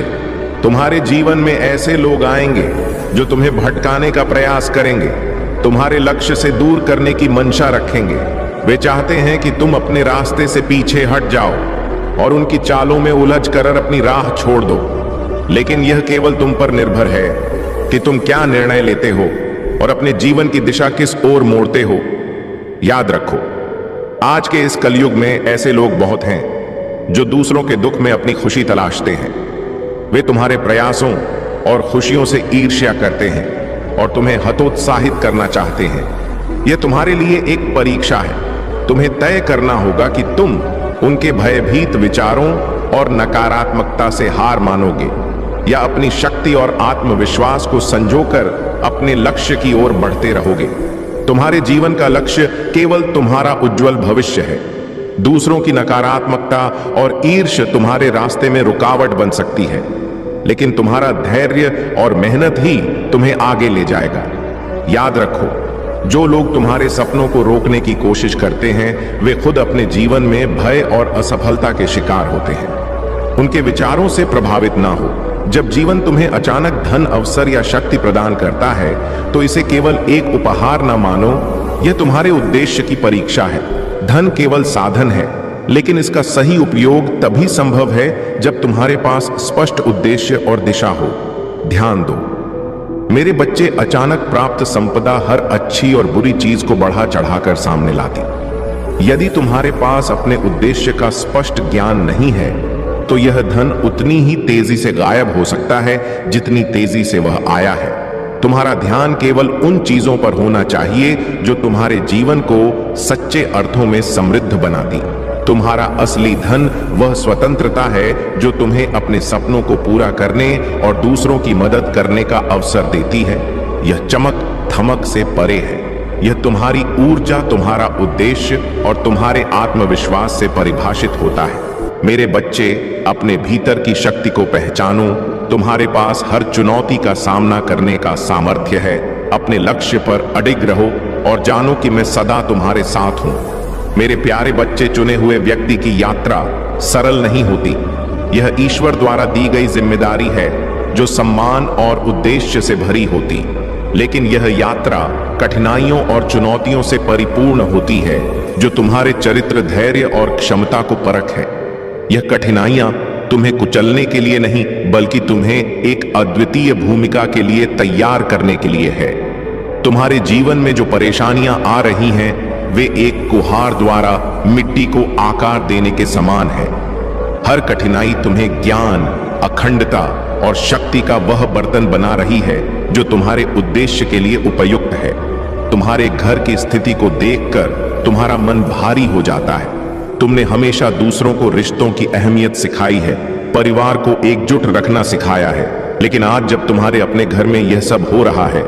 तुम्हारे जीवन में ऐसे लोग आएंगे जो तुम्हें भटकाने का प्रयास करेंगे, तुम्हारे लक्ष्य से दूर करने की मंशा रखेंगे। वे चाहते हैं कि तुम अपने रास्ते से पीछे हट जाओ और उनकी चालों में उलझ कर अपनी राह छोड़ दो। लेकिन यह केवल तुम पर निर्भर है कि तुम क्या निर्णय लेते हो और अपने जीवन की दिशा किस ओर मोड़ते हो। याद रखो, आज के इस कलयुग में ऐसे लोग बहुत हैं जो दूसरों के दुख में अपनी खुशी तलाशते हैं। वे तुम्हारे प्रयासों और खुशियों से ईर्ष्या करते हैं और तुम्हें हतोत्साहित करना चाहते हैं। यह तुम्हारे लिए एक परीक्षा है। तुम्हें तय करना होगा कि तुम उनके भयभीत विचारों और नकारात्मकता से हार मानोगे या अपनी शक्ति और आत्मविश्वास को संजोकर अपने लक्ष्य की ओर बढ़ते रहोगे। तुम्हारे जीवन का लक्ष्य केवल तुम्हारा उज्जवल भविष्य है। दूसरों की नकारात्मकता और ईर्ष्या तुम्हारे रास्ते में रुकावट बन सकती है, लेकिन तुम्हारा धैर्य और मेहनत ही तुम्हें आगे ले जाएगा। याद रखो, जो लोग तुम्हारे सपनों को रोकने की कोशिश करते हैं, वे खुद अपने जीवन में भय और असफलता के शिकार होते हैं। उनके विचारों से प्रभावित ना हो। जब जीवन तुम्हें अचानक धन, अवसर या शक्ति प्रदान करता है, तो इसे केवल एक उपहार ना मानो, यह तुम्हारे उद्देश्य की परीक्षा है। धन केवल साधन है, लेकिन इसका सही उपयोग तभी संभव है जब तुम्हारे पास स्पष्ट उद्देश्य और दिशा हो। ध्यान दो मेरे बच्चे, अचानक प्राप्त संपदा हर अच्छी और बुरी चीज को बढ़ा चढ़ाकर सामने लाती। यदि तुम्हारे पास अपने उद्देश्य का स्पष्ट ज्ञान नहीं है तो यह धन उतनी ही तेजी से गायब हो सकता है जितनी तेजी से वह आया है। तुम्हारा ध्यान केवल उन चीजों पर होना चाहिए जो तुम्हारे जीवन को सच्चे अर्थों में समृद्ध बनाती। तुम्हारा असली धन वह स्वतंत्रता है जो तुम्हें अपने सपनों को पूरा करने और दूसरों की मदद करने का अवसर देती है। यह चमक धमक से परे है। यह तुम्हारी ऊर्जा, तुम्हारा उद्देश्य और तुम्हारे आत्मविश्वास से परिभाषित होता है। मेरे बच्चे, अपने भीतर की शक्ति को पहचानो। तुम्हारे पास हर चुनौती का सामना करने का सामर्थ्य है। अपने लक्ष्य पर अडिग रहो और जानो कि मैं सदा तुम्हारे साथ हूं। मेरे प्यारे बच्चे, चुने हुए व्यक्ति की यात्रा सरल नहीं होती। यह ईश्वर द्वारा दी गई जिम्मेदारी है जो सम्मान और उद्देश्य से भरी होती, लेकिन यह यात्रा कठिनाइयों और चुनौतियों से परिपूर्ण होती है जो तुम्हारे चरित्र, धैर्य और क्षमता को परख है। यह कठिनाइयां तुम्हें कुचलने के लिए नहीं, बल्कि तुम्हें एक अद्वितीय भूमिका के लिए तैयार करने के लिए है। तुम्हारे जीवन में जो परेशानियां आ रही हैं, वे एक कुहार द्वारा मिट्टी को आकार देने के समान है। हर कठिनाई तुम्हें ज्ञान, अखंडता और शक्ति का वह बर्तन बना रही है जो तुम्हारे उद्देश्य के लिए उपयुक्त है। तुम्हारे घर की स्थिति को देखकर तुम्हारा मन भारी हो जाता है। तुमने हमेशा दूसरों को रिश्तों की अहमियत सिखाई है, परिवार को एकजुट रखना सिखाया है, लेकिन आज जब तुम्हारे अपने घर में यह सब हो रहा है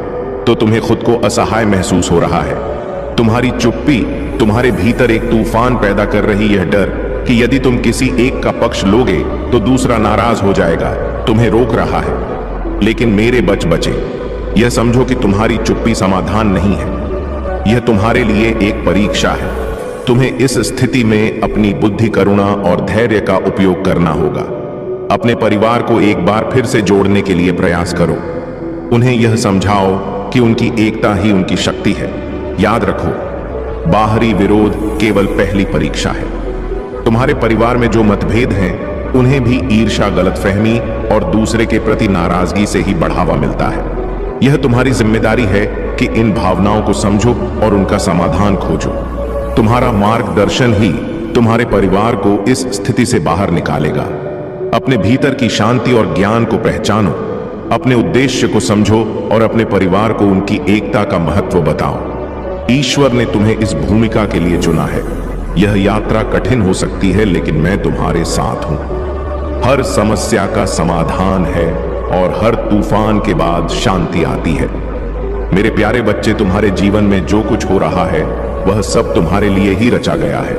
तो तुम्हें खुद को असहाय महसूस हो रहा है। तुम्हारी चुप्पी तुम्हारे भीतर एक तूफान पैदा कर रही है, डर कि यदि तुम किसी एक का पक्ष लोगे तो दूसरा नाराज हो जाएगा, तुम्हें रोक रहा है। लेकिन मेरे बच्चे, यह समझो कि तुम्हारी चुप्पी समाधान नहीं है, यह तुम्हारे लिए एक परीक्षा है। तुम्हें इस स्थिति में अपनी बुद्धि, करुणा और धैर्य का उपयोग करना होगा। अपने परिवार को एक बार फिर से जोड़ने के लिए प्रयास करो। उन्हें यह समझाओ कि उनकी एकता ही उनकी शक्ति है। याद रखो, बाहरी विरोध केवल पहली परीक्षा है। तुम्हारे परिवार में जो मतभेद हैं, उन्हें भी ईर्ष्या, गलतफहमी और दूसरे के प्रति नाराजगी से ही बढ़ावा मिलता है। यह तुम्हारी जिम्मेदारी है कि इन भावनाओं को समझो और उनका समाधान खोजो। तुम्हारा मार्गदर्शन ही तुम्हारे परिवार को इस स्थिति से बाहर निकालेगा। अपने भीतर की शांति और ज्ञान को पहचानो, अपने उद्देश्य को समझो और अपने परिवार को उनकी एकता का महत्व बताओ। ईश्वर ने तुम्हें इस भूमिका के लिए चुना है। यह यात्रा कठिन हो सकती है, लेकिन मैं तुम्हारे साथ हूं। हर समस्या का समाधान है और हर तूफान के बाद शांति आती है। मेरे प्यारे बच्चे, तुम्हारे जीवन में जो कुछ हो रहा है वह सब तुम्हारे लिए ही रचा गया है।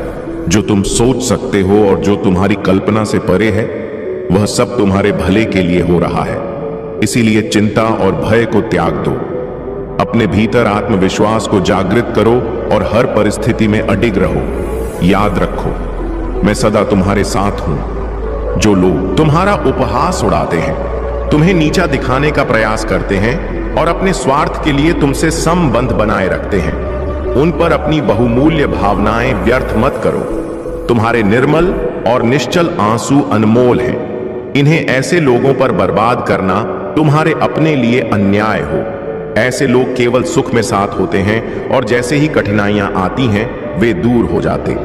जो तुम सोच सकते हो और जो तुम्हारी कल्पना से परे है, वह सब तुम्हारे भले के लिए हो रहा है। इसीलिए चिंता और भय को त्याग दो। अपने भीतर आत्मविश्वास को जागृत करो और हर परिस्थिति में अडिग रहो। याद रखो, मैं सदा तुम्हारे साथ हूं। जो लोग तुम्हारा उपहास उड़ाते हैं, तुम्हें नीचा दिखाने का प्रयास करते हैं और अपने स्वार्थ के लिए तुमसे संबंध बनाए रखते हैं, उन पर अपनी बहुमूल्य भावनाएं व्यर्थ मत करो। तुम्हारे निर्मल और निश्चल आंसू अनमोल हैं। इन्हें ऐसे लोगों पर बर्बाद करना तुम्हारे अपने लिए अन्याय हो। ऐसे लोग केवल सुख में साथ होते हैं और जैसे ही कठिनाइयां आती हैं वे दूर हो जाते।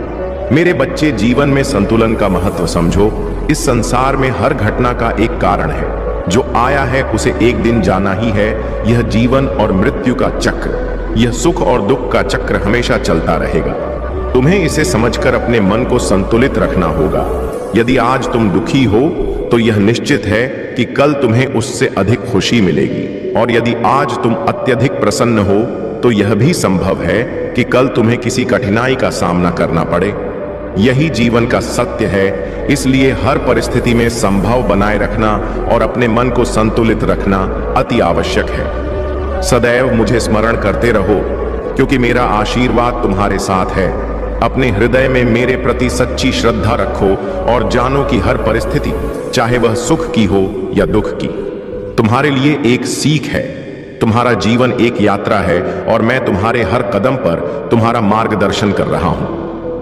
मेरे बच्चे, जीवन में संतुलन का महत्व समझो। इस संसार में हर घटना का एक कारण है। जो आया है उसे एक दिन जाना ही है। यह जीवन और मृत्यु का चक्र, यह सुख और दुख का चक्र हमेशा चलता रहेगा। तुम्हें इसे समझकर अपने मन को संतुलित रखना होगा। यदि आज तुम दुखी हो तो यह निश्चित है कि कल तुम्हें उससे अधिक खुशी मिलेगी, और यदि आज तुम अत्यधिक प्रसन्न हो तो यह भी संभव है कि कल तुम्हें किसी कठिनाई का सामना करना पड़े। यही जीवन का सत्य है। इसलिए हर परिस्थिति में संभव बनाए रखना और अपने मन को संतुलित रखना अति आवश्यक है। सदैव मुझे स्मरण करते रहो, क्योंकि मेरा आशीर्वाद तुम्हारे साथ है। अपने हृदय में मेरे प्रति सच्ची श्रद्धा रखो और जानो कि हर परिस्थिति, चाहे वह सुख की हो या दुख की, तुम्हारे लिए एक सीख है। तुम्हारा जीवन एक यात्रा है और मैं तुम्हारे हर कदम पर तुम्हारा मार्गदर्शन कर रहा हूं।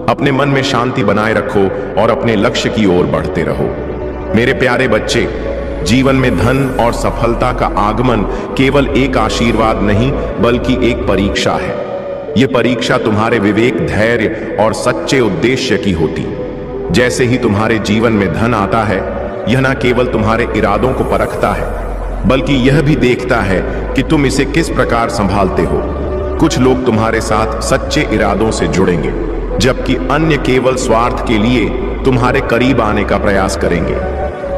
अपने मन में शांति बनाए रखो और अपने लक्ष्य की ओर बढ़ते रहो। मेरे प्यारे बच्चे, जीवन में धन और सफलता का आगमन केवल एक आशीर्वाद नहीं बल्कि एक परीक्षा है। यह परीक्षा तुम्हारे विवेक, धैर्य और सच्चे उद्देश्य की होती। जैसे ही तुम्हारे जीवन में धन आता है, यह न केवल तुम्हारे इरादों को परखता है बल्कि यह भी देखता है कि तुम इसे किस प्रकार संभालते हो। कुछ लोग तुम्हारे साथ सच्चे इरादों से जुड़ेंगे, जबकि अन्य केवल स्वार्थ के लिए तुम्हारे करीब आने का प्रयास करेंगे।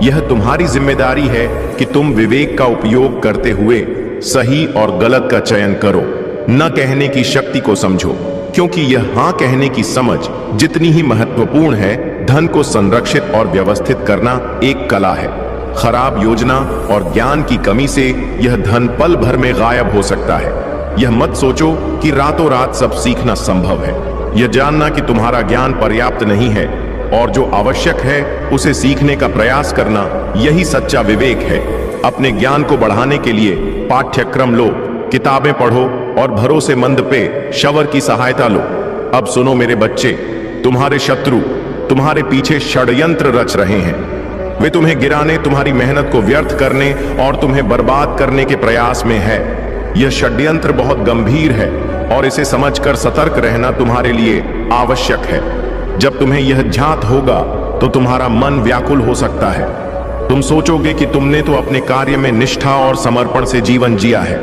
यह तुम्हारी जिम्मेदारी है कि तुम विवेक का उपयोग करते हुए सही और गलत का चयन करो। न कहने की शक्ति को समझो, क्योंकि यह हाँ कहने की समझ जितनी ही महत्वपूर्ण है, धन को संरक्षित और व्यवस्थित करना एक कला है। खराब योजना और ज्ञान की कमी से यह धन पल भर में गायब हो सकता है। यह मत सोचो कि रातों रात सब सीखना संभव है। यह जानना कि तुम्हारा ज्ञान पर्याप्त नहीं है और जो आवश्यक है उसे सीखने का प्रयास करना, यही सच्चा विवेक है। अपने ज्ञान को बढ़ाने के लिए पाठ्यक्रम लो, किताबें पढ़ो और भरोसेमंद पेशेवर की सहायता लो। अब सुनो मेरे बच्चे, तुम्हारे शत्रु तुम्हारे पीछे षड्यंत्र रच रहे हैं। वे तुम्हें गिराने, तुम्हारी मेहनत को व्यर्थ करने और तुम्हें बर्बाद करने के प्रयास में है। यह षड्यंत्र बहुत गंभीर है और इसे समझकर सतर्क रहना तुम्हारे लिए आवश्यक है। जब तुम्हें यह ज्ञात होगा तो तुम्हारा मन व्याकुल हो सकता है। तुम सोचोगे कि तुमने तो अपने कार्य में निष्ठा और समर्पण से जीवन जिया है,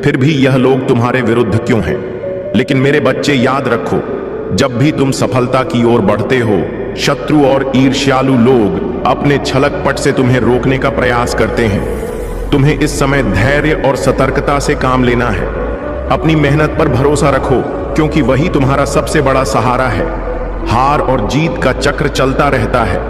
फिर भी यह लोग तुम्हारे विरुद्ध क्यों हैं? लेकिन मेरे बच्चे, याद रखो, जब भी तुम सफलता की ओर बढ़ते हो, शत्रु और ईर्ष्यालु लोग अपने छलक पट से तुम्हें रोकने का प्रयास करते हैं। तुम्हें इस समय धैर्य और सतर्कता से काम लेना है। अपनी मेहनत पर भरोसा रखो, क्योंकि वही तुम्हारा सबसे बड़ा सहारा है। हार और जीत का चक्र चलता रहता है,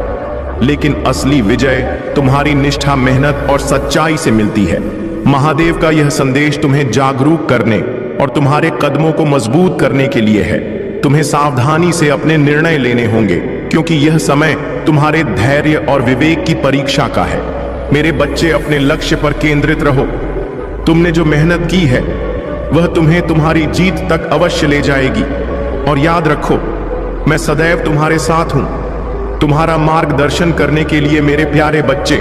लेकिन असली विजय तुम्हारी निष्ठा, मेहनत और सच्चाई से मिलती है। महादेव का यह संदेश तुम्हें जागरूक करने और तुम्हारे कदमों को मजबूत करने के लिए है। तुम्हें सावधानी से अपने निर्णय लेने होंगे, क्योंकि यह समय तुम्हारे धैर्य और विवेक की परीक्षा का है। मेरे बच्चे, अपने लक्ष्य पर केंद्रित रहो। तुमने जो मेहनत की है वह तुम्हें तुम्हारी जीत तक अवश्य ले जाएगी। और याद रखो, मैं सदैव तुम्हारे साथ हूं, तुम्हारा मार्गदर्शन करने के लिए। मेरे प्यारे बच्चे,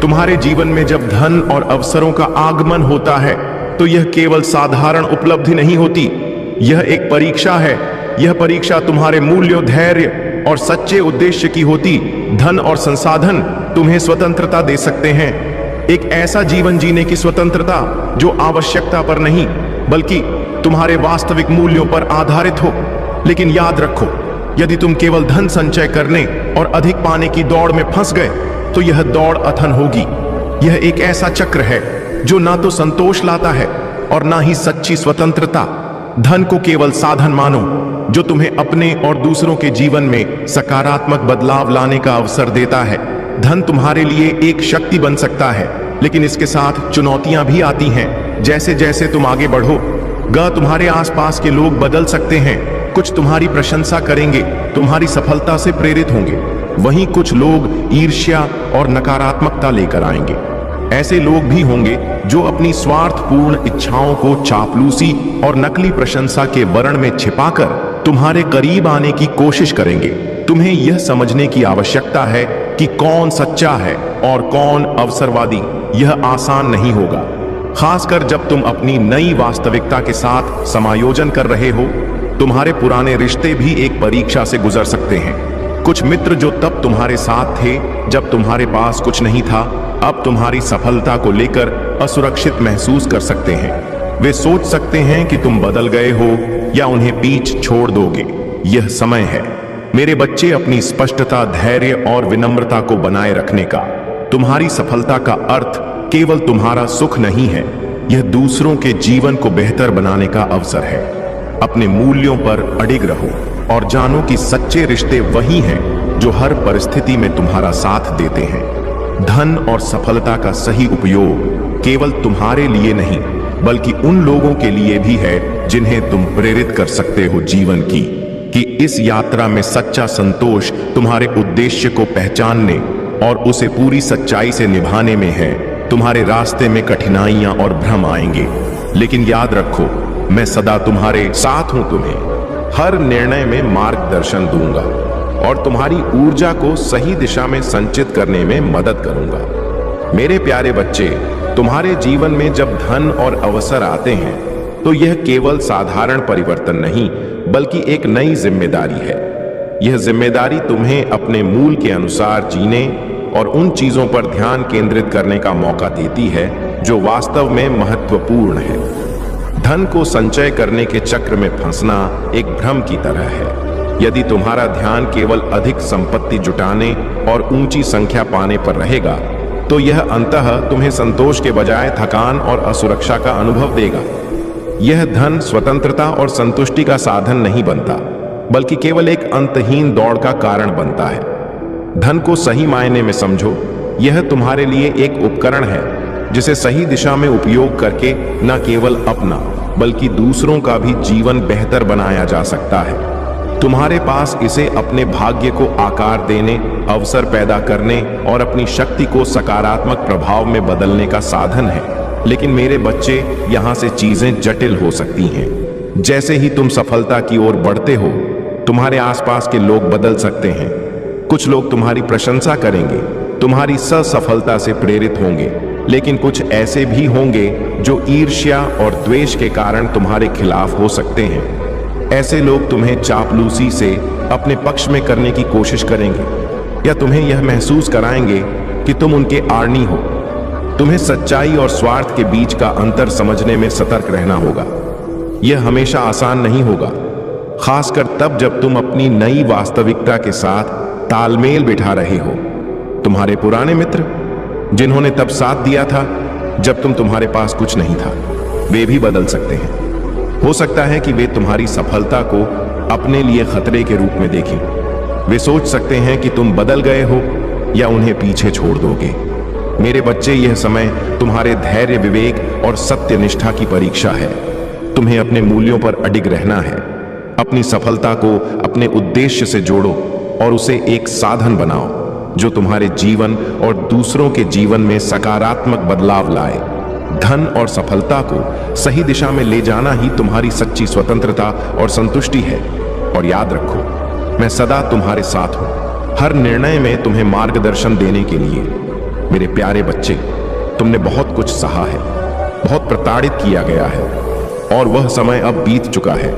तुम्हारे जीवन में जब धन और अवसरों का आगमन होता है तो यह केवल साधारण उपलब्धि नहीं होती, यह एक परीक्षा है। यह परीक्षा तुम्हारे मूल्यों, धैर्य और सच्चे उद्देश्य की होती। धन और संसाधन तुम्हें स्वतंत्रता दे सकते हैं, एक ऐसा जीवन जीने की स्वतंत्रता जो आवश्यकता पर नहीं बल्कि तुम्हारे वास्तविक मूल्यों पर आधारित हो। लेकिन याद रखो, यदि तुम केवल धन संचय करने और अधिक पाने की दौड़ में फंस गए तो यह दौड़ अथन होगी। यह एक ऐसा चक्र है जो ना तो संतोष लाता है और ना ही सच्ची स्वतंत्रता। धन को केवल साधन मानो जो तुम्हें अपने और दूसरों के जीवन में सकारात्मक बदलाव लाने का अवसर देता है। धन तुम्हारे लिए एक शक्ति बन सकता है, लेकिन इसके साथ चुनौतियां भी आती हैं। जैसे जैसे तुम आगे बढ़ोगे, तुम्हारे आसपास के लोग बदल सकते हैं। कुछ तुम्हारी प्रशंसा करेंगे, तुम्हारी सफलता से प्रेरित होंगे, वहीं कुछ लोग ईर्ष्या और नकारात्मकता लेकर आएंगे। ऐसे लोग भी होंगे जो अपनी स्वार्थपूर्ण इच्छाओं को चापलूसी और नकली प्रशंसा के वर्ण में छिपाकर तुम्हारे करीब आने की कोशिश करेंगे। तुम्हें यह समझने की आवश्यकता है कि कौन सच्चा है और कौन अवसरवादी। यह आसान नहीं होगा, खासकर जब तुम अपनी नई वास्तविकता के साथ समायोजन कर रहे हो। तुम्हारे पुराने रिश्ते भी एक परीक्षा से गुजर सकते हैं। कुछ मित्र जो तब तुम्हारे साथ थे जब तुम्हारे पास कुछ नहीं था, अब तुम्हारी सफलता को लेकर असुरक्षित महसूस कर सकते हैं। वे सोच सकते हैं कि तुम बदल गए हो या उन्हें पीछे छोड़ दोगे। यह समय है मेरे बच्चे, अपनी स्पष्टता, धैर्य और विनम्रता को बनाए रखने का। तुम्हारी सफलता का अर्थ केवल तुम्हारा सुख नहीं है, यह दूसरों के जीवन को बेहतर बनाने का अवसर है। अपने मूल्यों पर अडिग रहो और जानो कि सच्चे रिश्ते वही हैं जो हर परिस्थिति में तुम्हारा साथ देते हैं। धन और सफलता का सही उपयोग केवल तुम्हारे लिए नहीं बल्कि उन लोगों के लिए भी है जिन्हें तुम प्रेरित कर सकते हो जीवन की। कि इस यात्रा में सच्चा संतोष तुम्हारे उद्देश्य को पहचानने और उसे पूरी सच्चाई से निभाने में है। तुम्हारे रास्ते में कठिनाइयां और भ्रम आएंगे, लेकिन याद रखो, मैं सदा तुम्हारे साथ हूं, तुम्हें हर निर्णय में मार्गदर्शन दूंगा और तुम्हारी ऊर्जा को सही दिशा में संचित करने में मदद करूंगा। मेरे प्यारे बच्चे, तुम्हारे जीवन में जब धन और अवसर आते हैं तो यह केवल साधारण परिवर्तन नहीं, बल्कि एक नई जिम्मेदारी है। यह जिम्मेदारी तुम्हें अपने मूल के अनुसार जीने और उन चीजों पर ध्यान केंद्रित करने का मौका देती है जो वास्तव में महत्वपूर्ण है। धन को संचय करने के चक्र में फंसना एक भ्रम की तरह है। यदि तुम्हारा ध्यान केवल अधिक संपत्ति जुटाने और ऊंची संख्या पाने पर रहेगा तो यह अंततः तुम्हें संतोष के बजाय थकान और असुरक्षा का अनुभव देगा। यह धन स्वतंत्रता और संतुष्टि का साधन नहीं बनता, बल्कि केवल एक अंतहीन दौड़ का कारण बनता है। धन को सही मायने में समझो, यह तुम्हारे लिए एक उपकरण है जिसे सही दिशा में उपयोग करके न केवल अपना बल्कि दूसरों का भी जीवन बेहतर बनाया जा सकता है। तुम्हारे पास इसे अपने भाग्य को आकार देने, अवसर पैदा करने और अपनी शक्ति को सकारात्मक प्रभाव में बदलने का साधन है। लेकिन मेरे बच्चे, यहाँ से चीजें जटिल हो सकती हैं। जैसे ही तुम सफलता की ओर बढ़ते हो, तुम्हारे आसपास के लोग बदल सकते हैं। कुछ लोग तुम्हारी प्रशंसा करेंगे, तुम्हारी सफलता से प्रेरित होंगे, लेकिन कुछ ऐसे भी होंगे जो ईर्ष्या और द्वेष के कारण तुम्हारे खिलाफ हो सकते हैं। ऐसे लोग तुम्हें चापलूसी से अपने पक्ष में करने की कोशिश करेंगे या तुम्हें यह महसूस कराएंगे कि तुम उनके आड़नी हो। तुम्हें सच्चाई और स्वार्थ के बीच का अंतर समझने में सतर्क रहना होगा। यह हमेशा आसान नहीं होगा, खासकर तब जब तुम अपनी नई वास्तविकता के साथ तालमेल बिठा रहे हो। तुम्हारे पुराने मित्र, जिन्होंने तब साथ दिया था जब तुम्हारे पास कुछ नहीं था, वे भी बदल सकते हैं। हो सकता है कि वे तुम्हारी सफलता को अपने लिए खतरे के रूप में देखें। वे सोच सकते हैं कि तुम बदल गए हो या उन्हें पीछे छोड़ दोगे। मेरे बच्चे, यह समय तुम्हारे धैर्य, विवेक और सत्य निष्ठा की परीक्षा है। तुम्हें अपने मूल्यों पर अडिग रहना है। अपनी सफलता को अपने उद्देश्य से जोड़ो और उसे एक साधन बनाओ जो तुम्हारे जीवन और दूसरों के जीवन में सकारात्मक बदलाव लाए। धन और सफलता को सही दिशा में ले जाना ही तुम्हारी सच्ची स्वतंत्रता और संतुष्टि है। और याद रखो, मैं सदा तुम्हारे साथ हूं, हर निर्णय में तुम्हें मार्गदर्शन देने के लिए। मेरे प्यारे बच्चे, तुमने बहुत कुछ सहा है, बहुत प्रताड़ित किया गया है और वह समय अब बीत चुका है।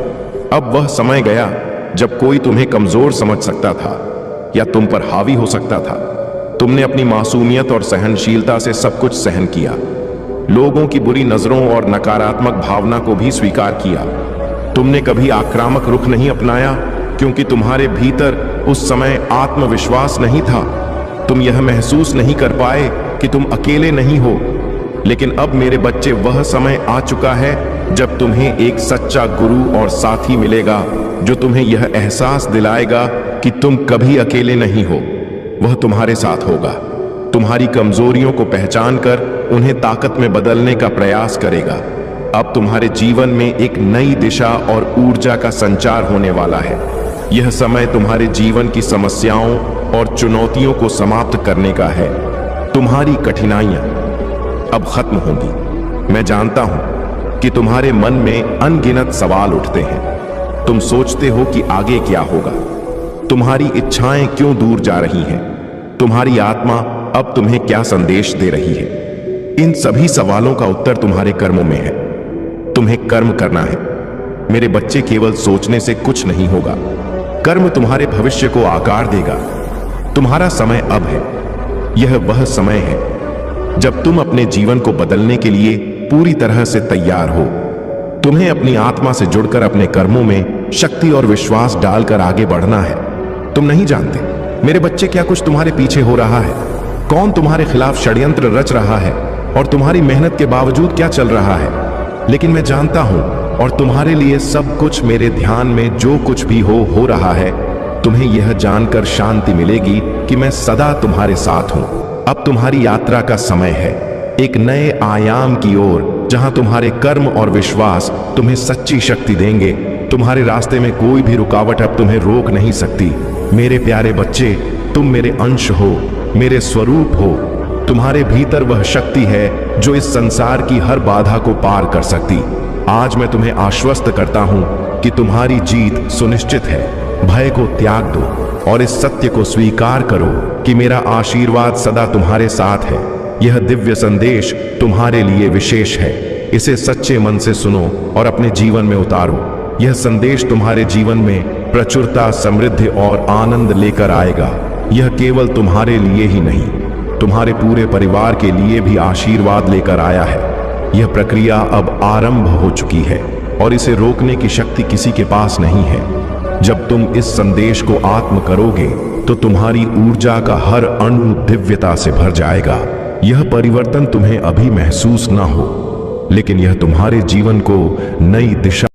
अब वह समय गया जब कोई तुम्हें कमजोर समझ सकता था या तुम पर हावी हो सकता था। तुमने अपनी मासूमियत और सहनशीलता से सब कुछ सहन किया, लोगों की बुरी नजरों और नकारात्मक भावना को भी स्वीकार किया। तुमने कभी आक्रामक रुख नहीं अपनाया क्योंकि तुम्हारे भीतर उस समय आत्मविश्वास नहीं था। तुम यह महसूस नहीं कर पाए कि तुम अकेले नहीं हो। लेकिन अब मेरे बच्चे, वह समय आ चुका है जब तुम्हें एक सच्चा गुरु और साथी मिलेगा जो तुम्हें यह एहसास दिलाएगा कि तुम कभी अकेले नहीं हो। वह तुम्हारे साथ होगा, तुम्हारी कमजोरियों को पहचान कर उन्हें ताकत में बदलने का प्रयास करेगा। अब तुम्हारे जीवन में एक नई दिशा और ऊर्जा का संचार होने वाला है। यह समय तुम्हारे जीवन की समस्याओं और चुनौतियों को समाप्त करने का है। तुम्हारी कठिनाइयां अब खत्म होंगी। मैं जानता हूं कि तुम्हारे मन में अनगिनत सवाल उठते हैं। तुम सोचते हो कि आगे क्या होगा, तुम्हारी इच्छाएं क्यों दूर जा रही हैं, तुम्हारी आत्मा अब तुम्हें क्या संदेश दे रही है। इन सभी सवालों का उत्तर तुम्हारे कर्मों में है। तुम्हें कर्म करना है। मेरे बच्चे, केवल सोचने से कुछ नहीं होगा। कर्म तुम्हारे भविष्य को आकार देगा। तुम्हारा समय अब है। यह वह समय है जब तुम अपने जीवन को बदलने के लिए पूरी तरह से तैयार हो। तुम्हें अपनी आत्मा से जुड़कर अपने कर्मों में शक्ति और विश्वास डालकर आगे बढ़ना है। तुम नहीं जानते मेरे बच्चे, क्या कुछ तुम्हारे पीछे हो रहा है, कौन तुम्हारे खिलाफ षड्यंत्र रच रहा है और तुम्हारी मेहनत के बावजूद क्या चल रहा है। लेकिन मैं जानता हूं, और तुम्हारे लिए सब कुछ मेरे ध्यान में जो कुछ भी हो रहा है। तुम्हें यह जानकर शांति मिलेगी कि मैं सदा तुम्हारे साथ हूं। अब तुम्हारी यात्रा का समय है, एक नए आयाम की ओर, जहां तुम्हारे कर्म और विश्वास तुम्हें सच्ची शक्ति देंगे। तुम्हारे रास्ते में कोई भी रुकावट अब तुम्हें रोक नहीं सकती। मेरे प्यारे बच्चे, तुम मेरे अंश हो, मेरे स्वरूप हो। तुम्हारे भीतर वह शक्ति है जो इस संसार की हर बाधा को पार कर सकती। आज मैं तुम्हें आश्वस्त करता हूं कि तुम्हारी जीत सुनिश्चित है। भय को त्याग दो और इस सत्य को स्वीकार करो कि मेरा आशीर्वाद सदा तुम्हारे साथ है। यह दिव्य संदेश तुम्हारे लिए विशेष है। इसे सच्चे मन से सुनो और अपने जीवन में उतारो। यह संदेश तुम्हारे जीवन में प्रचुरता, समृद्धि और आनंद लेकर आएगा। यह केवल तुम्हारे लिए ही नहीं, तुम्हारे पूरे परिवार के लिए भी आशीर्वाद लेकर आया है। यह प्रक्रिया अब आरंभ हो चुकी है और इसे रोकने की शक्ति किसी के पास नहीं है। जब तुम इस संदेश को आत्म करोगे तो तुम्हारी ऊर्जा का हर अणु दिव्यता से भर जाएगा। यह परिवर्तन तुम्हें अभी महसूस ना हो, लेकिन यह तुम्हारे जीवन को नई दिशा